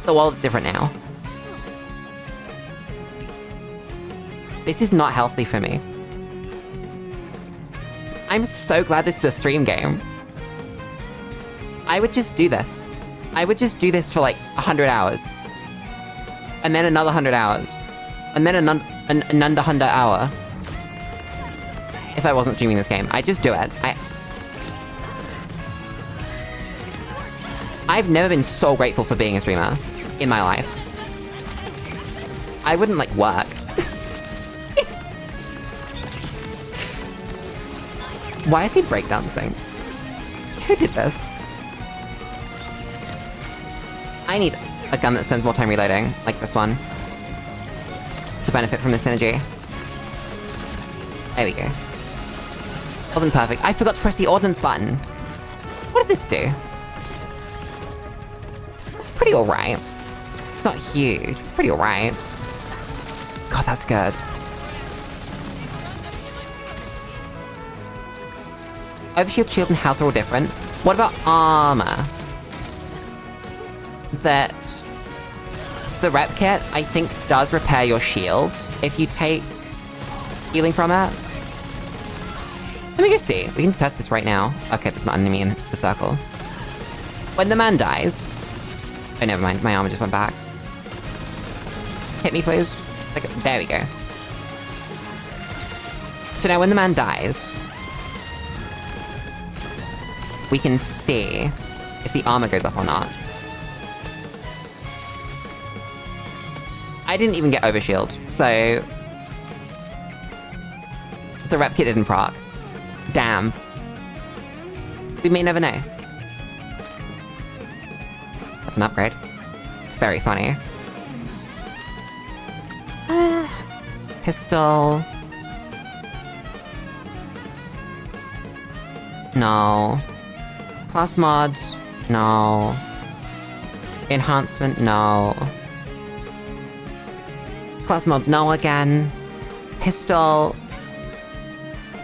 The world is different now. This is not healthy for me. I'm so glad this is a stream game. I would just do this. I would just do this for like 100 hours. And then another 100 hours. And then another 100 hour. If I wasn't streaming this game. I'd just do it. I've never been so grateful for being a streamer in my life. I wouldn't, like, work. Why is he breakdancing? Who did this? I need a gun that spends more time reloading, like this one. To benefit from this synergy. There we go. Wasn't perfect. I forgot to press the ordnance button. What does this do? It's pretty alright. It's not huge. It's pretty alright. God, that's good. Overshield, shield, and health are all different. What about armor? That the rep kit, I think, does repair your shield if you take healing from it. Let me go see. We can test this right now. Okay, there's not an enemy in the circle. When the man dies, Oh, never mind. My armor just went back. Hit me, please. Okay, there we go. So now when the man dies, we can see if the armor goes up or not. I didn't even get overshield, so... the rep kit didn't proc. Damn. We may never know. That's an upgrade. It's very funny. Pistol. No. Class mods. No. Enhancement. No. Class mod. No again. Pistol.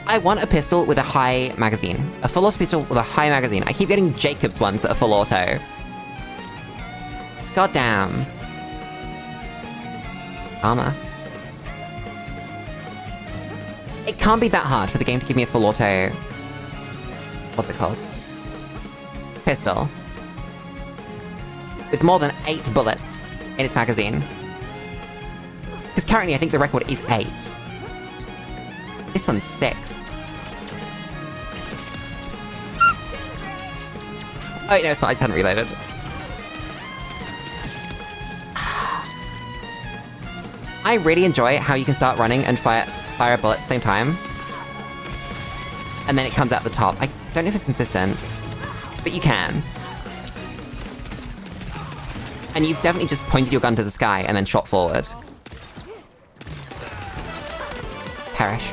I want a pistol with a high magazine. A full auto pistol with a high magazine. I keep getting Jacob's ones that are full auto. God damn. Armor. It can't be that hard for the game to give me a full auto... what's it called? Pistol. With more than 8 bullets in its magazine. Because currently I think the record is 8. This one's 6. Oh, no, it's not. I just hadn't reloaded. I really enjoy how you can start running and fire a bullet at the same time. And then it comes out the top. I don't know if it's consistent, but you can. And you've definitely just pointed your gun to the sky and then shot forward. Perish.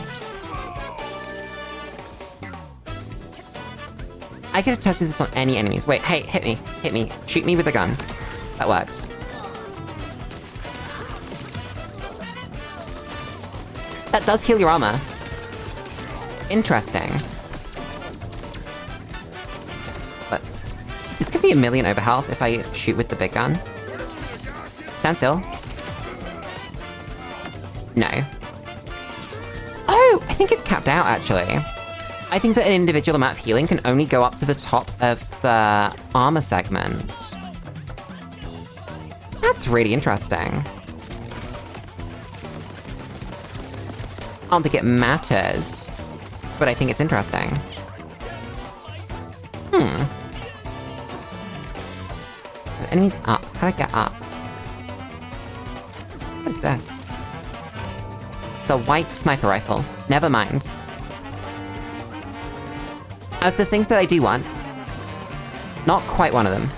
I could have tested this on any enemies. Wait, hey, hit me. Hit me. Shoot me with a gun. That works. That does heal your armor. Interesting. Whoops. It's gonna be a million over health if I shoot with the big gun. Stand still. No. Oh, I think it's capped out, actually. I think that an individual amount of healing can only go up to the top of the armor segment. That's really interesting. I don't think it matters, but I think it's interesting. The enemy's up. How do I get up? What is this? The white sniper rifle. Never mind. Of the things that I do want, not quite one of them.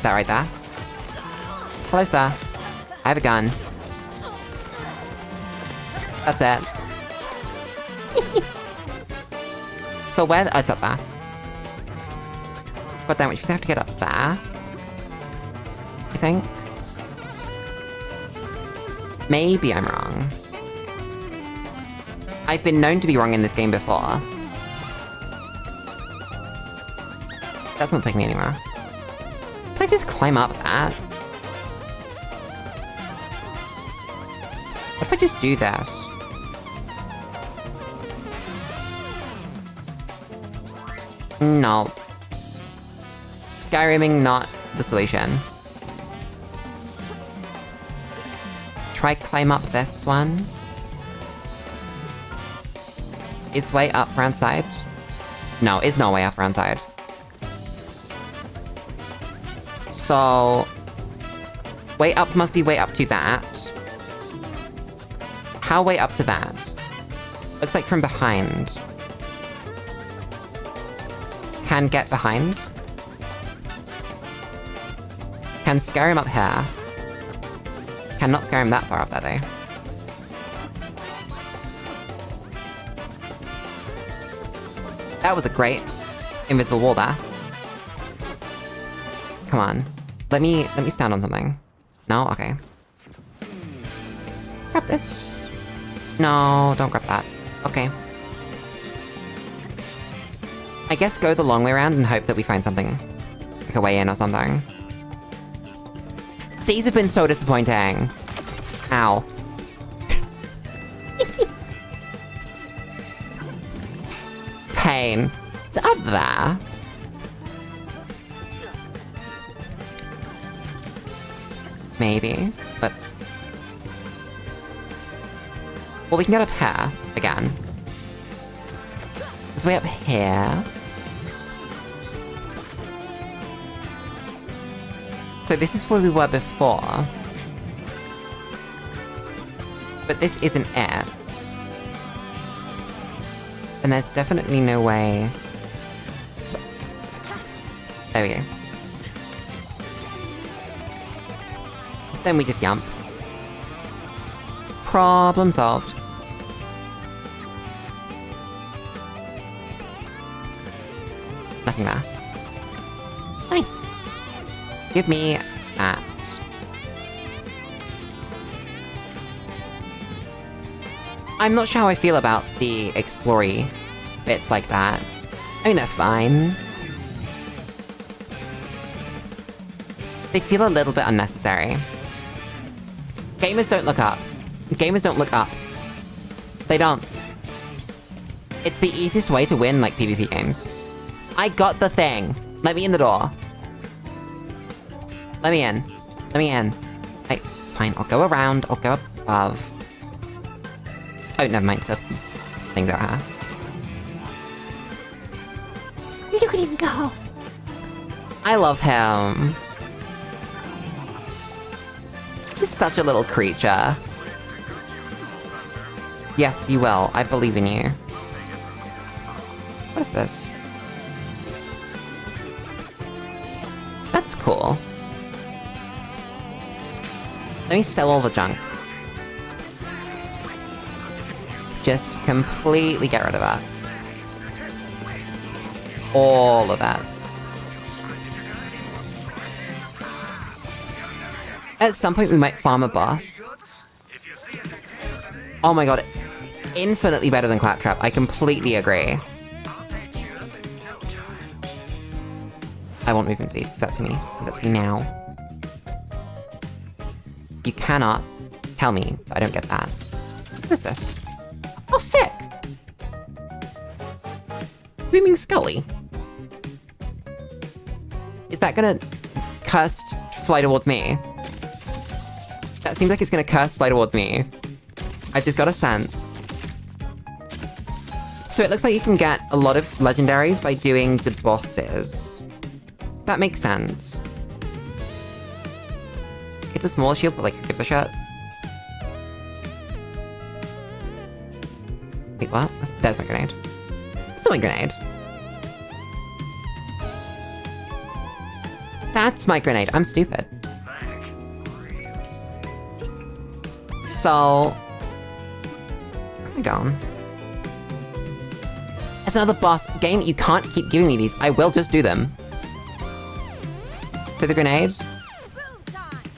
That right there. Hello, sir. I have a gun. That's it. So where... oh, it's up there. God damn it, you have to get up there. I think. Maybe I'm wrong. I've been known to be wrong in this game before. That's not taking me anywhere. Can I just climb up that? What if I just do this? No. Skyriming not the solution. Try climb up this one. Is way up around side? No, is no way up around side. So... way up must be way up to that. How way up to that? Looks like from behind. Can get behind. Can Skyrim up here. Cannot Skyrim that far up there though. That was a great invisible wall there. Come on. Let me stand on something. No? Okay. Grab this. No, don't grab that. Okay. I guess go the long way around and hope that we find something. Like a way in or something. These have been so disappointing. Ow. Pain. It's up there. Maybe. Whoops. Well, we can get up here again. This way up here. So this is where we were before. But this isn't it. And there's definitely no way... There we go. Then we just jump. Problem solved. Nothing there. Nice. Give me that. I'm not sure how I feel about the explory bits like that. I mean, they're fine. They feel a little bit unnecessary. Gamers don't look up. Gamers don't look up. They don't. It's the easiest way to win, like, PvP games. I got the thing! Let me in the door. Let me in. Let me in. Fine, I'll go around, I'll go above. Oh, never mind, the things out here. You can even go! I love him. He's such a little creature. Yes, you will. I believe in you. What is this? That's cool. Let me sell all the junk. Just completely get rid of that. All of that. At some point we might farm a boss. Oh my god. Infinitely better than Claptrap. I completely agree. I want movement speed. Give that to me. Give that to me now. You cannot tell me that I don't get that. What is this? Oh, sick! Booming Scully. Is that gonna curse fly towards me? That seems like it's gonna curse fly towards me. I just got a sense. So it looks like you can get a lot of legendaries by doing the bosses. That makes sense. It's a smaller shield, but like, who gives a shit? Wait, what? There's my grenade. That's my grenade. That's my grenade. I'm stupid. So... where are we going? It's another boss. Game, you can't keep giving me these. I will just do them. For the grenades?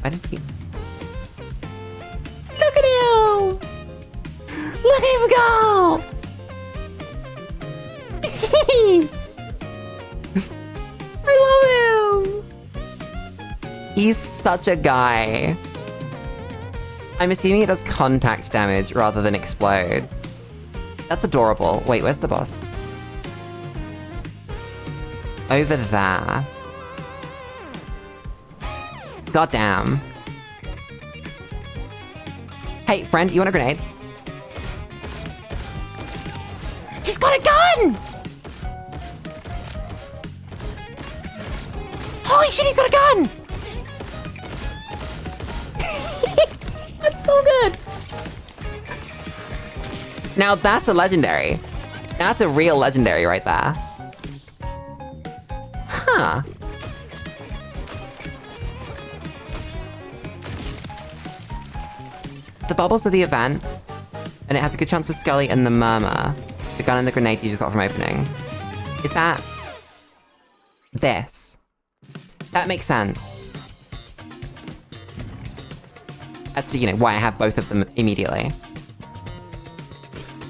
Why did he... Look at him! Look at him go! I love him! He's such a guy. I'm assuming it does contact damage rather than explodes. That's adorable. Wait, where's the boss? Over there. Goddamn. Hey, friend, you want a grenade? He's got a gun! Holy shit, he's got a gun! That's so good! Now that's a legendary. That's a real legendary right there. Huh. The bubbles are the event, and it has a good chance for Scully and the Murmur. The gun and the grenade you just got from opening. Is that... this? That makes sense. As to, you know, why I have both of them immediately.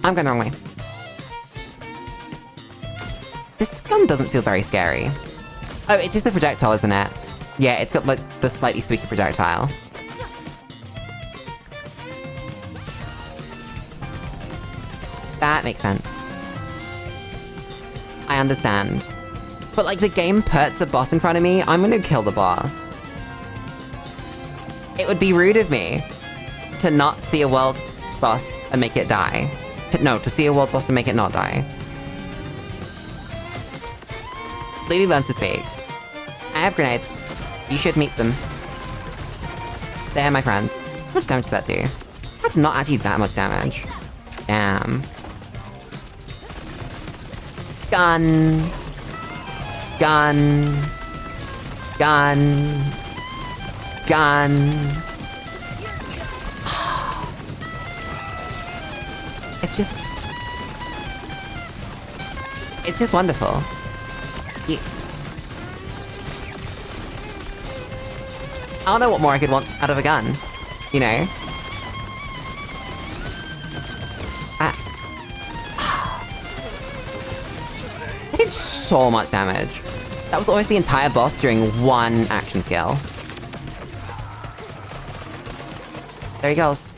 I'm going the wrong way. This gun doesn't feel very scary. Oh, it's just the projectile, isn't it? Yeah, it's got, like, the slightly spooky projectile. That makes sense. I understand. But, like, the game puts a boss in front of me, I'm gonna kill the boss. It would be rude of me to not see a world boss and make it die. No, to see a world boss and make it not die. Lulu learns to speak. I have grenades. You should meet them. They're my friends. How much damage did that do? That's not actually that much damage. Damn. Gun. Gun. Gun. Gun. It's just wonderful. I don't know what more I could want out of a gun. You know? I did so much damage. That was almost the entire boss during one action skill. There he goes.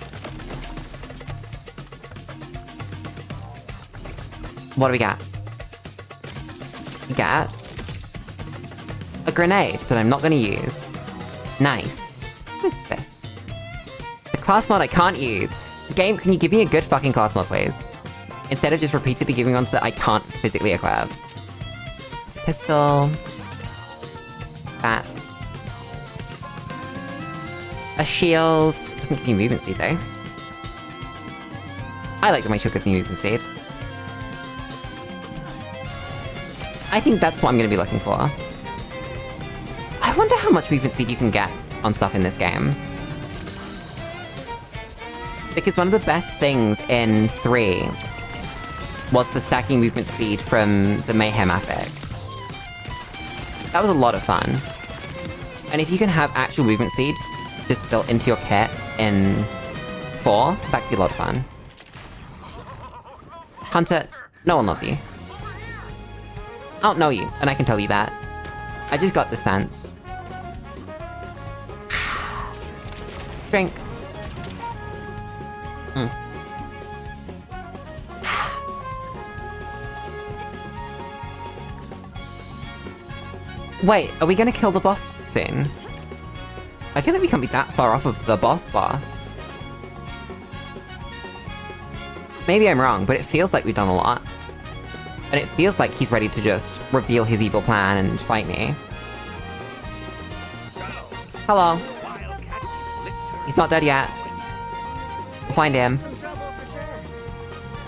What do we got? We got a grenade that I'm not gonna use. Nice. What is this? The class mod I can't use. Game, can you give me a good fucking class mod, please? Instead of just repeatedly giving ones that I can't physically equip. It's a pistol. Bats. A shield. Doesn't give you movement speed, though. I like that my shield gives me movement speed. I think that's what I'm gonna be looking for. I wonder how much movement speed you can get on stuff in this game. Because one of the best things in 3 was the stacking movement speed from the Mayhem affix. That was a lot of fun. And if you can have actual movement speed just built into your kit in 4, that could be a lot of fun. Hunter, no one loves you. I don't know you, and I can tell you that. I just got the sense. Drink. Wait, are we gonna kill the boss soon? I feel like we can't be that far off of the boss. Maybe I'm wrong, but it feels like we've done a lot. And it feels like he's ready to just reveal his evil plan and fight me. Hello. He's not dead yet. We'll find him. Some trouble for sure.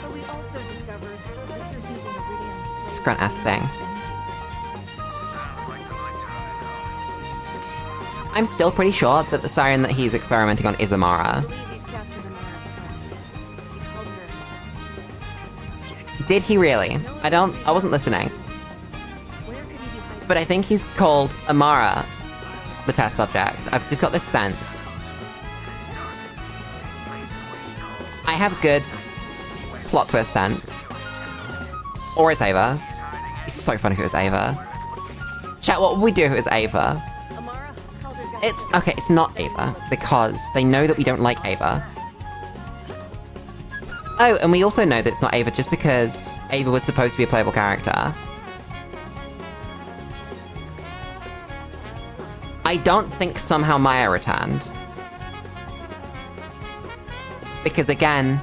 But we also discovered Victor's using ingredient. Scrunt ass thing. I'm still pretty sure that the siren that he's experimenting on is Amara. I believe he's captured Amara's friend. He called her his subject. Did he really? I wasn't listening. Where could he be hiding? But I think he's called Amara the test subject. I've just got this sense. I have good plot twist sense. Or it's Ava. It's so funny if it was Ava. Chat, what would we do if it was Ava? Amara called her guy. It's not Ava, because they know that we don't like Ava. Oh, and we also know that it's not Ava just because Ava was supposed to be a playable character. I don't think somehow Maya returned. Because again...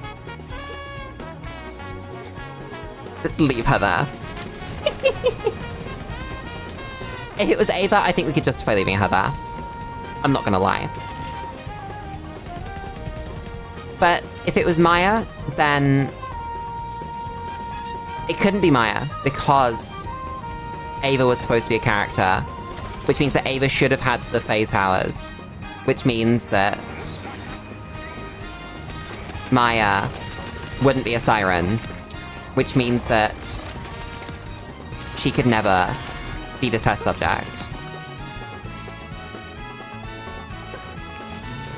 leave her there. If it was Ava, I think we could justify leaving her there. I'm not gonna lie. But if it was Maya, then... it couldn't be Maya, because Ava was supposed to be a character, which means that Ava should have had the phase powers, which means that Maya wouldn't be a siren, which means that she could never be the test subject.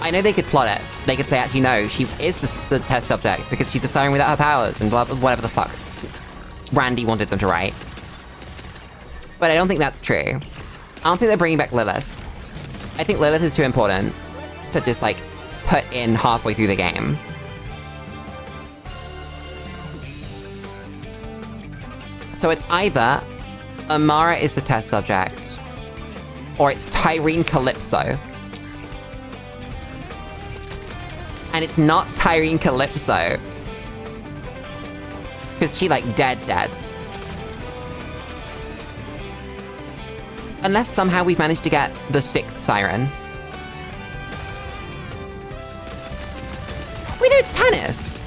I know they could plot it. They could say, actually, no, she is the test subject because she's a siren without her powers and blah, blah, whatever the fuck Randy wanted them to write. But I don't think that's true. I don't think they're bringing back Lilith. I think Lilith is too important to just, like, put in halfway through the game. So it's either Amara is the test subject, or it's Tyrene Calypso. And it's not Tyrene Calypso. Because she, like, dead. Unless somehow we've managed to get the 6th siren. Wait, no, it's Tannis!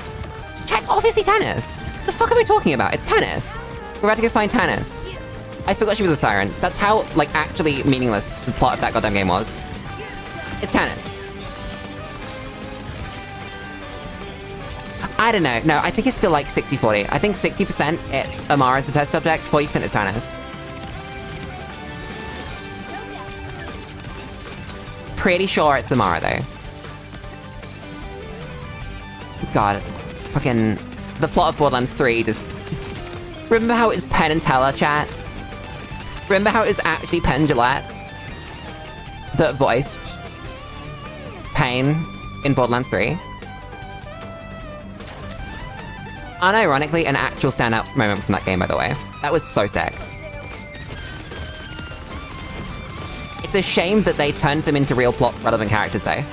Chat, it's obviously Tannis! The fuck are we talking about? It's Tannis! We're about to go find Tannis. I forgot she was a siren. That's how, like, actually meaningless the plot of that goddamn game was. It's Tannis. I don't know. No, I think it's still like 60-40. I think 60% it's Amara as the test subject, 40% is Tannis. Pretty sure it's Amara, though. God. Fucking... The plot of Borderlands 3 just... Remember how it was Penn and Teller, chat? Remember how it was actually Penn Jillette that voiced Pain in Borderlands 3? Unironically, an actual standout moment from that game, by the way. That was so sick. It's a shame that they turned them into real plot-relevant characters, though.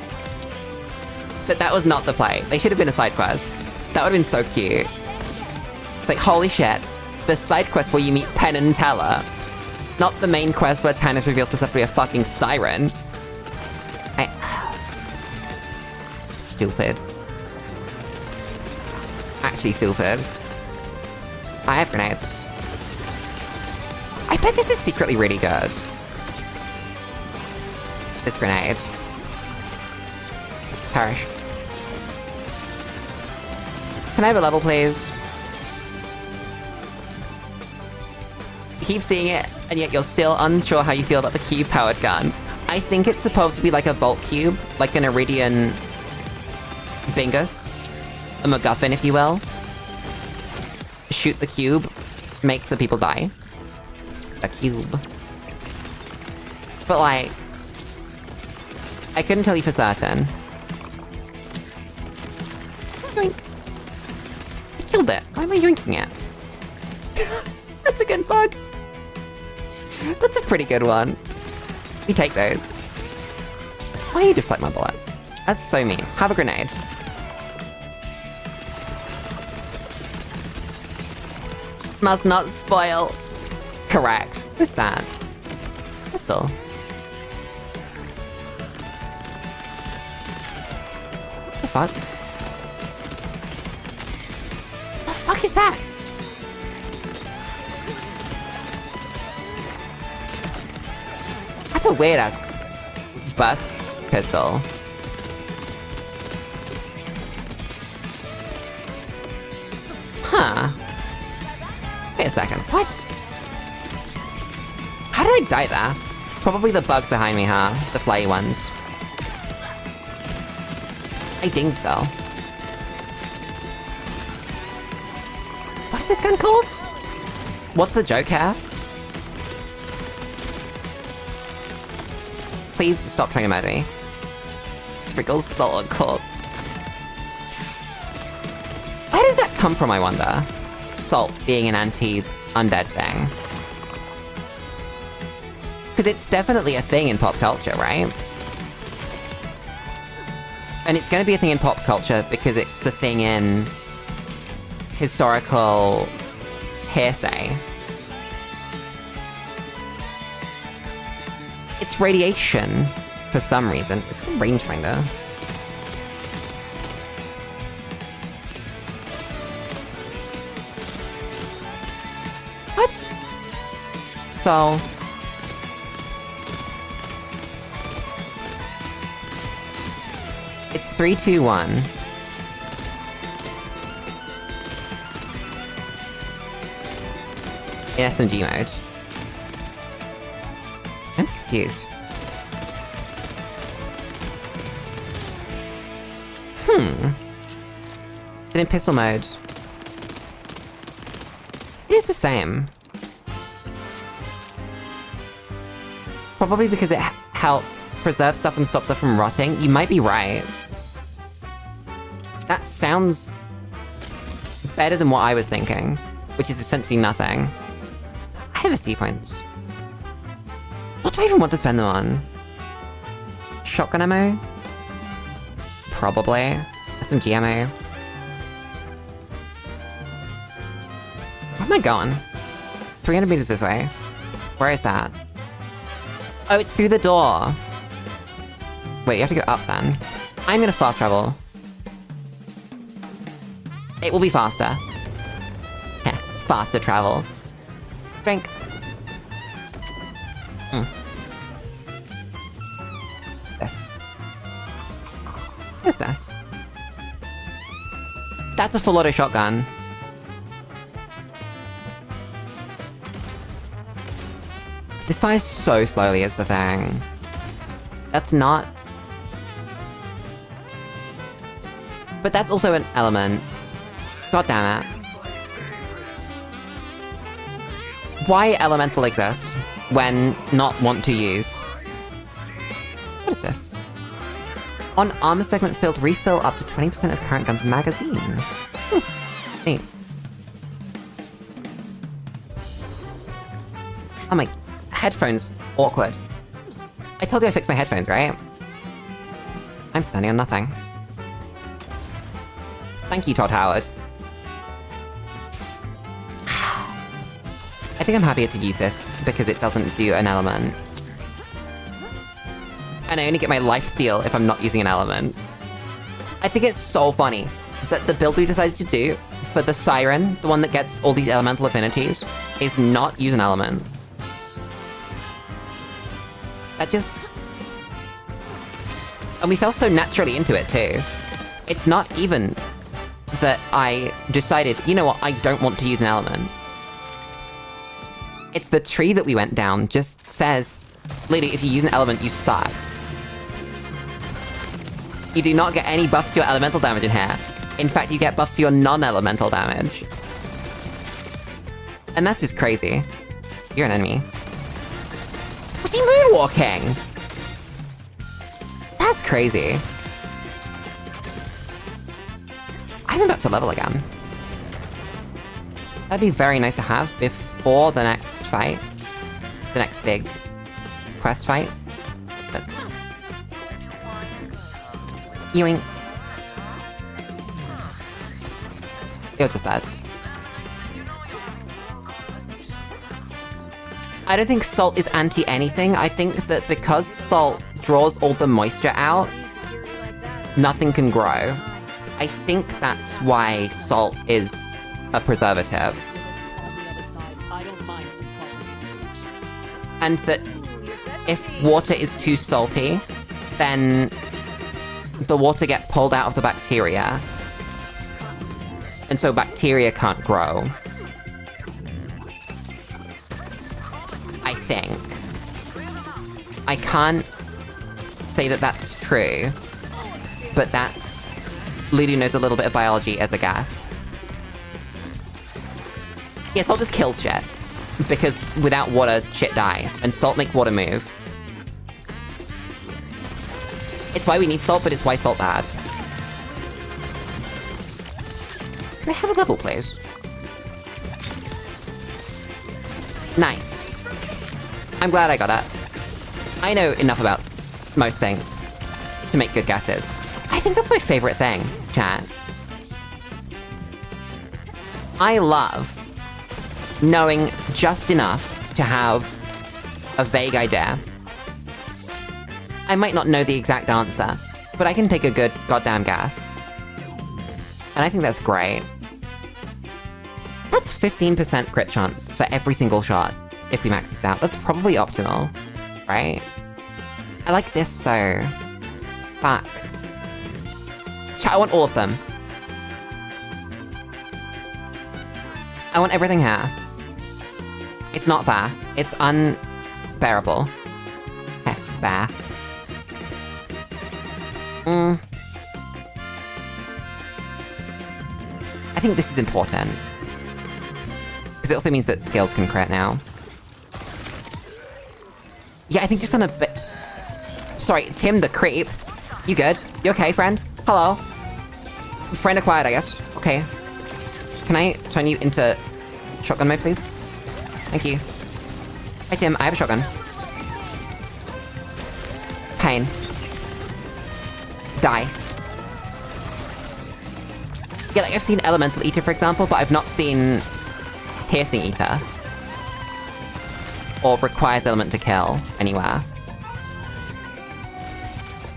That was not the play. They should have been a side quest. That would have been so cute. It's like, holy shit. The side quest where you meet Penn and Teller. Not the main quest where Tannis reveals herself to be a fucking siren. Stupid. Actually stupid. I have grenades. I bet this is secretly really good. This grenade. Perish. Can I have a level, please? You keep seeing it, and yet you're still unsure how you feel about the cube-powered gun. I think it's supposed to be like a Volt Cube, like an Iridian Bingus. A MacGuffin, if you will. Shoot the cube, make the people die. A cube. But like... I couldn't tell you for certain. Yoink. I killed it. Why am I yoinking it? That's a good bug. That's a pretty good one. We take those. Why you deflect my bullets? That's so mean. Have a grenade. Must not spoil. Correct. What's that? Pistol. What the fuck? What the fuck is that? That's a weird ass burst pistol. Huh. Wait a second, what? How did I die there? Probably the bugs behind me, huh? The flyy ones. I dinged though. What is this gun called? What's the joke here? Please stop trying to murder me. Sprinkles salt on corpse. Where did that come from, I wonder? Salt being an anti-undead thing. Because it's definitely a thing in pop culture, right? And it's going to be a thing in pop culture because it's a thing in historical hearsay. It's radiation for some reason. It's a rangefinder. What? So... It's 3, 2, 1. In SMG mode. I'm confused. Then in pistol mode. It is the same. Probably because it helps preserve stuff and stop stuff from rotting. You might be right. That sounds better than what I was thinking, which is essentially nothing. I have SD points. What do I even want to spend them on? Shotgun ammo? Probably. Some GMO. Where am I going? 300 meters this way. Where is that? Oh, it's through the door. Wait, you have to go up then. I'm gonna fast travel. It will be faster. Heh, faster travel. Drink. This. What is this? That's a full auto shotgun. This fires so slowly is the thing. That's not... But that's also an element. God damn it. Why elemental exist when not want to use? What is this? On armor segment filled, refill up to 20% of current gun's magazine. Neat. Oh my... Headphones. Awkward. I told you I fixed my headphones, right? I'm standing on nothing. Thank you, Todd Howard. I think I'm happier to use this because it doesn't do an element. And I only get my lifesteal if I'm not using an element. I think it's so funny that the build we decided to do for the Siren, the one that gets all these elemental affinities, is not use an element. That just... And we fell so naturally into it too. It's not even that I decided, you know what, I don't want to use an element. It's the tree that we went down just says, lady, if you use an element, you suck. You do not get any buffs to your elemental damage in here. In fact, you get buffs to your non-elemental damage. And that's just crazy. You're an enemy. Was he moonwalking? That's crazy. I'm about to level again. That'd be very nice to have before the next fight. The next big quest fight. That's... Ewing. You're just bats. I don't think salt is anti-anything. I think that because salt draws all the moisture out, nothing can grow. I think that's why salt is a preservative. And that if water is too salty, then the water get pulled out of the bacteria. And so bacteria can't grow. I think. I can't say that that's true, but that's... Lulu knows a little bit of biology as a gas. Yeah, salt just kills shit. Because without water, shit die. And salt makes water move. It's why we need salt, but it's why salt bad. Can I have a level, please? Nice. I'm glad I got it. I know enough about most things to make good guesses. I think that's my favorite thing, chat. I love knowing just enough to have a vague idea. I might not know the exact answer, but I can take a good goddamn guess. And I think that's great. That's 15% crit chance for every single shot, if we max this out. That's probably optimal, right? I like this, though. Fuck. Chat, I want all of them. I want everything here. It's not fair. It's unbearable. Heh, fair. I think this is important. Because it also means that skills can crit now. Yeah, I think just on a bit... Sorry, Tim the creep. You good? You okay, friend? Hello? Friend acquired, I guess. Okay. Can I turn you into shotgun mode, please? Thank you. Hi, Tim. I have a shotgun. Pain. Die. Yeah, like, I've seen Elemental Eater, for example, but I've not seen Piercing Eater. Or Requires Element to Kill anywhere.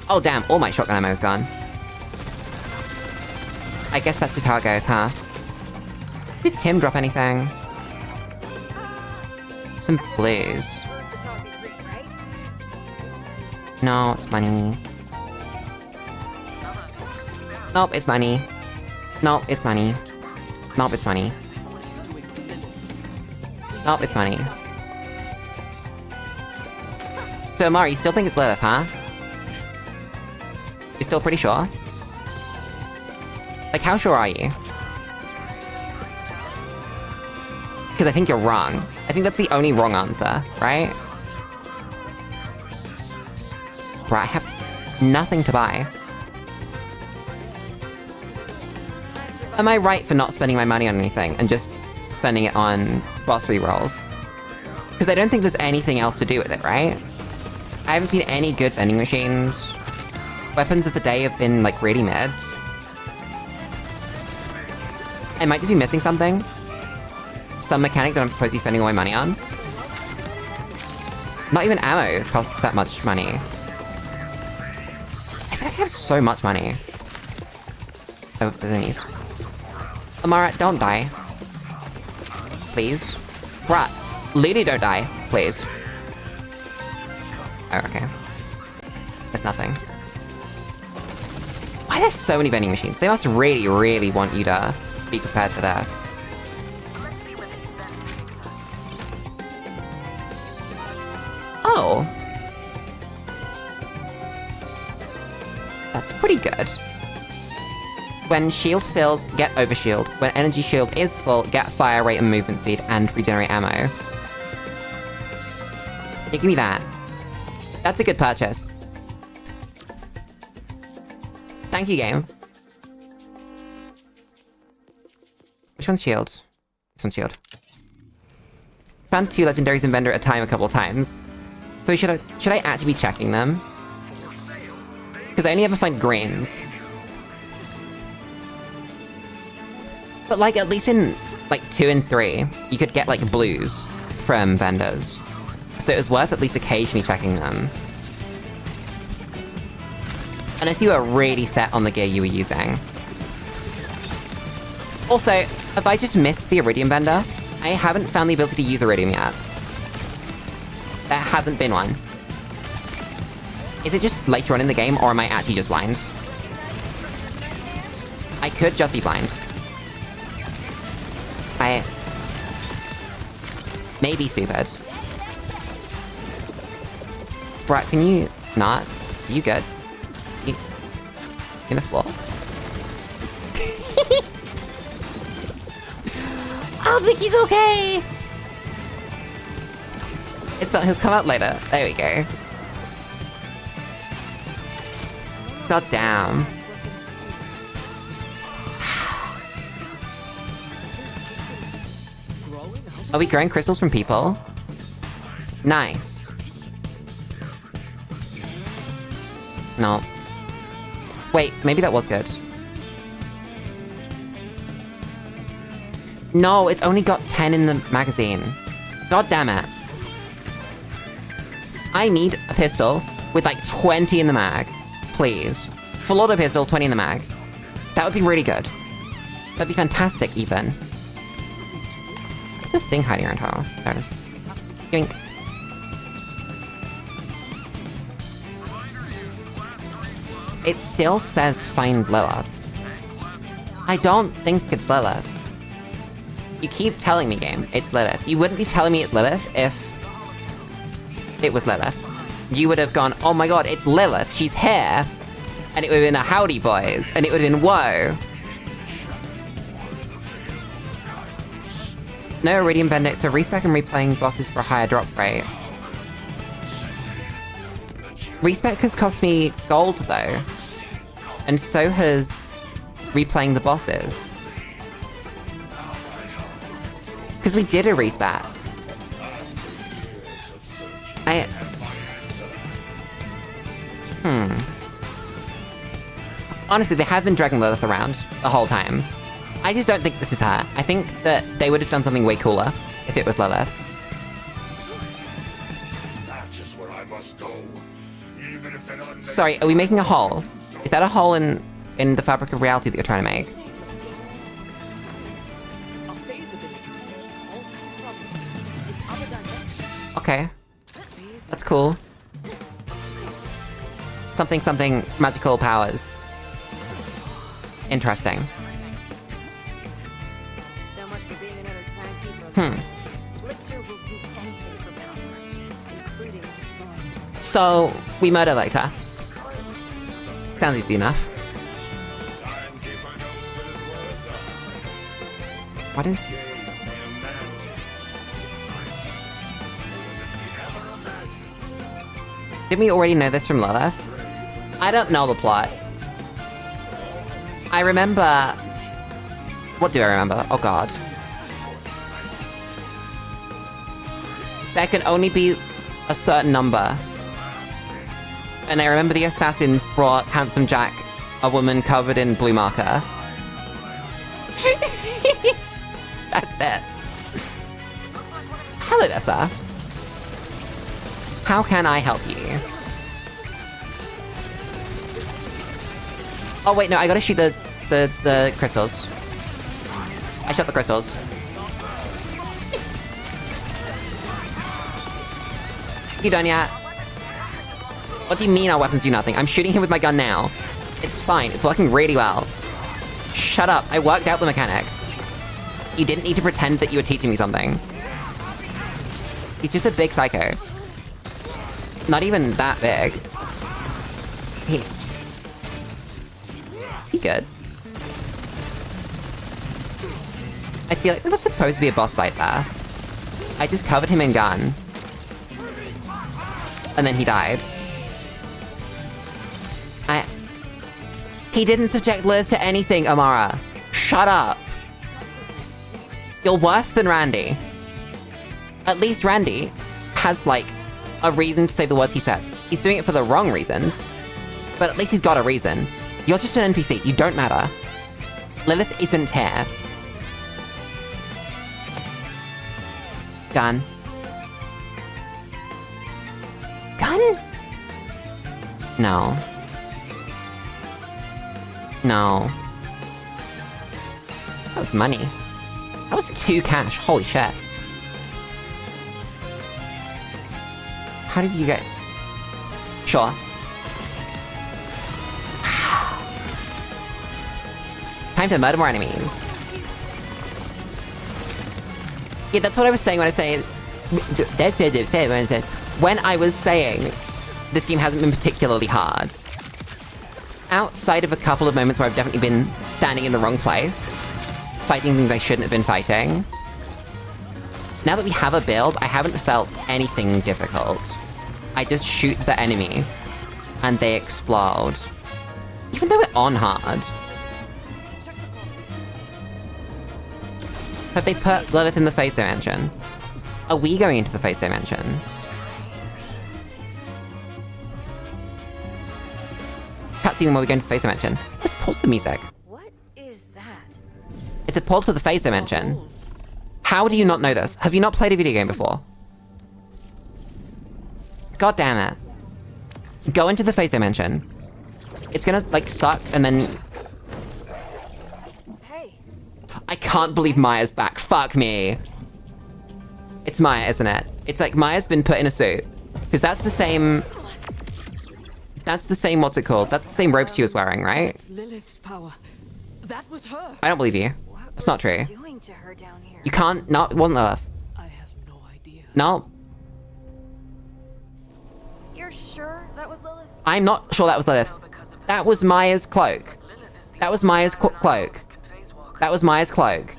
Oh damn, all my shotgun ammo is gone. I guess that's just how it goes, huh? Did Tim drop anything? Some blues. The target group, right? No, it's money. Nope, it's money. Nope, it's money. Nope, it's money. Nope, it's money. So, Amari, you still think it's Lilith, huh? You're still pretty sure? Like, how sure are you? Because I think you're wrong. I think that's the only wrong answer, right? Right, I have nothing to buy. Am I right for not spending my money on anything and just spending it on boss rerolls? Because I don't think there's anything else to do with it, right? I haven't seen any good vending machines. Weapons of the day have been, like, really mid. I might just be missing something. Some mechanic that I'm supposed to be spending all my money on. Not even ammo costs that much money. I feel like I have so much money. Oh, there's enemies. Amara, don't die. Please. Bruh. Lulu, don't die. Please. Oh, okay. There's nothing. Why are there so many vending machines? They must really, really want you to be prepared for this. Oh. That's pretty good. When shield fills, get overshield. When energy shield is full, get fire rate and movement speed, and regenerate ammo. Yeah, give me that. That's a good purchase. Thank you, game. Which one's shield? This one's shield. Found 2 legendaries in vendor at a time a couple of times. So should I actually be checking them? Because I only ever find greens. But like, at least in like 2 and 3, you could get like blues from vendors. So it was worth at least occasionally checking them. Unless you were really set on the gear you were using. Also, have I just missed the Iridium vendor? I haven't found the ability to use Iridium yet. There hasn't been one. Is it just later on in the game, or am I actually just blind? I could just be blind. I may be stupid. Right, can you not? Are you good? You in the floor? I think he's okay! It's not, he'll come out later. There we go. God damn. Are we growing crystals from people? Nice. No. Wait, maybe that was good. No, it's only got 10 in the magazine. God damn it. I need a pistol with like 20 in the mag. Please. Full auto pistol, 20 in the mag. That would be really good. That'd be fantastic, even. What's the thing hiding around her? There it is. Yoink. It still says find Lilith. I don't think it's Lilith. You keep telling me, game, it's Lilith. You wouldn't be telling me it's Lilith if it was Lilith. You would have gone, oh my god, it's Lilith, she's here! And it would have been a howdy boys, and it would have been whoa! No Iridium Bandit, so respec and replaying bosses for a higher drop rate. Respec has cost me gold though. And so has replaying the bosses. Because we did a respec. Honestly, they have been dragging Lilith around the whole time. I just don't think this is her. I think that they would have done something way cooler if it was Lilith. That is where I must go. Even if an unnamed Sorry, are we making a hole? Is that a hole in the fabric of reality that you're trying to make? Our phase abilities all come from this other dimension. Okay, Phase that's cool. Something magical powers. Interesting. So much for being another timekeeper. Lictor will do anything for power, including destroying. So, we murder Lecter. Sounds easy enough. timekeeper knows his words are. What is... Gave me a mandate. More than he ever imagined. Didn't we already know this from Lilith? I don't know the plot. I remember... What do I remember? Oh god. There can only be a certain number. And I remember the assassins brought Handsome Jack a woman covered in blue marker. That's it. Hello there, sir. How can I help you? Oh wait, no, I gotta shoot the crystals. I shot the crystals. You done yet? What do you mean our weapons do nothing? I'm shooting him with my gun now. It's fine, it's working really well. Shut up, I worked out the mechanic. You didn't need to pretend that you were teaching me something. He's just a big psycho. Not even that big. Is he good? I feel like there was supposed to be a boss fight there. I just covered him in gun. And then he died. He didn't subject Lilith to anything, Amara. Shut up. You're worse than Randy. At least Randy has, like, a reason to say the words he says. He's doing it for the wrong reasons, but at least he's got a reason. You're just an NPC. You don't matter. Lilith isn't here. Gun. Gun? No. No. That was money. That was 2 cash. Holy shit. How did you get... Sure. Time to murder more enemies. Yeah, that's what I was saying when I say... When I was saying this game hasn't been particularly hard. Outside of a couple of moments where I've definitely been standing in the wrong place, fighting things I shouldn't have been fighting. Now that we have a build, I haven't felt anything difficult. I just shoot the enemy, and they explode. Even though we're on hard. Have they put Lilith in the Face Dimension? Are we going into the Face Dimension? Cutscene where we go into the Face Dimension. Let's pause the music. What is that? It's a portal to the Face Dimension. How do you not know this? Have you not played a video game before? God damn it. Go into the Face Dimension. It's gonna, like, suck, and then... Hey, I can't believe Maya's back. Fuck me. It's Maya, isn't it? It's like Maya's been put in a suit. Because that's the same... That's the same, what's it called? That's the same robe she was wearing, right? It's Lilith's power. That was her. I don't believe you. what It's not was true. he doing to her down here? You can't... Not one Lilith. I have no idea. No. You're sure that was Lilith? I'm not sure that was Lilith. That was Maya's cloak. That was Maya's cloak. That was Maya's cloak.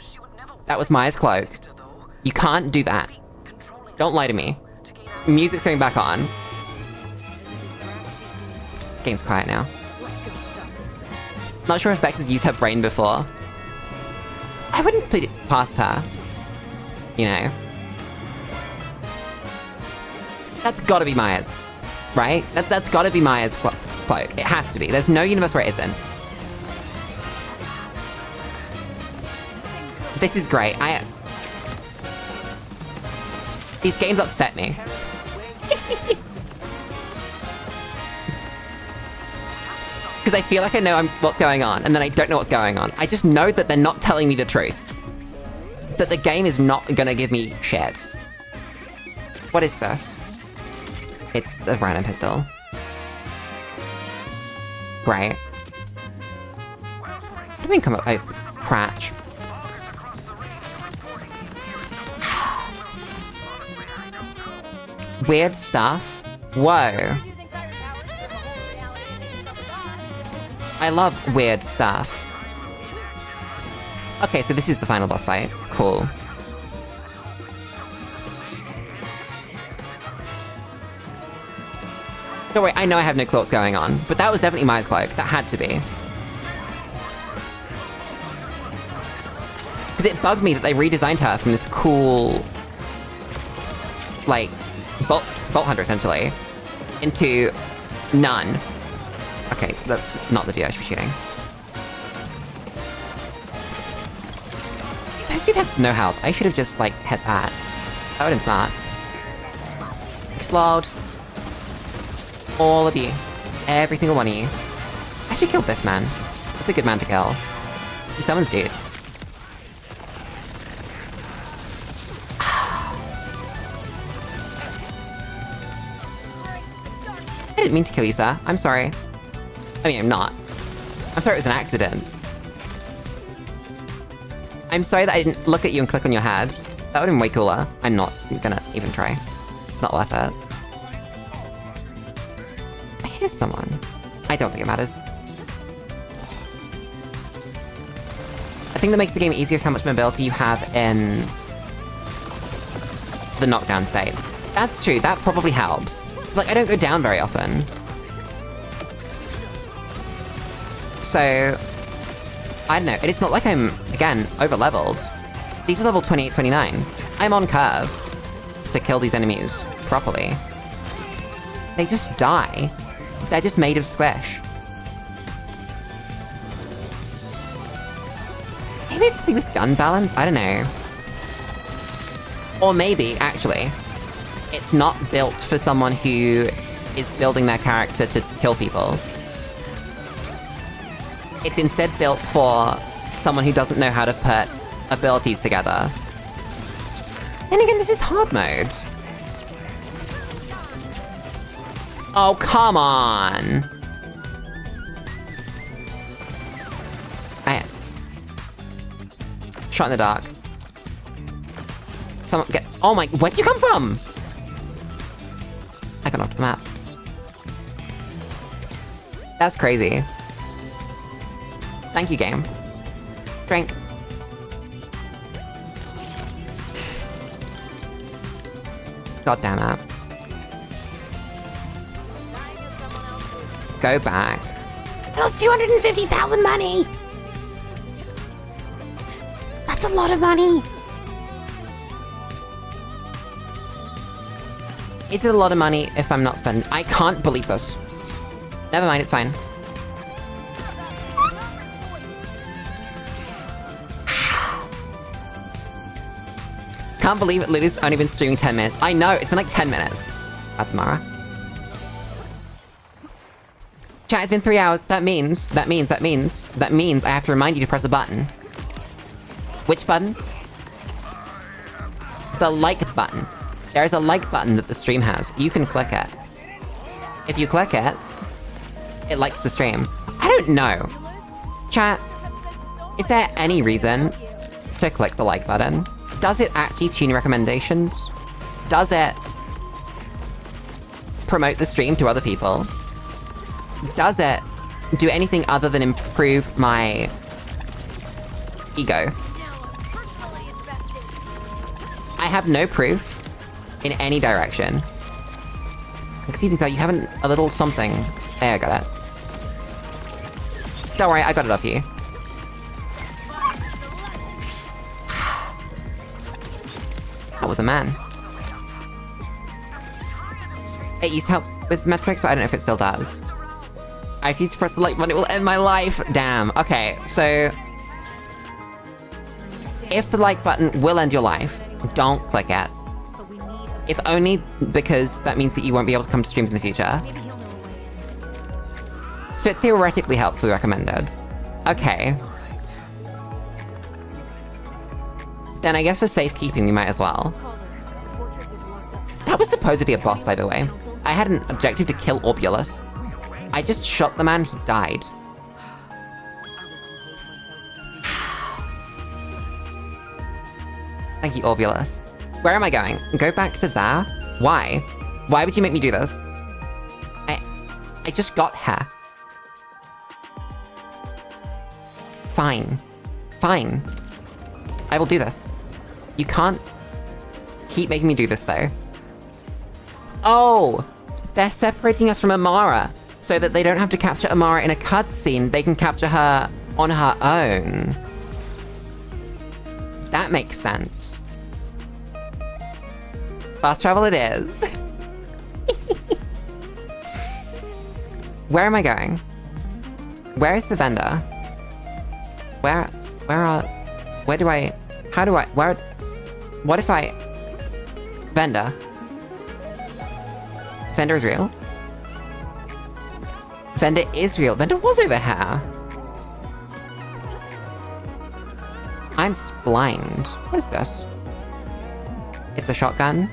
That was Maya's cloak. You can't do that. Don't lie to me. Music's going back on. Game's quiet now. Let's go stop this bastard. Not sure if Vex has used her brain before. I wouldn't put it past her. You know. That's gotta be Maya's. Right? That's gotta be Maya's cloak. It has to be. There's no universe where it isn't. This is great. These games upset me. Because I feel like I know what's going on, and then I don't know what's going on. I just know that they're not telling me the truth. That the game is not gonna give me shit. What is this? It's a random pistol. Great. What do you mean come up? Oh, Cratch. Weird stuff. Whoa. Using cyber powers to live a whole reality and make himself a god. I love weird stuff. Okay, so this is the final boss fight. Cool. Don't worry, I know I have no clue what's going on, but that was definitely Maya's cloak. That had to be. Because it bugged me that they redesigned her from this cool, like, Vault Hunter, essentially, into none. Okay, that's not the dude I should be shooting. Those dudes have no health. I should have just, like, hit that. That would've been smart. Explode. All of you. Every single one of you. I should kill this man. That's a good man to kill. He summons dudes. I didn't mean to kill you, sir. I'm sorry. I mean, I'm not. I'm sorry it was an accident. I'm sorry that I didn't look at you and click on your head. That would've been way cooler. I'm not gonna even try. It's not worth it. I hear someone. I don't think it matters. I think that makes the game easier is how much mobility you have in the knockdown state. That's true, that probably helps. Like, I don't go down very often. So, I don't know, it's not like I'm, again, over-leveled. These are level 28, 29. I'm on curve to kill these enemies properly. They just die. They're just made of squish. Maybe it's something with gun balance? I don't know. Or maybe, actually, it's not built for someone who is building their character to kill people. It's instead built for someone who doesn't know how to put abilities together. Then again, this is hard mode. Oh, come on! Shot in the dark. Someone get- Oh my- Where'd you come from? I got off the map. That's crazy. Thank you, game. Drink. God damn it. Dying as someone else's. Go back. That was 250,000 money! That's a lot of money! Is it a lot of money if I'm not spending? I can't believe this. Never mind, it's fine. Can't believe it, Lulu's only been streaming 10 minutes. I know, it's been like 10 minutes. That's Mara. Chat, it's been 3 hours. That means I have to remind you to press a button. Which button? The like button. There's a like button that the stream has. You can click it. If you click it, it likes the stream. I don't know. Chat, is there any reason to click the like button? Does it actually tune recommendations? Does it promote the stream to other people? Does it do anything other than improve my ego? I have no proof in any direction. Excuse me, sir, you haven't a little something. There, I got it. Don't worry, I got it off you. That was a man. It used to help with metrics, but I don't know if it still does. I refuse to press the like button, it will end my life! Damn, okay, so... If the like button will end your life, don't click it. But we need a... If only because that means that you won't be able to come to streams in the future. Maybe he'll know a way in. So it theoretically helps we recommended. Okay. Then I guess for safekeeping we might as well. Calder, the fortress is locked up tight. That was supposedly a boss, by the way. I had an objective to kill Orbulus. I just shot the man, he died. Thank you, Orbulus. Where am I going? Go back to there? Why? Why would you make me do this? I just got here. Fine. Fine. I will do this. You can't keep making me do this, though. Oh! They're separating us from Amara, so that they don't have to capture Amara in a cutscene, they can capture her on her own. That makes sense. Fast travel it is. Where am I going? Where is the vendor? Where do I, what if I, vendor? Vendor is real? Vendor is real. Vendor was over here. I'm blind. What is this? It's a shotgun.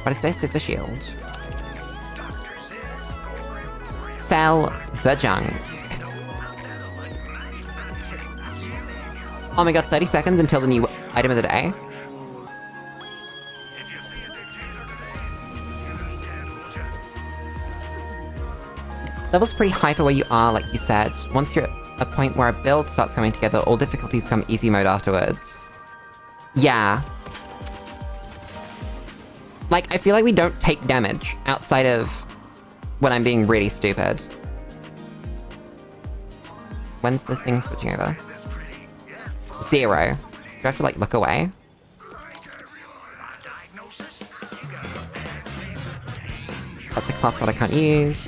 What is this? It's a shield. Sell the junk. Oh my god, 30 seconds until the new item of the day. Level's pretty high for where you are, like you said. Once you're at a point where a build starts coming together, all difficulties become easy mode afterwards. Yeah. Like, I feel like we don't take damage outside of when I'm being really stupid. When's the thing switching over? 0. Do I have to, like, look away? That's a class card I can't use.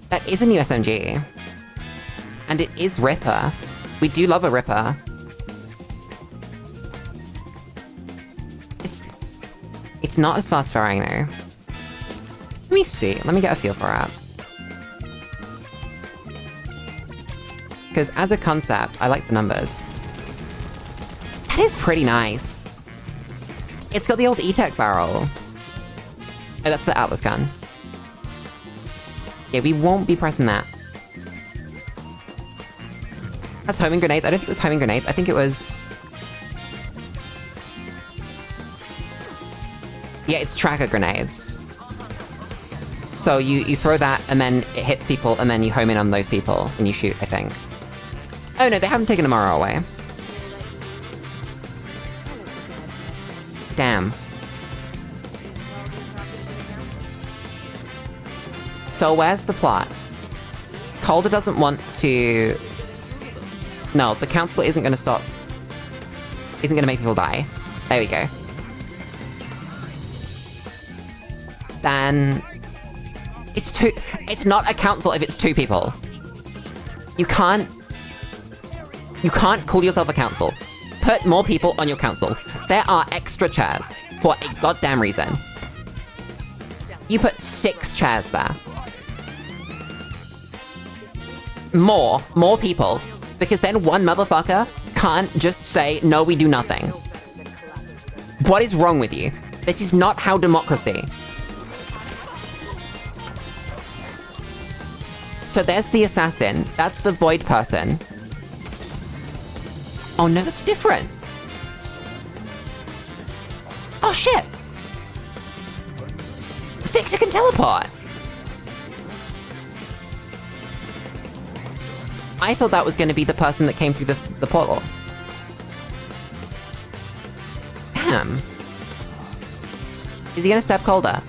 That is a new SMG. And it is Ripper. We do love a Ripper. It's not as fast firing though. Let me see. Let me get a feel for it. Because as a concept, I like the numbers. That is pretty nice. It's got the old E-Tech barrel. Oh, that's the Atlas gun. Yeah, we won't be pressing that. That's homing grenades. I don't think it was homing grenades. I think it was... Yeah, it's tracker grenades. So you throw that, and then it hits people, and then you home in on those people when you shoot, I think. Oh no, they haven't taken Amara away. Damn. So where's the plot? Calder doesn't want to... No, the council isn't gonna stop... Isn't gonna make people die. There we go. Then... It's not a council if it's 2 people. You can't call yourself a council. Put more people on your council. There are extra chairs for a goddamn reason. You put 6 chairs there. More people. Because then one motherfucker can't just say, no, we do nothing. What is wrong with you? This is not how democracy. So there's the assassin. That's the void person. Oh no, that's different. Oh shit. Victor can teleport. I thought that was going to be the person that came through the portal. Damn. Is he going to step Calder?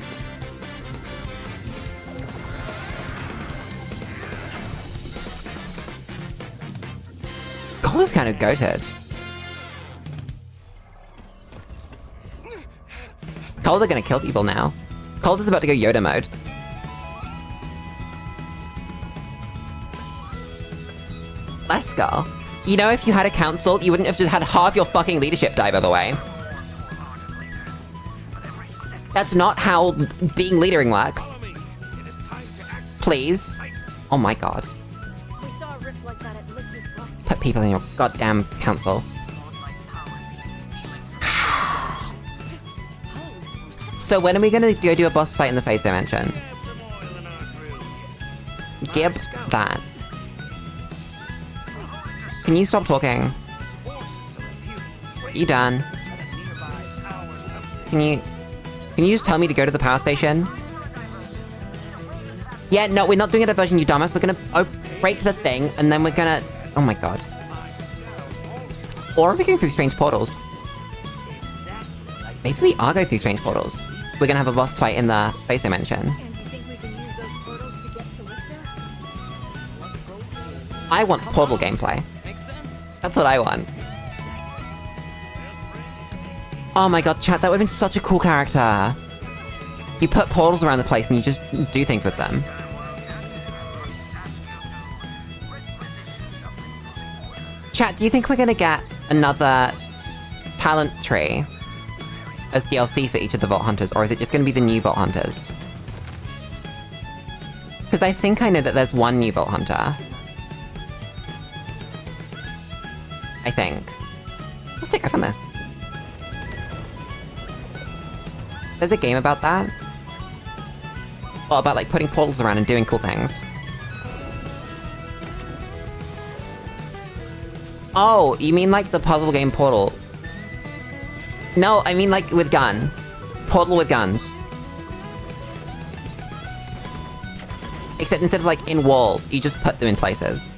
Calder's kind of goated. Calder gonna kill people now. Calder's about to go Yoda mode. Let's go. You know, if you had a council, you wouldn't have just had half your fucking leadership die, by the way. That's not how being leadering works. Please. Oh my god. We saw a rift like that at Lichter's place. Put people in your goddamn council. So when are we gonna go do a boss fight in the phase dimension? Gib that. Can you stop talking? You done? Can you just tell me to go to the power station? Yeah, no, we're not doing a diversion, you dumbass. We're gonna break the thing, and then we're gonna... Oh my god. Or are we going through strange portals? Maybe we are going through strange portals. We're gonna have a boss fight in the phase dimension. And you think we can use those portals to get to Lichter? I want portal gameplay. That's what I want. Oh my god, chat, that would've been such a cool character. You put portals around the place and you just do things with them. Chat, do you think we're gonna get another talent tree as DLC for each of the Vault Hunters, or is it just gonna be the new Vault Hunters? Because I think I know that there's one new Vault Hunter. I think. Let's take off on this. There's a game about that. Well, about like putting portals around and doing cool things. Oh, you mean like the puzzle game Portal? No, I mean like with gun. Portal with guns. Except instead of like in walls, you just put them in places.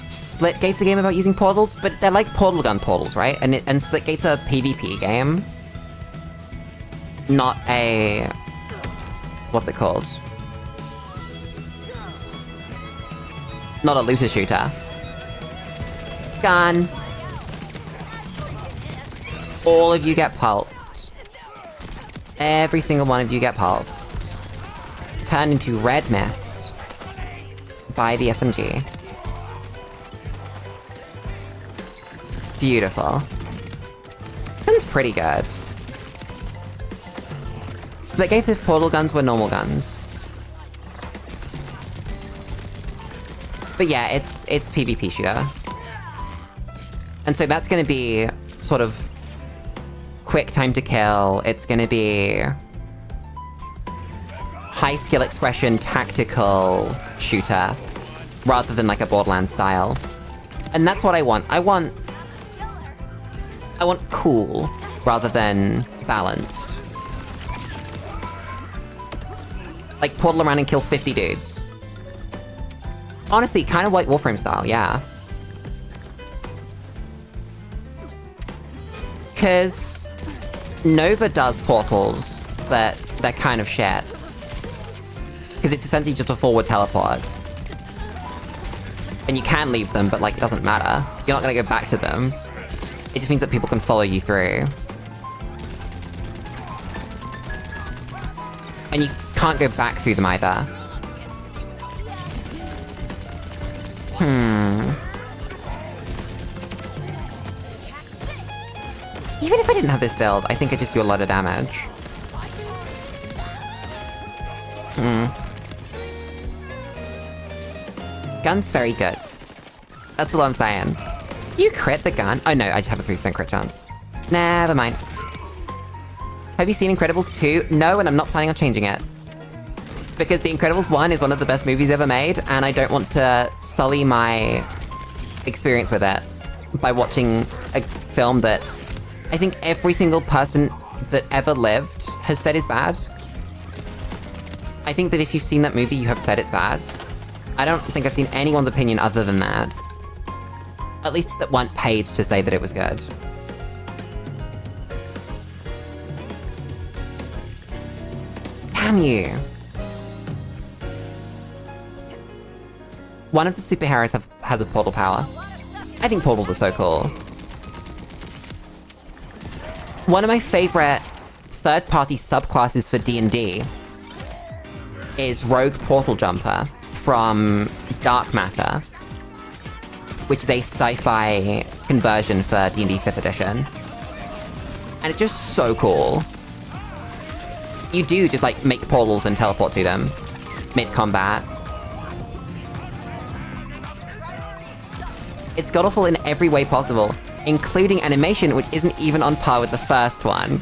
Splitgate's a game about using portals, but they're like portal gun portals, right? And Splitgate's a PvP game. Not a... What's it called? Not a looter shooter. Gun. All of you get pulped. Every single one of you get pulped. Turned into red mist by the SMG. Beautiful. Sounds pretty good. Splitgate's if portal guns were normal guns. But yeah, it's PvP shooter. And so that's gonna be sort of quick time to kill. It's gonna be high skill expression, tactical shooter, rather than like a Borderlands style. And that's what I want. I want cool, rather than balanced. Like, portal around and kill 50 dudes. Honestly, kind of like Warframe style, yeah. Because Nova does portals, but they're kind of shit. Because it's essentially just a forward teleport. And you can leave them, but like, it doesn't matter. You're not gonna go back to them. It just means that people can follow you through. And you can't go back through them either. Even if I didn't have this build, I think I'd just do a lot of damage. Gun's very good. That's all I'm saying. Do you crit the gun? Oh no, I just have a 3% crit chance. Never mind. Have you seen Incredibles 2? No, and I'm not planning on changing it. Because The Incredibles 1 is one of the best movies ever made, and I don't want to sully my experience with it by watching a film that I think every single person that ever lived has said is bad. I think that if you've seen that movie, you have said it's bad. I don't think I've seen anyone's opinion other than that. At least that weren't paid to say that it was good. Damn you. One of the superheroes has a portal power. I think portals are so cool. One of my favorite third-party subclasses for D&D is Rogue Portal Jumper from Dark Matter, which is a sci-fi conversion for D&D 5th edition. And it's just so cool. You do just, like, make portals and teleport to them mid-combat. It's god-awful in every way possible, including animation, which isn't even on par with the first one.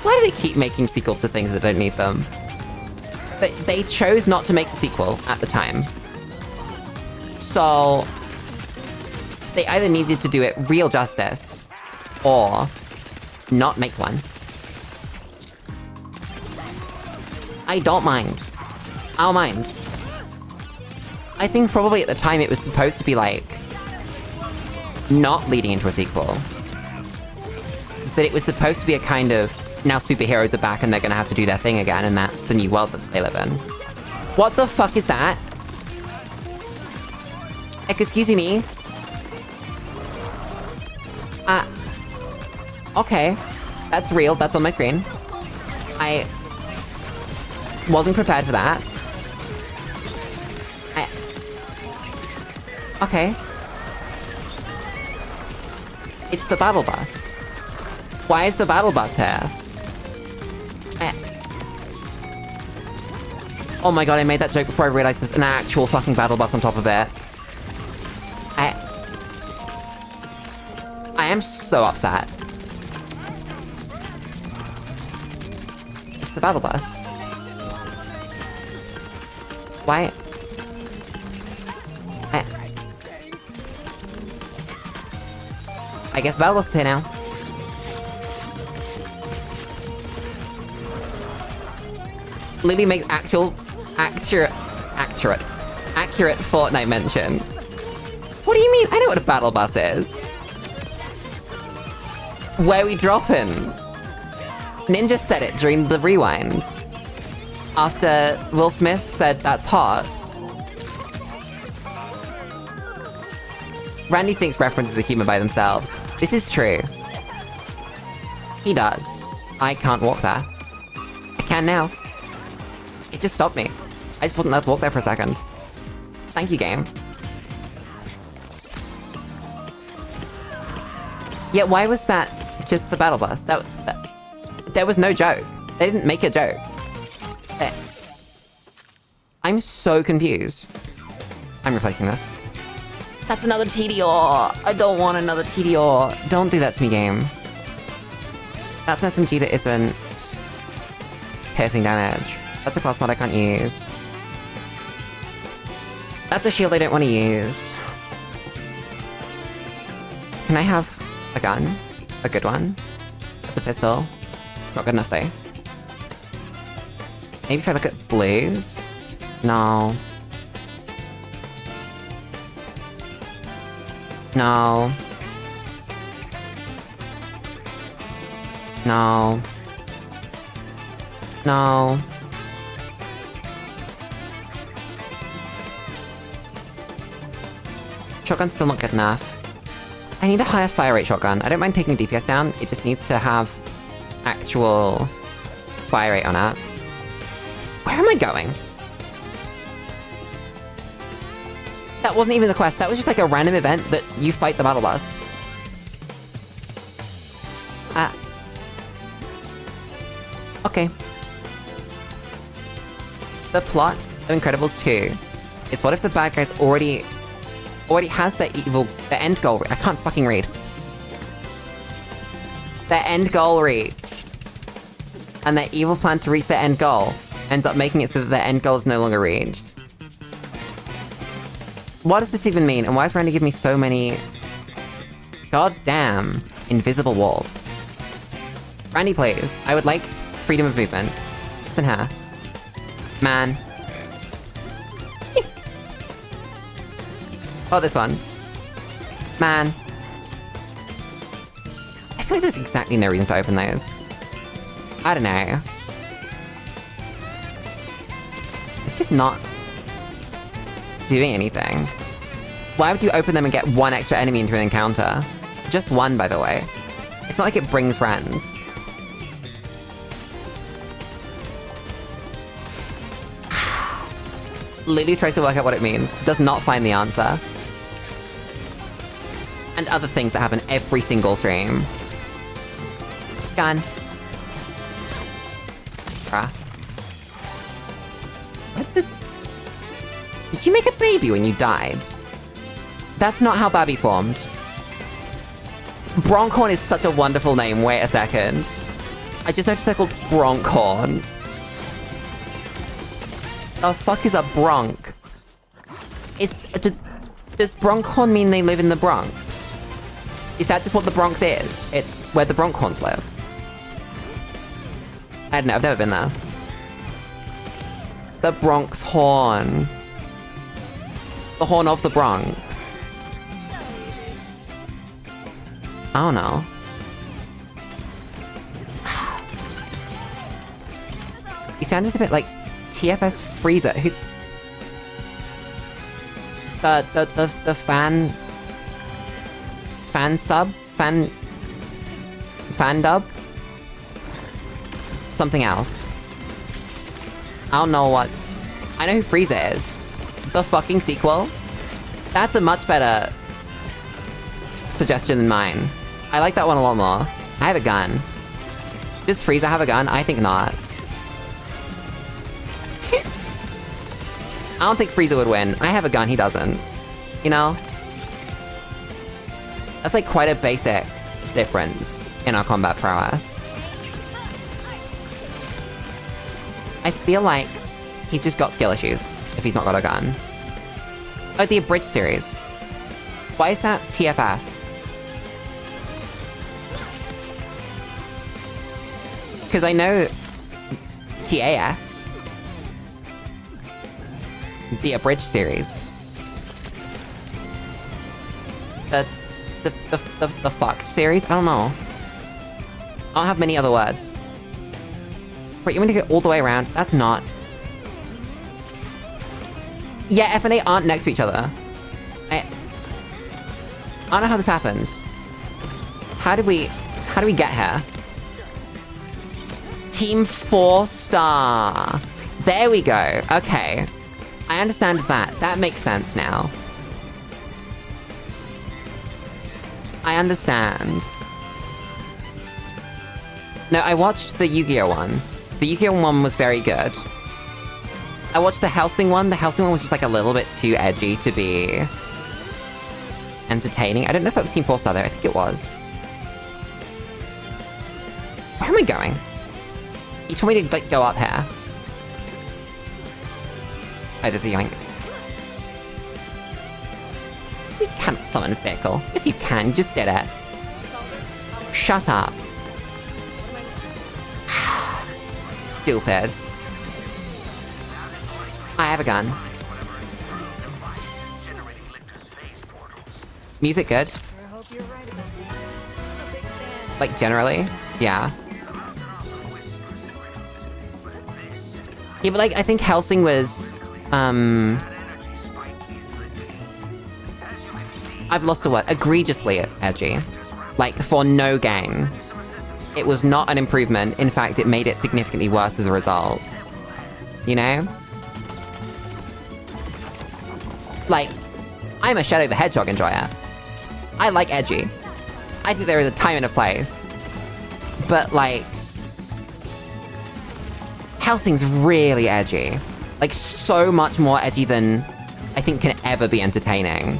Why do they keep making sequels to things that don't need them? They chose not to make the sequel at the time. So they either needed to do it real justice, or not make one. I don't mind. I'll mind. I think probably at the time it was supposed to be, like, not leading into a sequel. But it was supposed to be a kind of, now superheroes are back and they're gonna have to do their thing again, and that's the new world that they live in. What the fuck is that? Excuse me? Okay. That's real, that's on my screen. I wasn't prepared for that. Okay. It's the battle bus. Why is the battle bus here? Oh my god, I made that joke before I realized there's an actual fucking battle bus on top of it. I am so upset. It's the battle bus. Why? I guess battle bus is here now. Lily makes accurate Fortnite mention. What do you mean? I know what a battle bus is. Where we drop in. Ninja said it during the rewind. After Will Smith said that's hot. Randy thinks references are human by themselves. This is true. He does. I can't walk there. I can now. It just stopped me. I just wasn't allowed to walk there for a second. Thank you, game. Yeah, why was that just the battle bus? There was no joke. They didn't make a joke. I'm so confused. I'm replacing this. That's another TDR! I don't want another TDR. Don't do that to me, game. That's an SMG that isn't piercing damage. That's a class mod I can't use. That's a shield I don't want to use. Can I have a gun? A good one? That's a pistol. It's not good enough though. Maybe if I look at blues? No. No. No. No. Shotgun's still not good enough. I need a higher fire rate shotgun. I don't mind taking DPS down, it just needs to have actual fire rate on it. Where am I going? That wasn't even the quest, that was just like a random event that you fight the battle bus. Okay. The plot of Incredibles 2 is what if the bad guys already has their end goal. I can't fucking read. Their end goal reached. And their evil plan to reach their end goal ends up making it so that their end goal is no longer reached. What does this even mean? And why is Randy giving me so many goddamn invisible walls? Randy, please. I would like freedom of movement. Listen here. Man. Oh, this one. Man. I feel like there's exactly no reason to open those. I don't know. It's just not doing anything. Why would you open them and get one extra enemy into an encounter? Just one, by the way. It's not like it brings friends. Lulu tries to work out what it means, does not find the answer. And other things that happen every single stream. Gun. Bruh. What the... Did you make a baby when you died? That's not how Babby formed. Bronkhorn is such a wonderful name, wait a second. I just noticed they're called Bronkhorn. The fuck is a bronc? Does Bronkhorn mean they live in the Bronx? Is that just what the Bronx is? It's where the Bronkhorns live. I don't know, I've never been there. The Bronx Horn. The horn of the Bronx. I don't know. You sounded a bit like TFS Freezer. Who? The fan dub? Something else. I don't know what. I know who Frieza is. The fucking sequel? That's a much better suggestion than mine. I like that one a lot more. I have a gun. Does Frieza have a gun? I think not. I don't think Frieza would win. I have a gun, he doesn't. You know? That's like quite a basic difference in our combat prowess. I feel like he's just got skill issues if he's not got a gun. Oh, the Abridged series. Why is that TFS? Because I know TAS. The Abridged series. The fucked series? I don't know. I don't have many other words. Wait, you want to go all the way around? That's not... Yeah, F and A aren't next to each other. I don't know how this happens. How do we get here? Team 4-star. There we go. Okay. I understand that. That makes sense now. I understand. No, I watched the Yu-Gi-Oh! One. The Yu-Gi-Oh! One was very good. I watched the Helsing one. The Helsing one was just like a little bit too edgy to be entertaining. I don't know if that was Team 4-star though. I think it was. Where am I going? You told me to like go up here. Oh, there's a yoink. You can't summon a vehicle. Yes, you can. You just did it. Shut up. Stupid. I have a gun. Music good? I hope you're right about this. I'm a big fan. Like, generally? Yeah. Yeah, but like, I think Helsing was... I've lost the word. Egregiously edgy. Like, for no gain. It was not an improvement. In fact, it made it significantly worse as a result. You know? Like, I'm a Shadow the Hedgehog enjoyer. I like edgy. I think there is a time and a place. But, like... Helsing's really edgy. Like, so much more edgy than I think can ever be entertaining.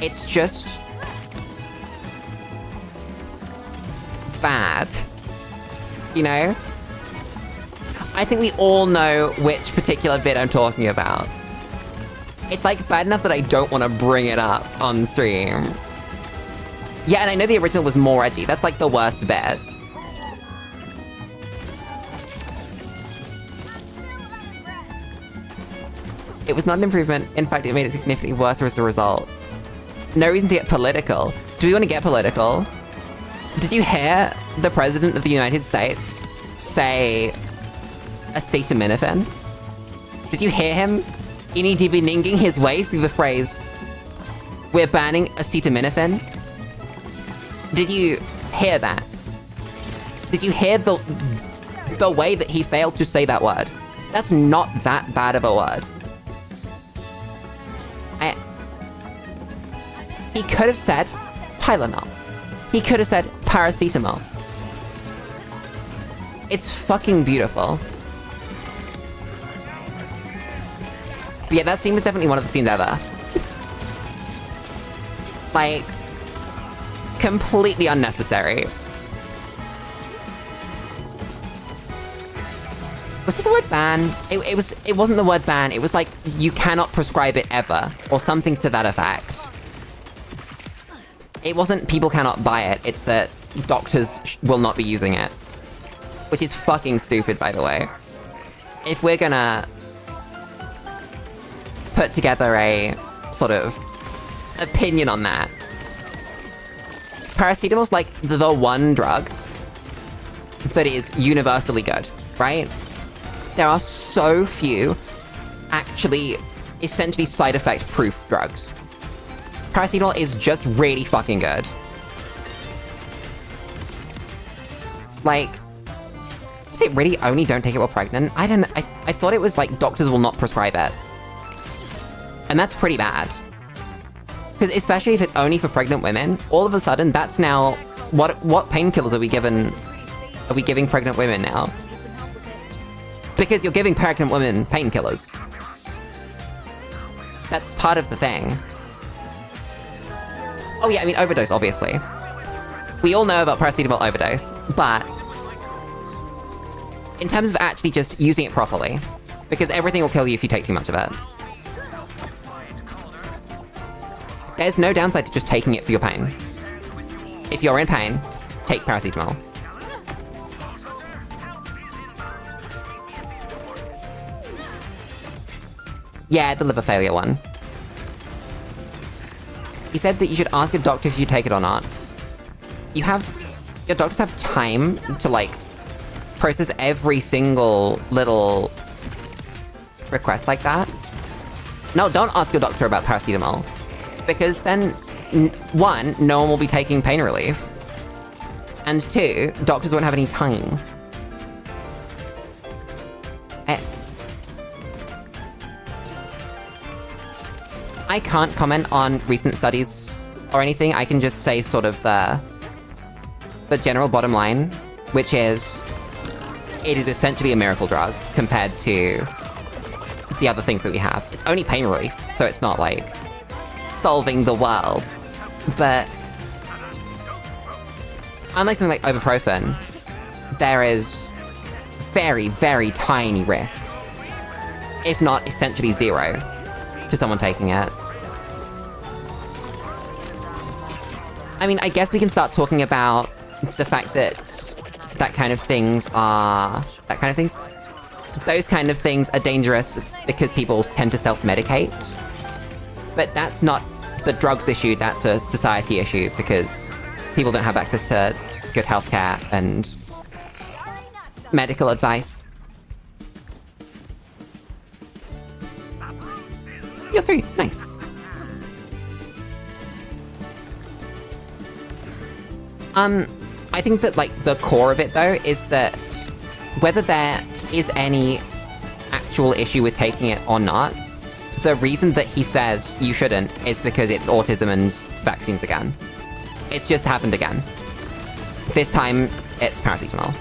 It's just... bad. You know? I think we all know which particular bit I'm talking about. It's like bad enough that I don't want to bring it up on stream. Yeah, and I know the original was more edgy. That's like the worst bit. It was not an improvement. In fact, it made it significantly worse as a result. No reason to get political. Do we want to get political? Did you hear the President of the United States say acetaminophen? Did you hear him inny-dibby-ninging his way through the phrase, "We're banning acetaminophen"? Did you hear that? Did you hear the way that he failed to say that word? That's not that bad of a word. He could have said Tylenol. He could have said paracetamol. It's fucking beautiful. But yeah, that scene was definitely one of the scenes ever. Like, completely unnecessary. Was it the word ban? It wasn't the word ban, it was like, you cannot prescribe it ever, or something to that effect. It wasn't people cannot buy it, it's that doctors will not be using it. Which is fucking stupid, by the way. If we're gonna put together a sort of opinion on that, paracetamol's like the one drug that is universally good, right? There are so few actually essentially side effect proof drugs. Paracetamol is just really fucking good. Like, is it really only don't take it while pregnant? I don't know. I thought it was like doctors will not prescribe it. And that's pretty bad. Because especially if it's only for pregnant women, all of a sudden that's now... What painkillers are we giving pregnant women now? Because you're giving pregnant women painkillers. That's part of the thing. Oh yeah, I mean overdose, obviously. We all know about paracetamol overdose, but... in terms of actually just using it properly, because everything will kill you if you take too much of it. There's no downside to just taking it for your pain. If you're in pain, take paracetamol. Yeah, the liver failure one. He said that you should ask a doctor if you take it or not. Your doctors have time to, like, process every single little request like that. No, don't ask your doctor about paracetamol. Because then, one, no one will be taking pain relief. And two, doctors won't have any time. I can't comment on recent studies or anything. I can just say sort of the general bottom line, which is it is essentially a miracle drug compared to the other things that we have. It's only pain relief, so it's not like solving the world. But unlike something like ibuprofen, there is very, very tiny risk, if not essentially zero, to someone taking it. I mean, I guess we can start talking about the fact that those kind of things are dangerous because people tend to self-medicate. But that's not the drugs issue, that's a society issue, because people don't have access to good healthcare and medical advice. You're 3, nice. I think that, like, the core of it, though, is that whether there is any actual issue with taking it or not, the reason that he says you shouldn't is because it's autism and vaccines again. It's just happened again. This time, it's paracetamol.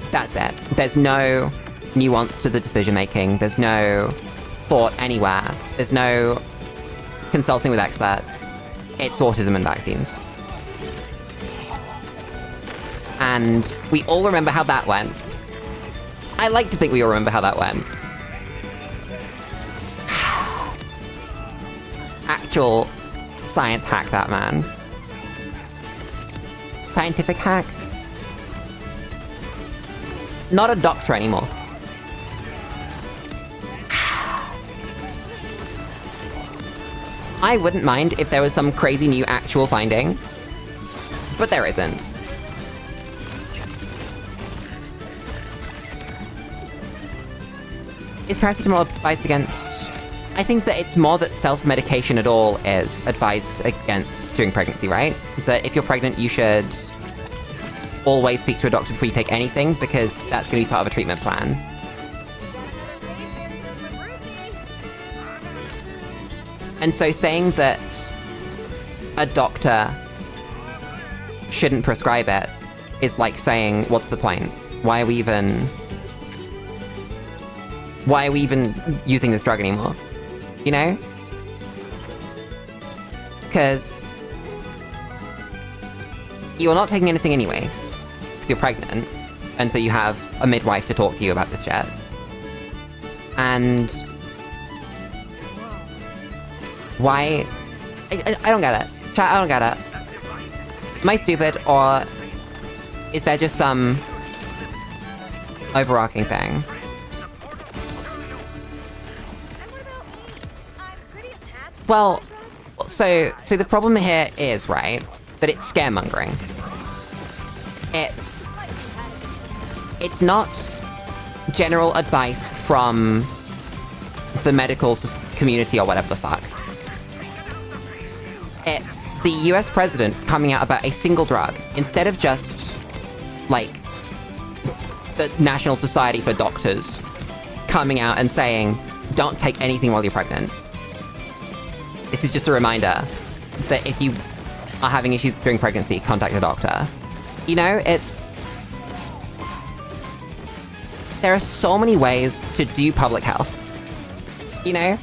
That's it. There's no nuance to the decision-making. There's no thought anywhere. There's no consulting with experts. It's autism and vaccines. And we all remember how that went. I like to think we all remember how that went. Actual science hack, that man. Scientific hack. Not a doctor anymore. I wouldn't mind if there was some crazy new actual finding, but there isn't. Is paracetamol advised against? I think that it's more that self-medication at all is advised against during pregnancy, right? That if you're pregnant, you should always speak to a doctor before you take anything, because that's going to be part of a treatment plan. And so saying that a doctor shouldn't prescribe it is like saying, what's the point? Why are we even using this drug anymore? You know? Because you're not taking anything anyway, because you're pregnant, and so you have a midwife to talk to you about this shit. And why? I don't get it. Chat, I don't get it. Am I stupid, or is there just some overarching thing? Well, so the problem here is, right, that it's scaremongering. It's not general advice from the medical community or whatever the fuck. It's the US president coming out about a single drug, instead of just, like, the National Society for Doctors coming out and saying, don't take anything while you're pregnant. This is just a reminder that if you are having issues during pregnancy, contact a doctor. You know, there are so many ways to do public health. You know?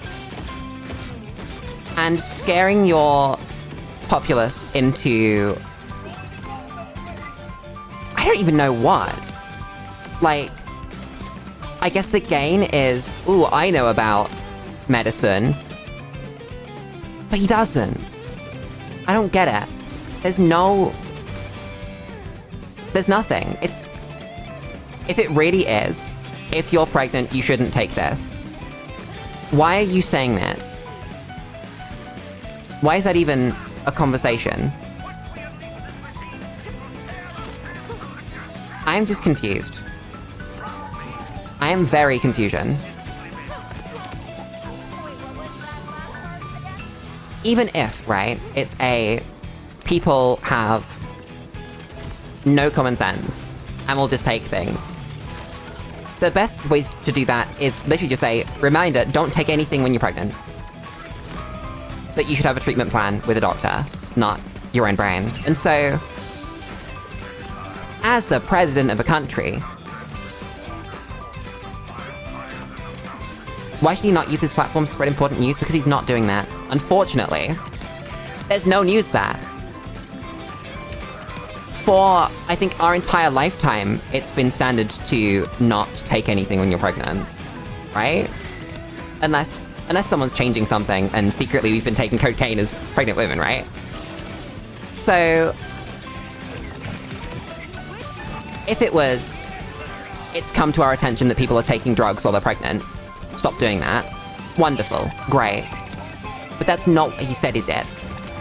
And scaring your populace into... I don't even know what. Like, I guess the gain is, ooh, I know about medicine. But he doesn't. I don't get it. There's nothing. If it really is, if you're pregnant, you shouldn't take this. Why are you saying that? Why is that even a conversation? I'm just confused. I am very confusion. Even if, right, it's people have no common sense and will just take things. The best way to do that is literally just say, reminder, don't take anything when you're pregnant. But you should have a treatment plan with a doctor, not your own brain. And so, as the president of a country, why should he not use his platform to spread important news? Because he's not doing that. Unfortunately, there's no news that. For, I think, our entire lifetime, it's been standard to not take anything when you're pregnant. Right? Unless someone's changing something, and secretly we've been taking cocaine as pregnant women, right? So... if it's come to our attention that people are taking drugs while they're pregnant, stop doing that. Wonderful. Great. But that's not what he said, is it?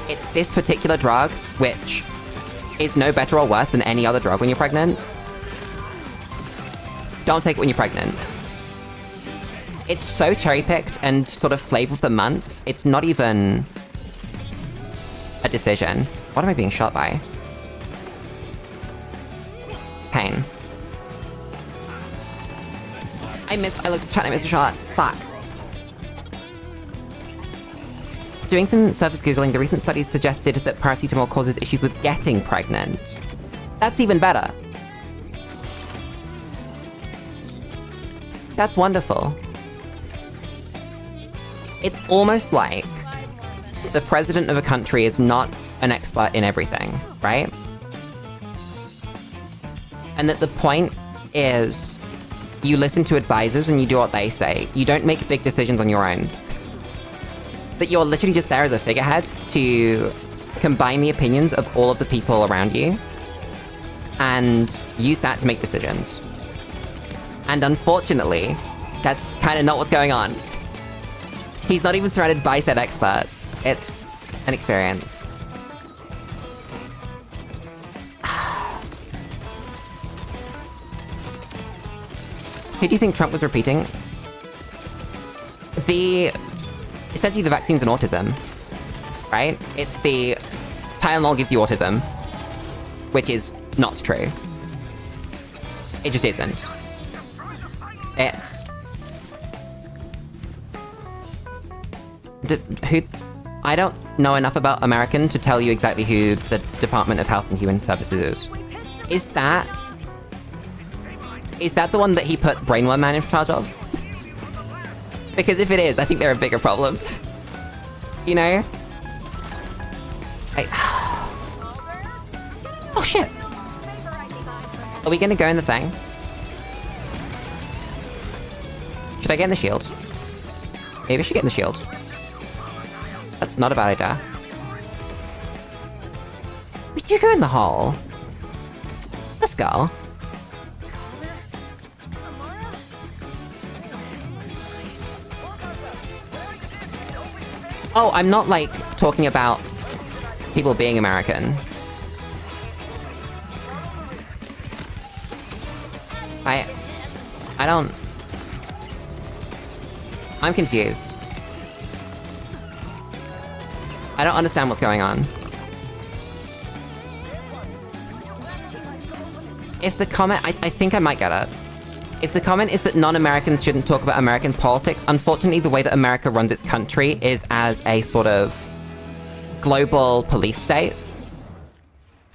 It's this particular drug, which is no better or worse than any other drug when you're pregnant. Don't take it when you're pregnant. It's so cherry-picked and sort of flavor of the month, it's not even a decision. What am I being shot by? Pain. I looked at the chat and I missed a shot. Fuck. Doing some surface Googling, the recent studies suggested that paracetamol causes issues with getting pregnant. That's even better. That's wonderful. It's almost like the president of a country is not an expert in everything, right? And that the point is you listen to advisors and you do what they say. You don't make big decisions on your own. That you're literally just there as a figurehead to combine the opinions of all of the people around you and use that to make decisions. And unfortunately, that's kind of not what's going on. He's not even surrounded by said experts. It's an experience. Who do you think Trump was repeating? Essentially the vaccines and autism, right? It's the Tylenol gives you autism, which is not true. It just isn't. It's... I don't know enough about American to tell you exactly who the Department of Health and Human Services is. Is that the one that he put Brainworm Man in charge of? Because if it is, I think there are bigger problems. You know? Oh shit! Are we gonna go in the thing? Should I get in the shield? Maybe I should get in the shield. That's not a bad idea. We do go in the hall. Let's go. Oh, I'm not, like, talking about people being American. I don't... I'm confused. I don't understand what's going on. If the comment... I think I might get it. If the comment is that non-Americans shouldn't talk about American politics, unfortunately the way that America runs its country is as a sort of global police state.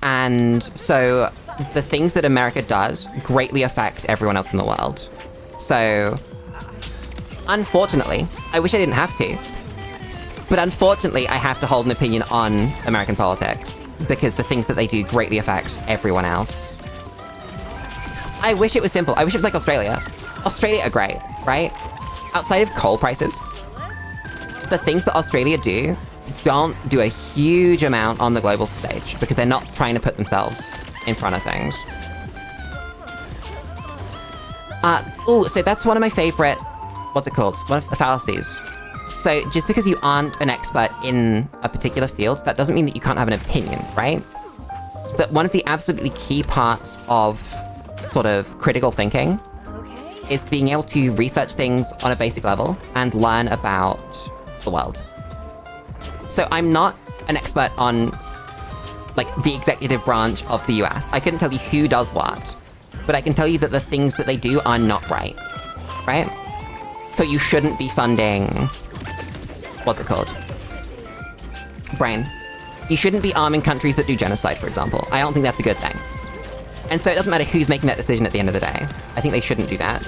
And so the things that America does greatly affect everyone else in the world. So, unfortunately, I wish I didn't have to, but unfortunately I have to hold an opinion on American politics because the things that they do greatly affect everyone else. I wish it was simple. I wish it was like Australia. Australia are great, right? Outside of coal prices, the things that Australia do don't do a huge amount on the global stage because they're not trying to put themselves in front of things. Ooh, so that's one of my favorite, what's it called? One of the fallacies. So just because you aren't an expert in a particular field, that doesn't mean that you can't have an opinion, right? But one of the absolutely key parts of sort of critical thinking is being able to research things on a basic level and learn about the world. So I'm not an expert on, like, the executive branch of the US. I couldn't tell you who does what, but I can tell you that the things that they do are not right, right? So you shouldn't be funding, what's it called? Brain. You shouldn't be arming countries that do genocide, for example. I don't think that's a good thing. And so it doesn't matter who's making that decision at the end of the day. I think they shouldn't do that.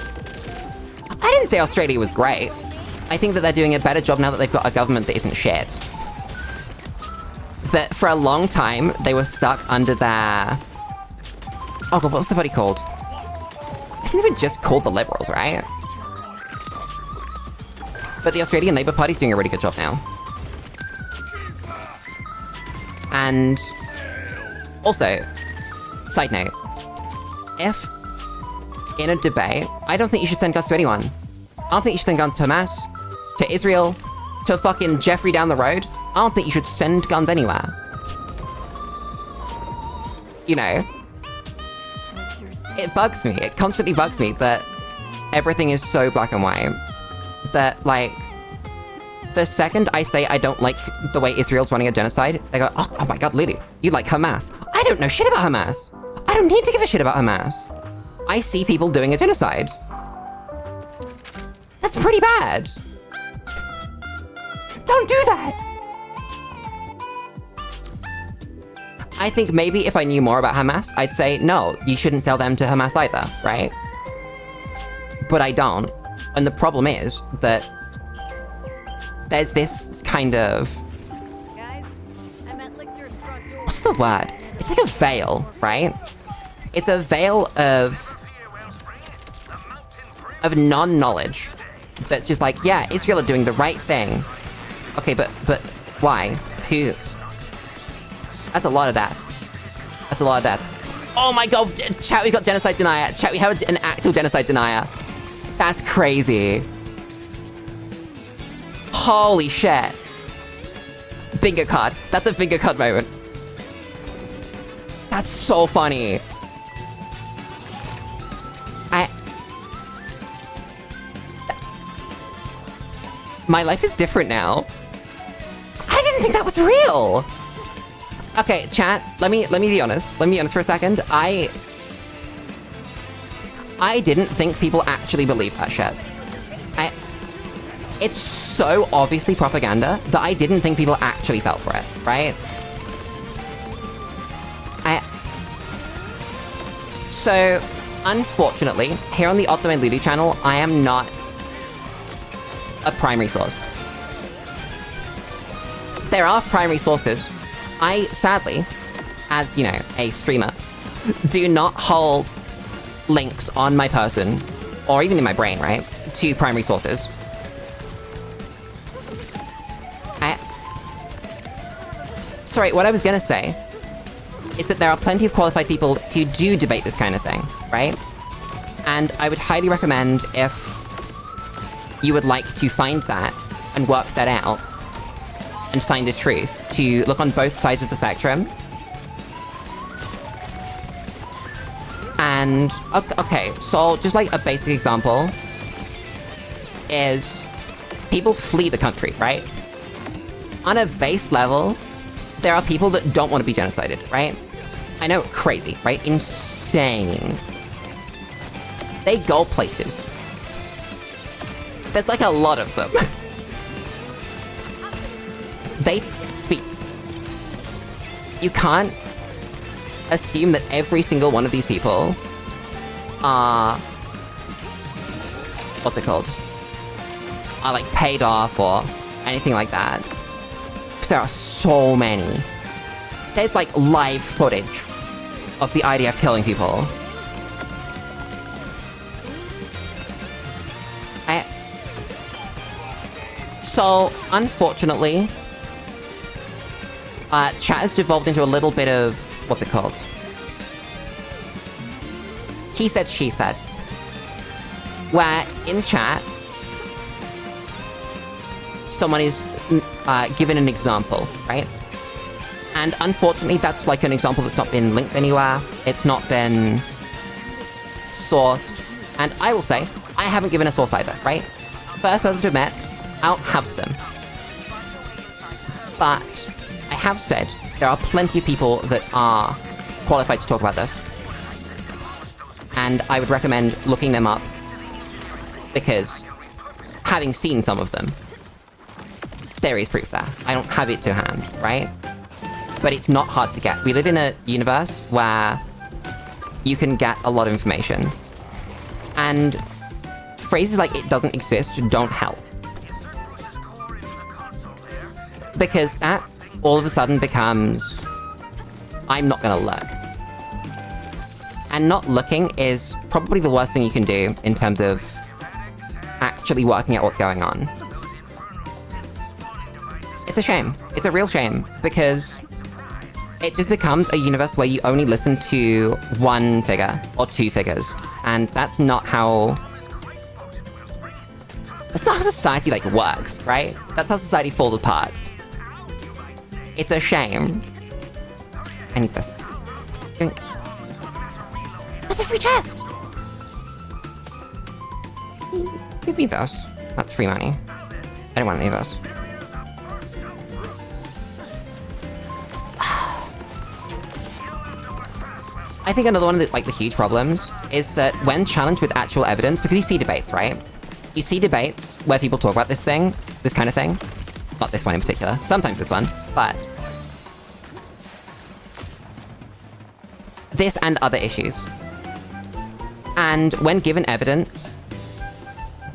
I didn't say Australia was great. I think that they're doing a better job now that they've got a government that isn't shit. That for a long time, they were stuck under their... Oh god, what was the buddy called? I think they were just called the Liberals, right? But the Australian Labour Party's doing a really good job now. And... also, side note, if in a debate, I don't think you should send guns to anyone. I don't think you should send guns to Hamas, to Israel, to fucking Jeffrey down the road. I don't think you should send guns anywhere. You know? It bugs me. It constantly bugs me that everything is so black and white. That, like, the second I say I don't like the way Israel's running a genocide, they go, oh my god, Lulu, you like Hamas. I don't know shit about Hamas. I don't need to give a shit about Hamas. I see people doing a genocide. That's pretty bad. Don't do that. I think maybe if I knew more about Hamas, I'd say, no, you shouldn't sell them to Hamas either, right? But I don't. And the problem is that there's this kind of... Guys, I'm at Lichter's front door. What's the word? It's like a veil, right? It's a veil of non-knowledge. That's just like, yeah, Israel are doing the right thing. Okay, but why? Who? That's a lot of death. That's a lot of death. Oh my god, chat, we got genocide denier. Chat, we have an actual genocide denier. That's crazy. Holy shit. Bingo card. That's a bingo card moment. That's so funny. My life is different now. I didn't think that was real. Okay, chat, let me be honest. Let me be honest for a second. I I didn't think people actually believed that shit. It's so obviously propaganda that I didn't think people actually fell for it, right? So, unfortunately, here on the Ottoman Lulu channel, I am not a primary source. There are primary sources. I, sadly, as, you know, a streamer, do not hold links on my person, or even in my brain, right, to primary sources. Sorry, what I was gonna say is that there are plenty of qualified people who do debate this kind of thing, right? And I would highly recommend, if you would like to find that and work that out and find the truth, to look on both sides of the spectrum. And, okay, so just like a basic example is people flee the country, right? On a base level, there are people that don't want to be genocided, right? I know, crazy, right? Insane. They go places. There's like a lot of them. They speak. You can't assume that every single one of these people are... what's it called? Are like paid off or anything like that. Because there are so many. There's like live footage of the IDF killing people. So, unfortunately, chat has devolved into a little bit of... what's it called? He said, she said. Where, in chat, someone is given an example, right? And unfortunately, that's like an example that's not been linked anywhere. It's not been sourced. And I will say, I haven't given a source either, right? First person to admit, I don't have them. But I have said there are plenty of people that are qualified to talk about this. And I would recommend looking them up, because having seen some of them, there is proof there. I don't have it to hand, right? But it's not hard to get. We live in a universe where you can get a lot of information. And phrases like "it doesn't exist" don't help. Because that all of a sudden becomes, I'm not gonna look. And not looking is probably the worst thing you can do in terms of actually working out what's going on. It's a shame. It's a real shame, because it just becomes a universe where you only listen to one figure, or two figures. And that's not how... that's not how society, like, works, right? That's how society falls apart. It's a shame. I need this. Drink. That's a free chest! Give me this. That's free money. I don't want any of this. I think another one of the, like, the huge problems is that when challenged with actual evidence, because you see debates, right? You see debates where people talk about this thing, this kind of thing. Not this one in particular. Sometimes this one, but... this and other issues. And when given evidence,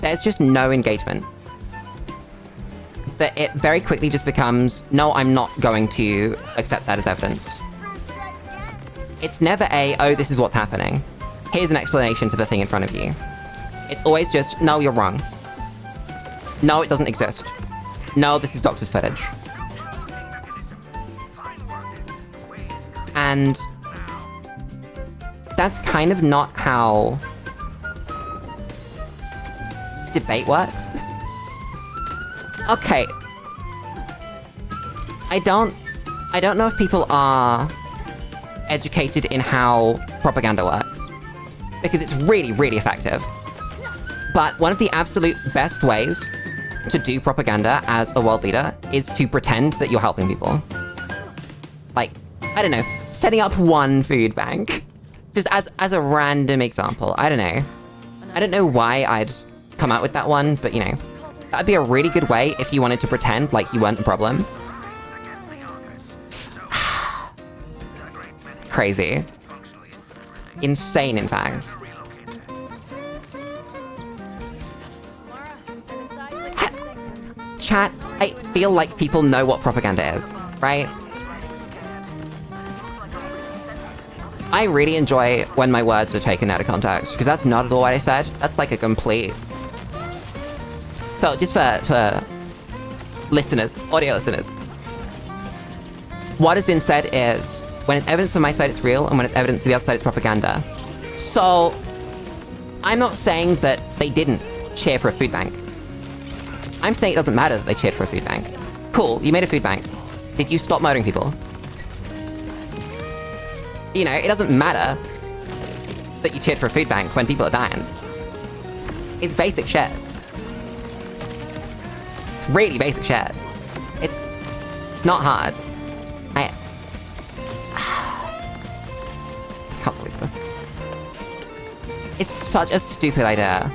there's just no engagement. That it very quickly just becomes, no, I'm not going to accept that as evidence. It's never a, oh, this is what's happening. Here's an explanation for the thing in front of you. It's always just, no, you're wrong. No, it doesn't exist. No, this is doctored footage. And that's kind of not how debate works. Okay. I don't know if people are educated in how propaganda works, because it's really, really effective. But one of the absolute best ways to do propaganda as a world leader is to pretend that you're helping people. Like, I don't know, setting up one food bank. Just as a random example, I don't know. I don't know why I'd come out with that one, but you know, that'd be a really good way if you wanted to pretend like you weren't a problem. Crazy. Insane, in fact. Mara, I'm inside Clicky's sanctum. Chat, I feel like people know what propaganda is, right? I really enjoy when my words are taken out of context, because that's not at all what I said. That's like a complete... So, just for listeners, audio listeners. What has been said is, when it's evidence for my side, it's real, and when it's evidence for the other side, it's propaganda. So, I'm not saying that they didn't cheer for a food bank. I'm saying it doesn't matter that they cheered for a food bank. Cool, you made a food bank. Did you stop murdering people? You know, it doesn't matter that you cheered for a food bank when people are dying. It's basic shit. Really basic shit. It's not hard. I can't believe this. It's such a stupid idea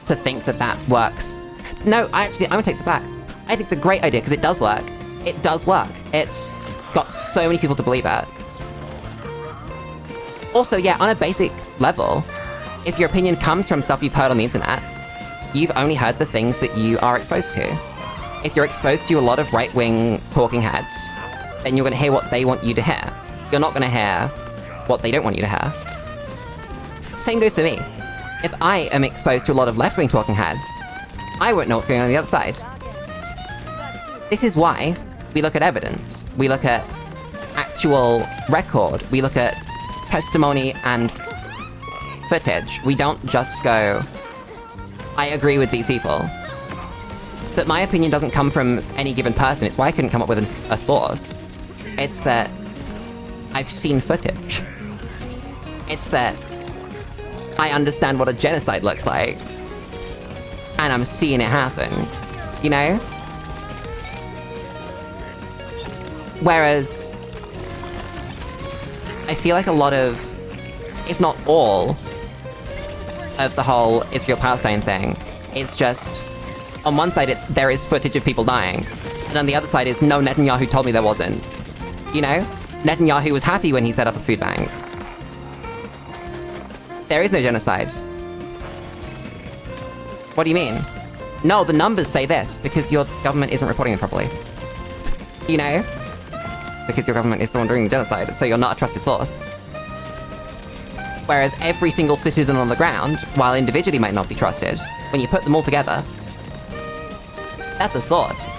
to think that that works. No, I'm gonna take that back. I think it's a great idea because it does work. It does work. It's got so many people to believe it. Also, yeah, on a basic level, if your opinion comes from stuff you've heard on the internet, you've only heard the things that you are exposed to. If you're exposed to a lot of right-wing talking heads, then you're going to hear what they want you to hear. You're not going to hear what they don't want you to hear. Same goes for me. If I am exposed to a lot of left-wing talking heads, I won't know what's going on the other side. This is why we look at evidence. We look at actual record. We look at testimony and footage. We don't just go, I agree with these people. But my opinion doesn't come from any given person. It's why I couldn't come up with a source. It's that I've seen footage. It's that I understand what a genocide looks like. And I'm seeing it happen. You know? Whereas I feel like a lot of, if not all, of the whole Israel-Palestine thing, it's just, on one side there is footage of people dying, and on the other side is, no, Netanyahu told me there wasn't. You know? Netanyahu was happy when he set up a food bank. There is no genocide. What do you mean? No, the numbers say this, because your government isn't reporting it properly. You know? Because your government is the one doing the genocide, so you're not a trusted source. Whereas every single citizen on the ground, while individually might not be trusted, when you put them all together, that's a source.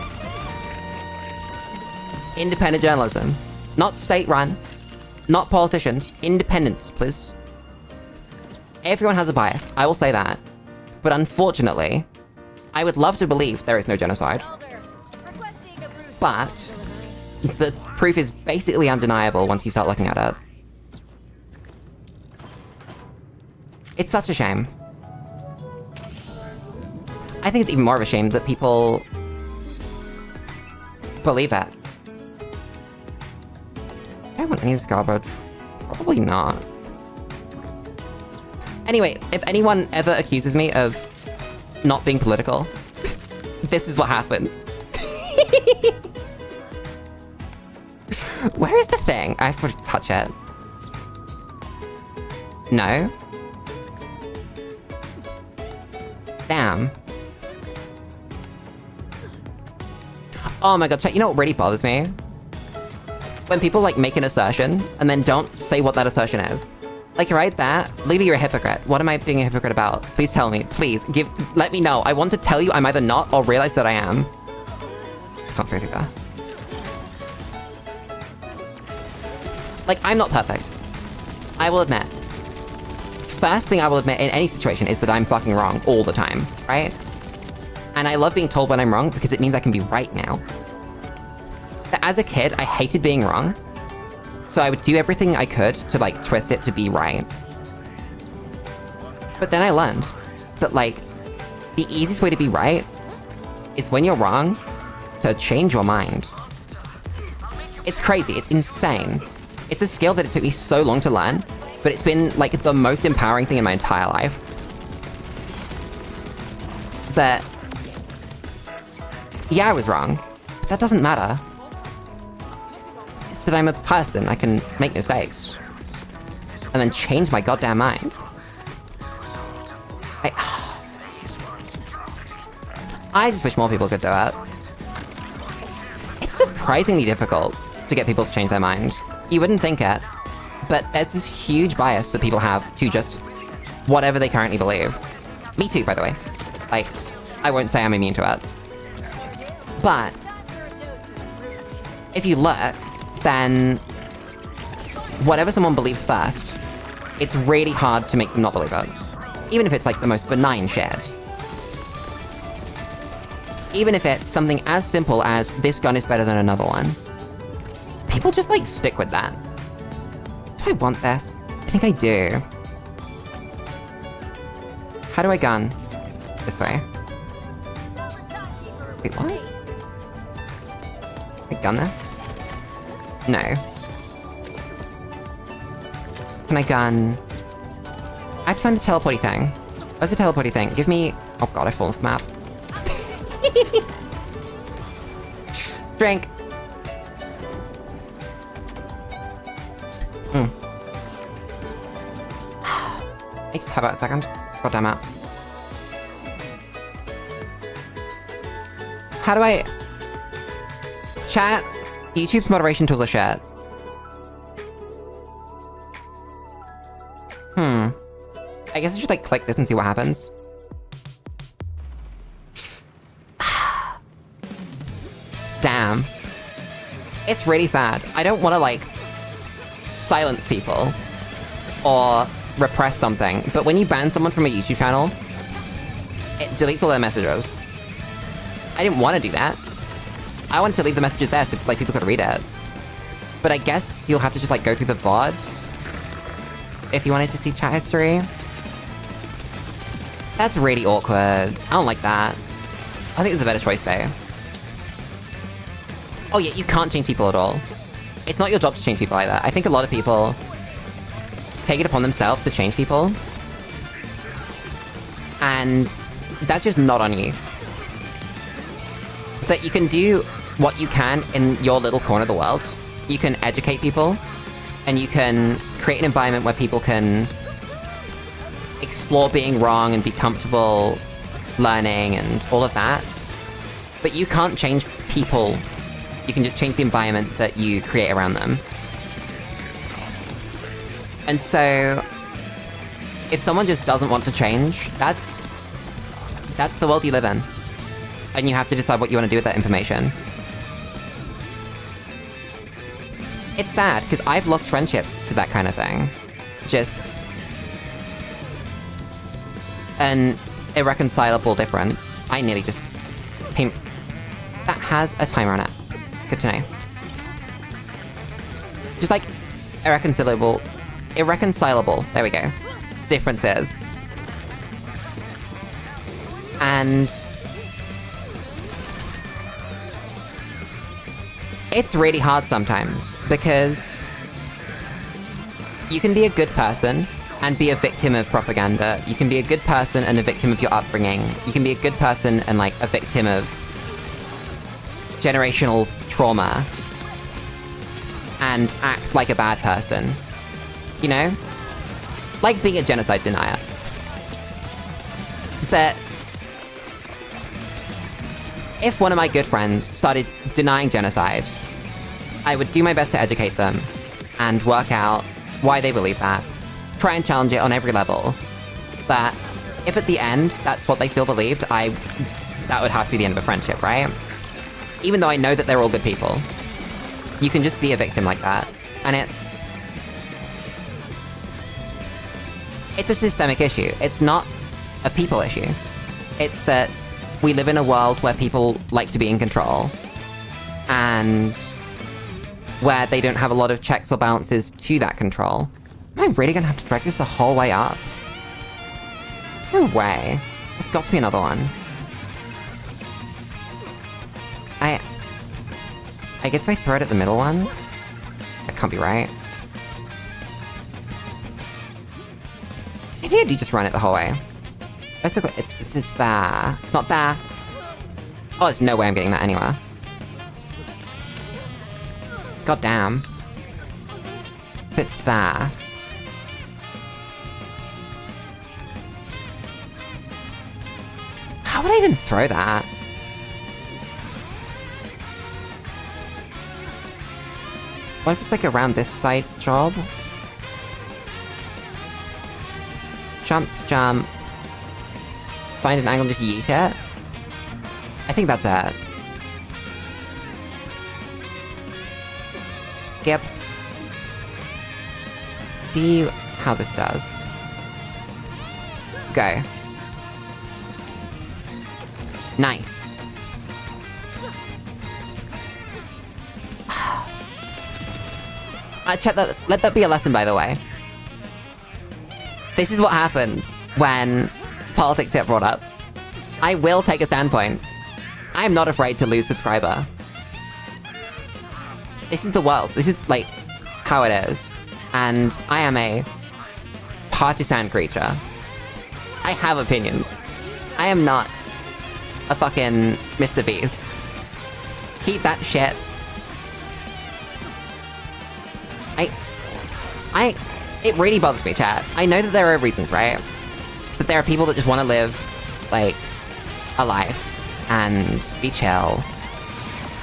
Independent journalism. Not state-run. Not politicians. Independents, please. Everyone has a bias, I will say that. But unfortunately, I would love to believe there is no genocide. But the proof is basically undeniable once you start looking at it. It's such a shame. I think it's even more of a shame that people believe it. Do I want any of this garbage? Probably not. Anyway, if anyone ever accuses me of not being political, this is what happens. Where is the thing? I have to touch it. No? Damn. Oh my god, chat, you know what really bothers me? When people, like, make an assertion, and then don't say what that assertion is. Like, right there, Lulu, you're a hypocrite. What am I being a hypocrite about? Please tell me. Please, let me know. I want to tell you I'm either not, or realize that I am. Can't breathe that. Like, I'm not perfect. I will admit. First thing I will admit in any situation is that I'm fucking wrong all the time, right? And I love being told when I'm wrong because it means I can be right now. But as a kid, I hated being wrong. So I would do everything I could to, like, twist it to be right. But then I learned that, like, the easiest way to be right is when you're wrong, to change your mind. It's crazy. It's insane. It's a skill that it took me so long to learn, but it's been, like, the most empowering thing in my entire life. That... Yeah, I was wrong. But that doesn't matter. That I'm a person, I can make mistakes. And then change my goddamn mind. I just wish more people could do it. It's surprisingly difficult to get people to change their mind. You wouldn't think it, but there's this huge bias that people have to just whatever they currently believe. Me too, by the way. Like, I won't say I'm immune to it. But if you look, then whatever someone believes first, it's really hard to make them not believe it. Even if it's like the most benign shit. Even if it's something as simple as this gun is better than another one. People just like stick with that. Do I want this? I think I do. How do I gun? This way. Wait, what? Can I gun this? No. Can I gun... I have to find the teleporty thing. Where's the teleporty thing? Give me... Oh god, I've fallen off the map. Drink! How about a second? God damn it. How do I... Chat, YouTube's moderation tools are shit. I guess I should like click this and see what happens. Damn. It's really sad. I don't want to like silence people or repress something, but when you ban someone from a YouTube channel, it deletes all their messages. I didn't want to do that. I wanted to leave the messages there so like people could read it. But I guess you'll have to just like go through the VODs if you wanted to see chat history. That's really awkward. I don't like that. I think there's a better choice there. Oh yeah, you can't change people at all. It's not your job to change people either. I think a lot of people take it upon themselves to change people. And that's just not on you. That you can do what you can in your little corner of the world. You can educate people, and you can create an environment where people can explore being wrong and be comfortable learning and all of that. But you can't change people. You can just change the environment that you create around them. And so, if someone just doesn't want to change, that's the world you live in. And you have to decide what you want to do with that information. It's sad, because I've lost friendships to that kind of thing. Just an irreconcilable difference. I nearly just... That has a timer on it. Good to know. Just like irreconcilable, there we go, differences. And it's really hard sometimes, because you can be a good person and be a victim of propaganda. You can be a good person and a victim of your upbringing. You can be a good person and like a victim of generational trauma and act like a bad person. You know? Like being a genocide denier. But if one of my good friends started denying genocide, I would do my best to educate them and work out why they believe that. Try and challenge it on every level. But if at the end that's what they still believed, that would have to be the end of a friendship, right? Even though I know that they're all good people. You can just be a victim like that. And it's a systemic issue. It's not a people issue. It's that we live in a world where people like to be in control. And where they don't have a lot of checks or balances to that control. Am I really gonna have to drag this the whole way up? No way. There's got to be another one. I guess if I throw it at the middle one? That can't be right. Maybe I do just run it the whole way. Let's look. It's there. It's not there. Oh, there's no way I'm getting that anywhere. God damn. So it's there. How would I even throw that? What if it's like around this side job? Jump, jump. Find an angle and just yeet it? I think that's it. Yep. See how this does. Go. Nice. Check that. Let that be a lesson, by the way. This is what happens when politics get brought up. I will take a standpoint. I am not afraid to lose subscriber. This is the world. This is, like, how it is. And I am a partisan creature. I have opinions. I am not a fucking Mr. Beast. Keep that shit. It really bothers me, chat. I know that there are reasons, right? That there are people that just want to live, like, a life and be chill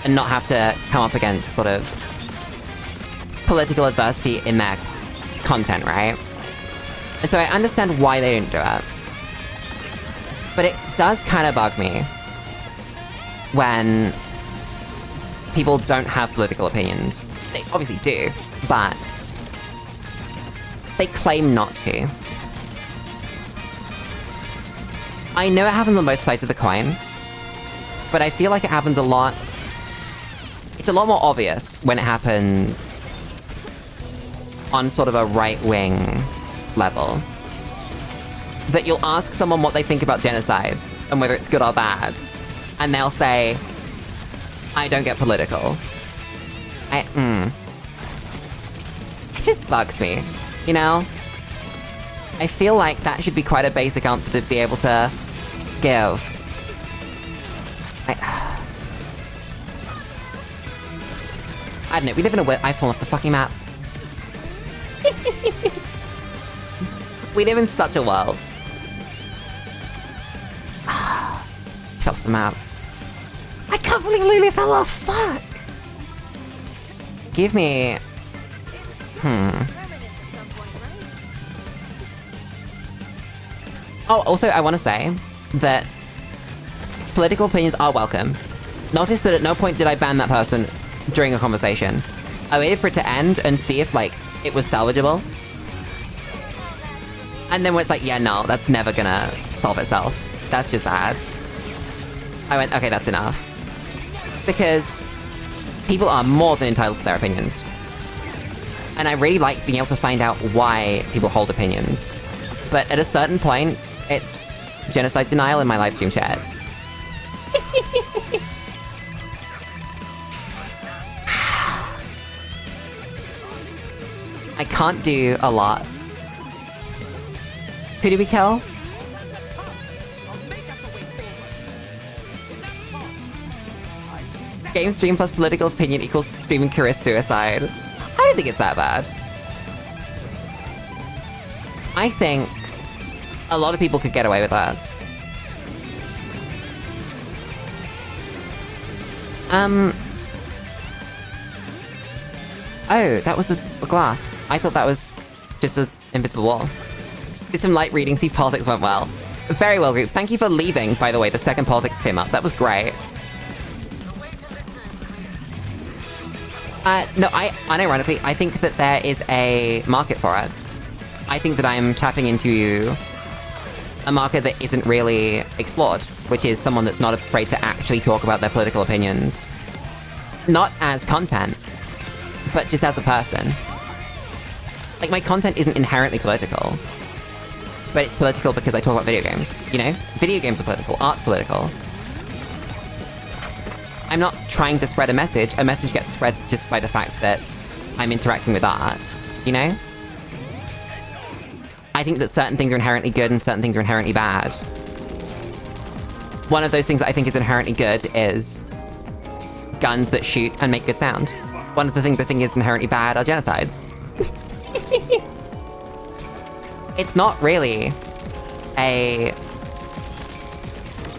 and not have to come up against sort of political adversity in their content, right? And so I understand why they didn't do it. But it does kind of bug me when people don't have political opinions. They obviously do, but they claim not to. I know it happens on both sides of the coin, but I feel like it happens a lot. It's a lot more obvious when it happens on sort of a right-wing level. That you'll ask someone what they think about genocide, and whether it's good or bad, and they'll say, I don't get political. It just bugs me, you know? I feel like that should be quite a basic answer to be able to give. I don't know, we live in a world. I've fallen off the fucking map. We live in such a world. Fell off the map. I can't believe Lulu fell off, fuck! Give me... Oh, also, I want to say that political opinions are welcome. Notice that at no point did I ban that person during a conversation. I waited for it to end and see if, like, it was salvageable. And then it's like, yeah, no, that's never gonna solve itself. That's just bad. I went, okay, that's enough. Because people are more than entitled to their opinions. And I really like being able to find out why people hold opinions. But at a certain point, it's genocide denial in my livestream chat. I can't do a lot. Who do we kill? Game stream plus political opinion equals streaming career suicide. I don't think it's that bad. I think a lot of people could get away with that. Oh, that was a glass. I thought that was just an invisible wall. Did some light reading, see if politics went well. Very well, group. Thank you for leaving, by the way. The second politics came up. That was great. No, unironically, I think that there is a market for it. I think that I'm tapping into a market that isn't really explored, which is someone that's not afraid to actually talk about their political opinions. Not as content, but just as a person. Like, my content isn't inherently political, but it's political because I talk about video games, you know? Video games are political, art's political. I'm not trying to spread a message gets spread just by the fact that I'm interacting with art, you know? I think that certain things are inherently good and certain things are inherently bad. One of those things that I think is inherently good is guns that shoot and make good sound. One of the things I think is inherently bad are genocides. It's not really a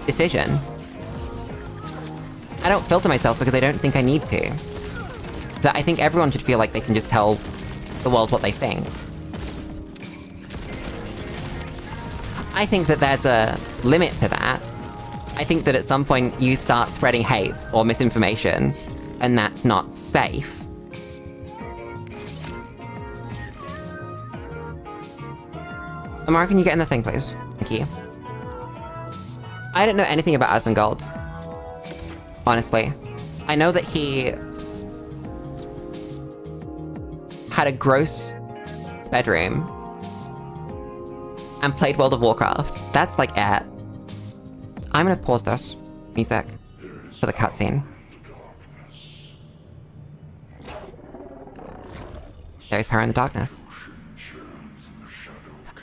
decision. I don't filter myself because I don't think I need to. That I think everyone should feel like they can just tell the world what they think. I think that there's a limit to that. I think that at some point you start spreading hate or misinformation, and that's not safe. Amara, can you get in the thing, please? Thank you. I don't know anything about Asmongold. Honestly. I know that he had a gross bedroom and played World of Warcraft. That's like it. I'm gonna pause this music for the cutscene. There is power in the darkness.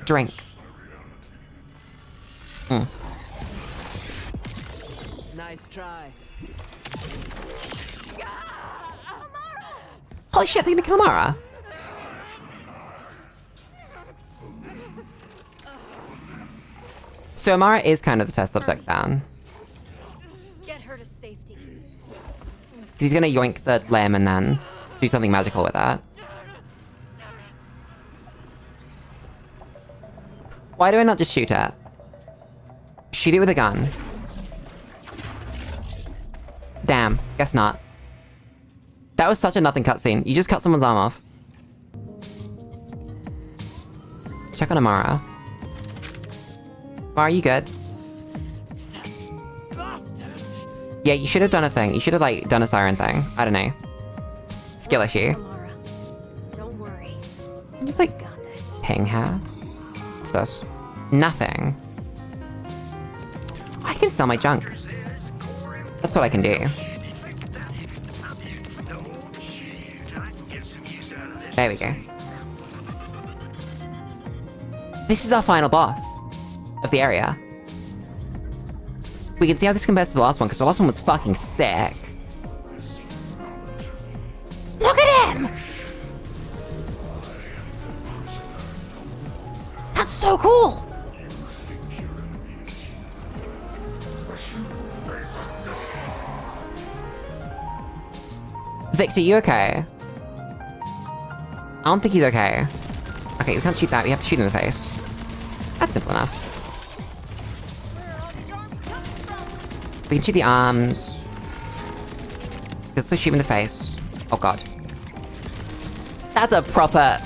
Drink. Nice try. Holy shit, they're gonna kill Amara! So Amara is kind of the test subject then. Get her to safety. Because he's gonna yoink the limb and then do something magical with that. Why do I not just shoot it? Shoot it with a gun. Damn, guess not. That was such a nothing cutscene. You just cut someone's arm off. Check on Amara. Amara, you good? Yeah, you should have done a thing. You should have, like, done a siren thing. I don't know. Skill issue. Amara, don't worry. Just, like, Got this. ping her. What's this? Nothing. I can sell my junk. That's what I can do. There we go. This is our final boss of the area. We can see how this compares to the last one, because the last one was fucking sick. Look at him! That's so cool! Victor, you okay? I don't think he's okay. Okay, we can't shoot that. We have to shoot him in the face. That's simple enough. We can shoot the arms. Let's just shoot him in the face. Oh god. That's a proper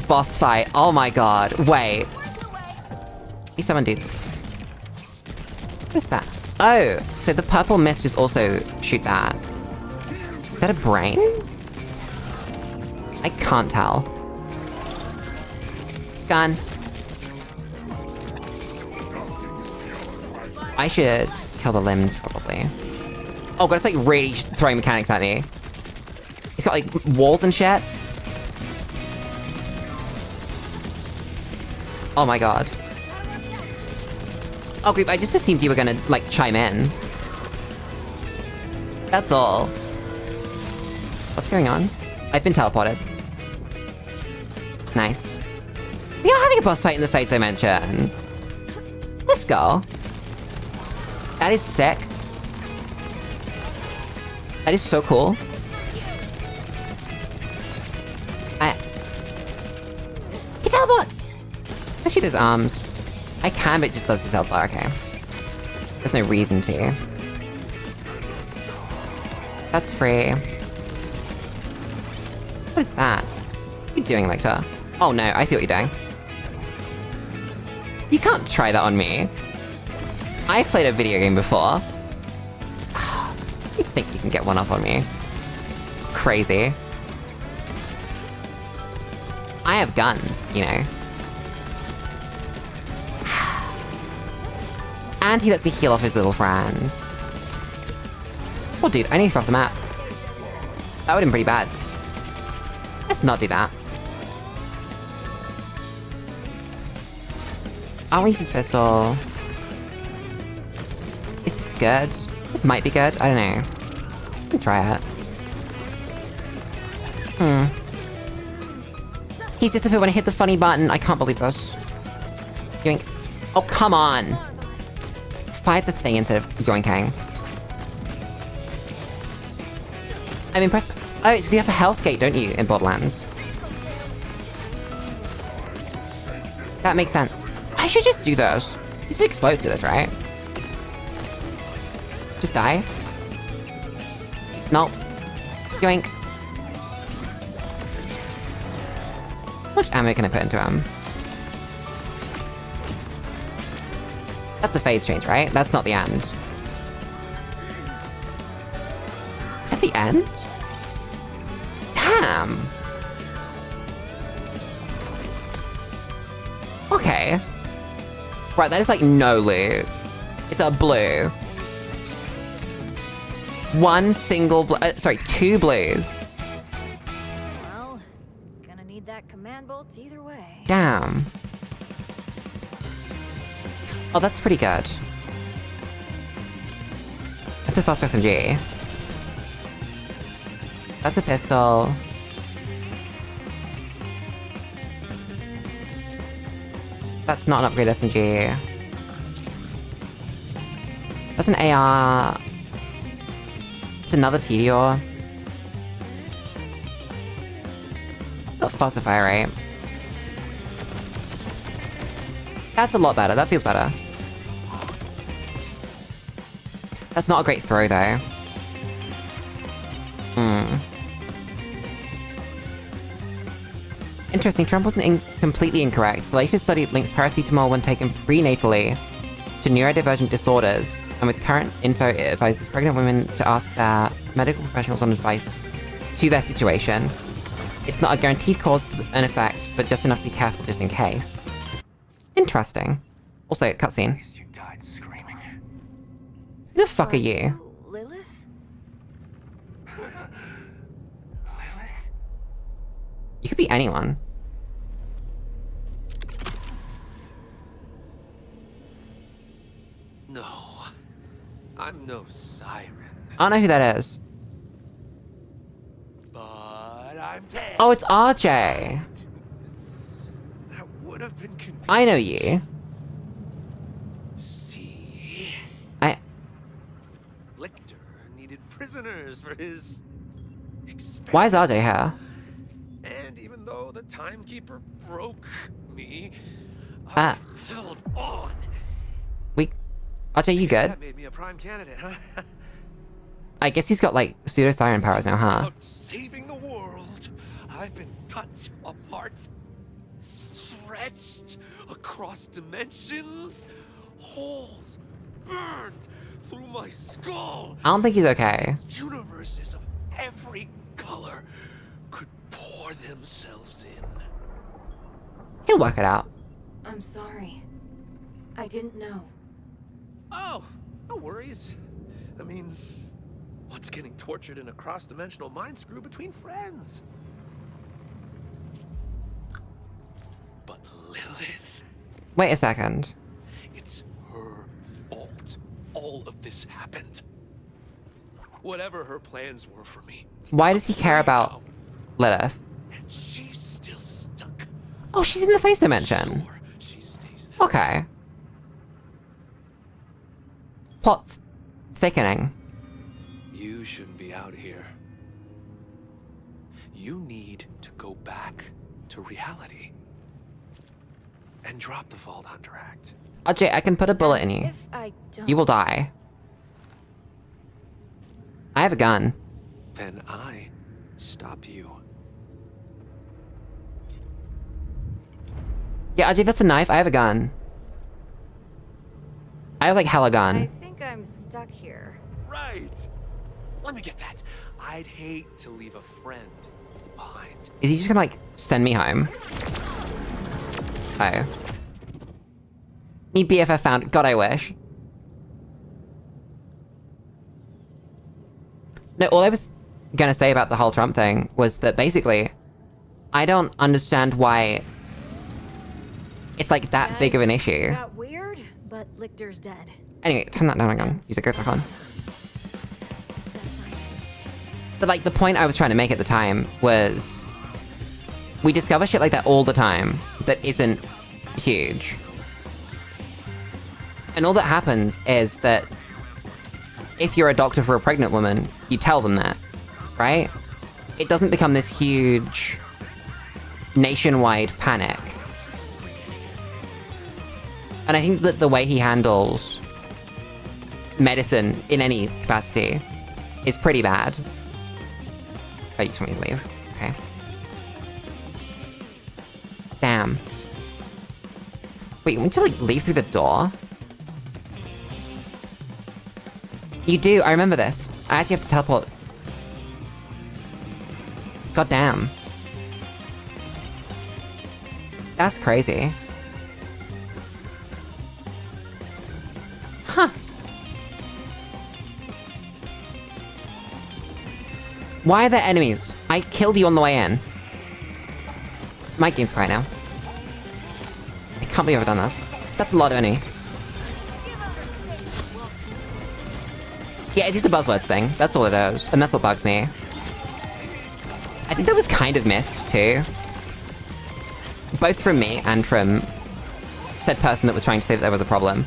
boss fight. Oh my god. Wait. These summon dudes. What is that? Oh, so the purple mist just also shoot that. Is that a brain? I can't tell. Gun. I should kill the limbs, probably. Oh god, it's like really throwing mechanics at me. It's got like walls and shit. Oh my god. Oh, Group, I just assumed you were gonna, like, chime in. That's all. What's going on? I've been teleported. Nice. We are having a boss fight in the face I mentioned. Let's go. That is sick. That is so cool. He teleports! I shoot those arms. I can, but it just does the self-bar, okay. There's no reason to. That's free. What is that? What are you doing, Lecter? Oh no, I see what you're doing. You can't try that on me. I've played a video game before. You think you can get one up on me? Crazy. I have guns, you know. And he lets me heal off his little friends. Oh dude, I need to get off the map. That would've been pretty bad. Let's not do that. I'll use his pistol. Is this good? This might be good. I don't know. We can try it. He's disappeared when I hit the funny button. I can't believe this. Yoink. Oh, come on. Fight the thing instead of yoinking. I'm impressed. Oh, so you have a health gate, don't you, in Borderlands? That makes sense. I should just do those. You're just exposed to this, right? Just die. Nope. Yoink. How much ammo can I put into him? That's a phase change, right? That's not the end. Is that the end? Damn! Okay. Right, that is like no loot. It's a blue. One single sorry, 2 blues. Well, gonna need that command bolt either way. Damn. Oh, that's pretty good. That's a faster SMG. That's a pistol. That's not an upgrade SMG. That's an AR. It's another TDR. Got faster fire rate. That's a lot better. That feels better. That's not a great throw, though. Interesting, Trump wasn't completely incorrect. The latest study links paracetamol when taken prenatally to neurodivergent disorders, and with current info, it advises pregnant women to ask their medical professionals on advice to their situation. It's not a guaranteed cause and effect, but just enough to be careful just in case. Interesting. Also, cutscene. You died screaming. Who the fuck are you? Lilith? You could be anyone. No, I'm no siren. I don't know who that is. But I'm dead. Oh, it's RJ. That would have been convenient. I know you. See, Lictor needed prisoners for his experiment. Why is RJ here? And even though the timekeeper broke me, Ah. I held on. RJ, you good? That made me a prime candidate, huh? I guess he's got, like, pseudo-siren powers now, huh? About saving the world, I've been cut apart, stretched across dimensions, holes burned through my skull. I don't think he's okay. Universes of every color could pour themselves in. He'll work it out. I'm sorry. I didn't know. Oh, no worries. I mean, what's getting tortured in a cross-dimensional mind screw between friends? But Lilith, Wait a second. it's her fault. All of this happened. Whatever her plans were for me. Why does he care about Lilith? And she's still stuck. Oh, she's in the face dimension. Sure, she stays there. Okay. Plot's thickening. You shouldn't be out here. You need to go back to reality. And drop the Vault Hunter Act. RJ, I can put a bullet in you. If I don't... You will die. I have a gun. Then I stop you. Yeah, RJ, that's a knife. I have a gun. I have, like, hella I gun. think I'm stuck here. Right! Let me get that. I'd hate to leave a friend behind. Is he just gonna, like, send me home? Oh. Need BFF found. God, I wish. No, all I was gonna say about the whole Trump thing was that basically, I don't understand why It's like that big of an issue. Got weird, but Lichter's dead. Anyway, turn that down again. Music, go back on. But like, the point I was trying to make at the time was... we discover shit like that all the time that isn't huge. And all that happens is that if you're a doctor for a pregnant woman, you tell them that, right? It doesn't become this huge nationwide panic. And I think that the way he handles medicine in any capacity is pretty bad. Oh, you just want me to leave? Okay. Damn. Wait, you want to, like, leave through the door? You do, I remember this. I actually have to teleport. God damn. That's crazy. Huh. Why are there enemies? I killed you on the way in. My game's quiet now. I can't believe I've done this. That's a lot of enemy. Yeah, it's just a buzzwords thing. That's all it is. And that's what bugs me. I think that was kind of missed, too. Both from me and from said person that was trying to say that there was a problem.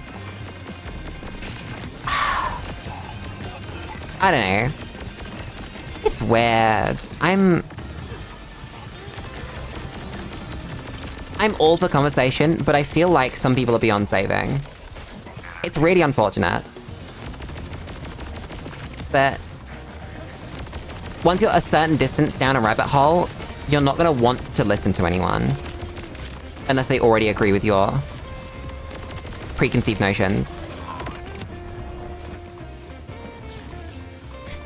I don't know. It's weird. I'm all for conversation, but I feel like some people are beyond saving. It's really unfortunate. But once you're a certain distance down a rabbit hole, you're not gonna want to listen to anyone. Unless they already agree with your preconceived notions.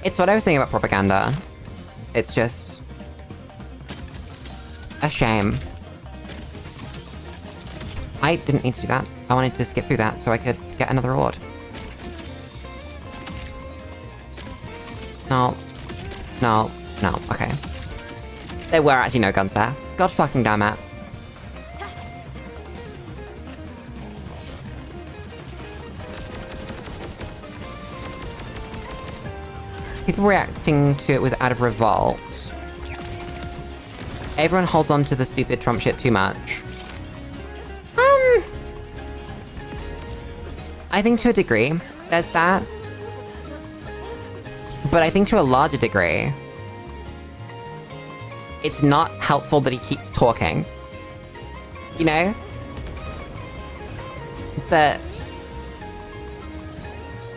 It's what I was saying about propaganda. It's just... a shame. I didn't need to do that. I wanted to skip through that so I could get another reward. No. No. No. Okay. There were actually no guns there. God fucking damn it. People reacting to it was out of revolt. Everyone holds on to the stupid Trump shit too much. I think to a degree, there's that. But I think to a larger degree, it's not helpful that he keeps talking. You know? That...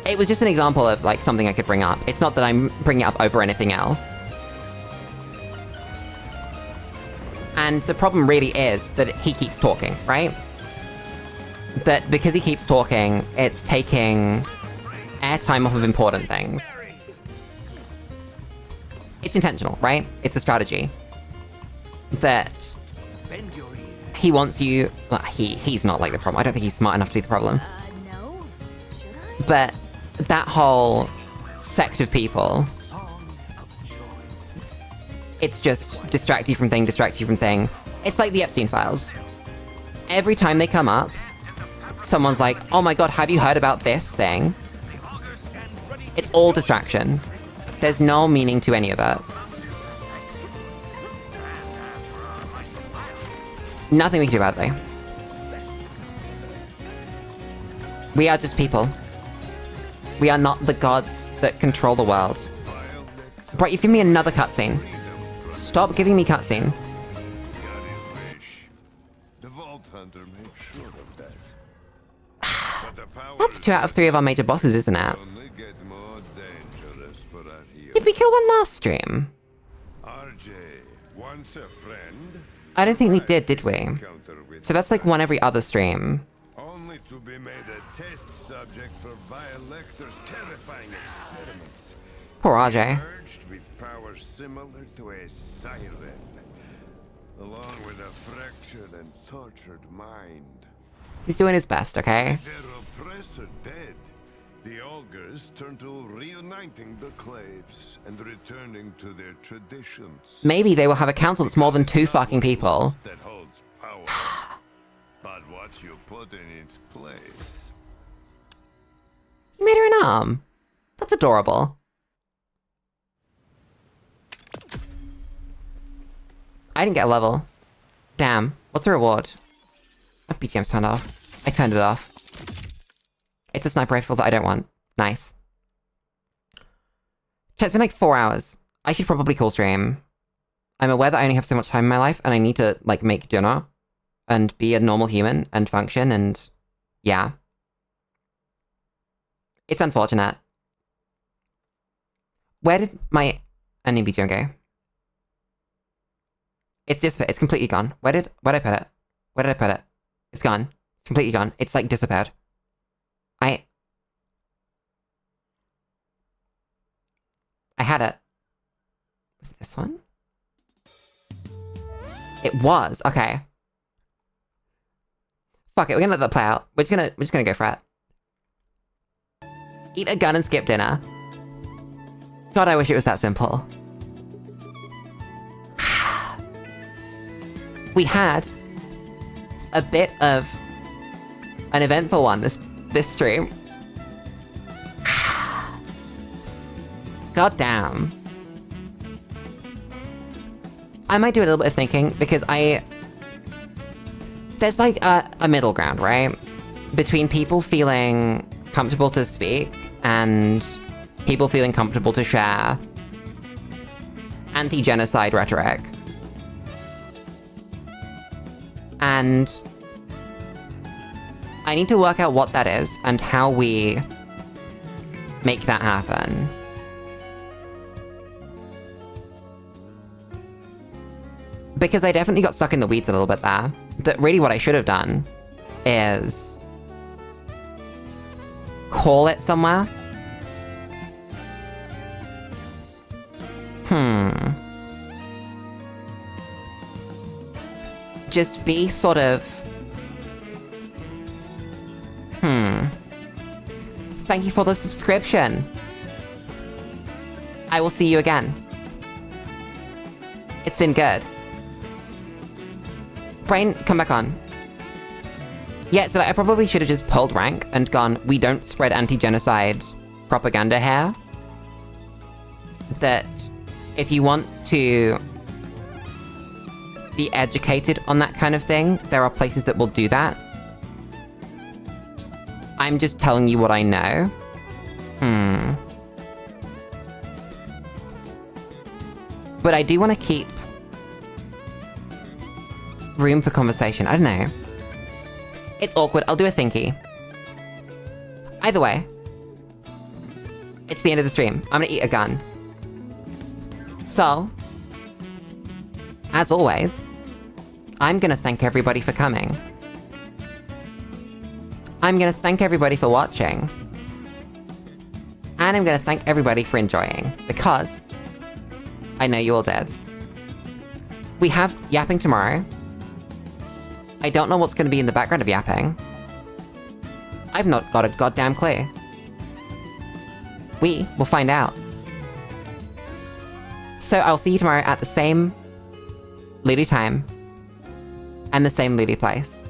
it was just an example of, like, something I could bring up. It's not that I'm bringing it up over anything else. And the problem really is that he keeps talking, right? That because he keeps talking, it's taking airtime off of important things. It's intentional, right? It's a strategy. That he wants you... well, he's not, like, the problem. I don't think he's smart enough to be the problem. No? Should I? But that whole sect of people... it's just distract you from thing, distract you from thing. It's like the Epstein files. Every time they come up, someone's like, oh my god, have you heard about this thing? It's all distraction. There's no meaning to any of it. Nothing we can do about it, though. We are just people. We are not the gods that control the world. Right, you've given me another cutscene. Stop giving me cutscene. That's 2 out of 3 of our major bosses, isn't it? Did we kill one last stream? I don't think we did we? So that's like one every other stream. Only to be made a test subject for Violector's terrifying experiments. Poor RJ. Merged with powers similar to a siren, along with a fractured and tortured mind. He's doing his best, okay? Their oppressor dead, the Augurs turn to reuniting the Claves and returning to their traditions. Maybe they will have a council that's more than 2 fucking people. That holds power. But what you put in its place. You made her an arm. That's adorable. I didn't get a level. Damn. What's the reward? My BGM's turned off. I turned it off. It's a sniper rifle that I don't want. Nice. Chat, it's been like 4 hours. I should probably call stream. I'm aware that I only have so much time in my life, and I need to, like, make dinner and be a normal human and function, and yeah. It's unfortunate. Where did my ending BGM go? It's disappeared. It's completely gone. Where'd I put it? Where did I put it? It's gone. It's completely gone. It's like disappeared. I had it. Was it this one? It was. Okay. Fuck it. We're gonna let that play out. We're just gonna go for it. Eat a gun and skip dinner. God, I wish it was that simple. We had a bit of an eventful one this stream. God damn. I might do a little bit of thinking because there's like a middle ground, right? Between people feeling comfortable to speak and people feeling comfortable to share anti-genocide rhetoric. And I need to work out what that is and how we make that happen. Because I definitely got stuck in the weeds a little bit there. That really what I should have done is call it somewhere. Just be sort of... Thank you for the subscription. I will see you again. It's been good. Brain, come back on. Yeah, so I probably should have just pulled rank and gone, we don't spread anti-genocide propaganda here. That if you want to be educated on that kind of thing, there are places that will do that. I'm just telling you what I know. But I do want to keep room for conversation. I don't know. It's awkward. I'll do a thinky. Either way, it's the end of the stream. I'm gonna eat a gun. So, as always, I'm gonna thank everybody for coming. I'm gonna thank everybody for watching. And I'm gonna thank everybody for enjoying, because I know you all did. We have yapping tomorrow. I don't know what's gonna be in the background of yapping. I've not got a goddamn clue. We will find out. So I'll see you tomorrow at the same Lulu time and the same Lulu place.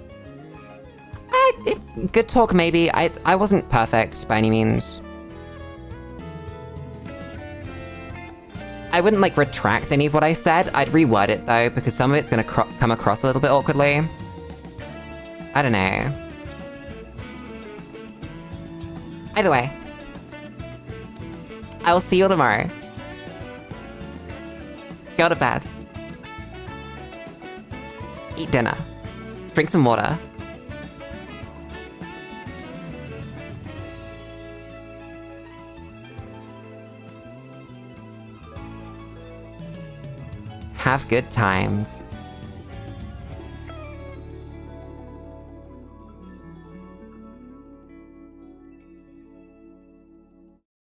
Good talk, maybe. I wasn't perfect by any means. I wouldn't, like, retract any of what I said. I'd reword it, though, because some of it's gonna come across a little bit awkwardly. I don't know. Either way, I will see you all tomorrow. Go to bed. Eat dinner. Drink some water. Have good times.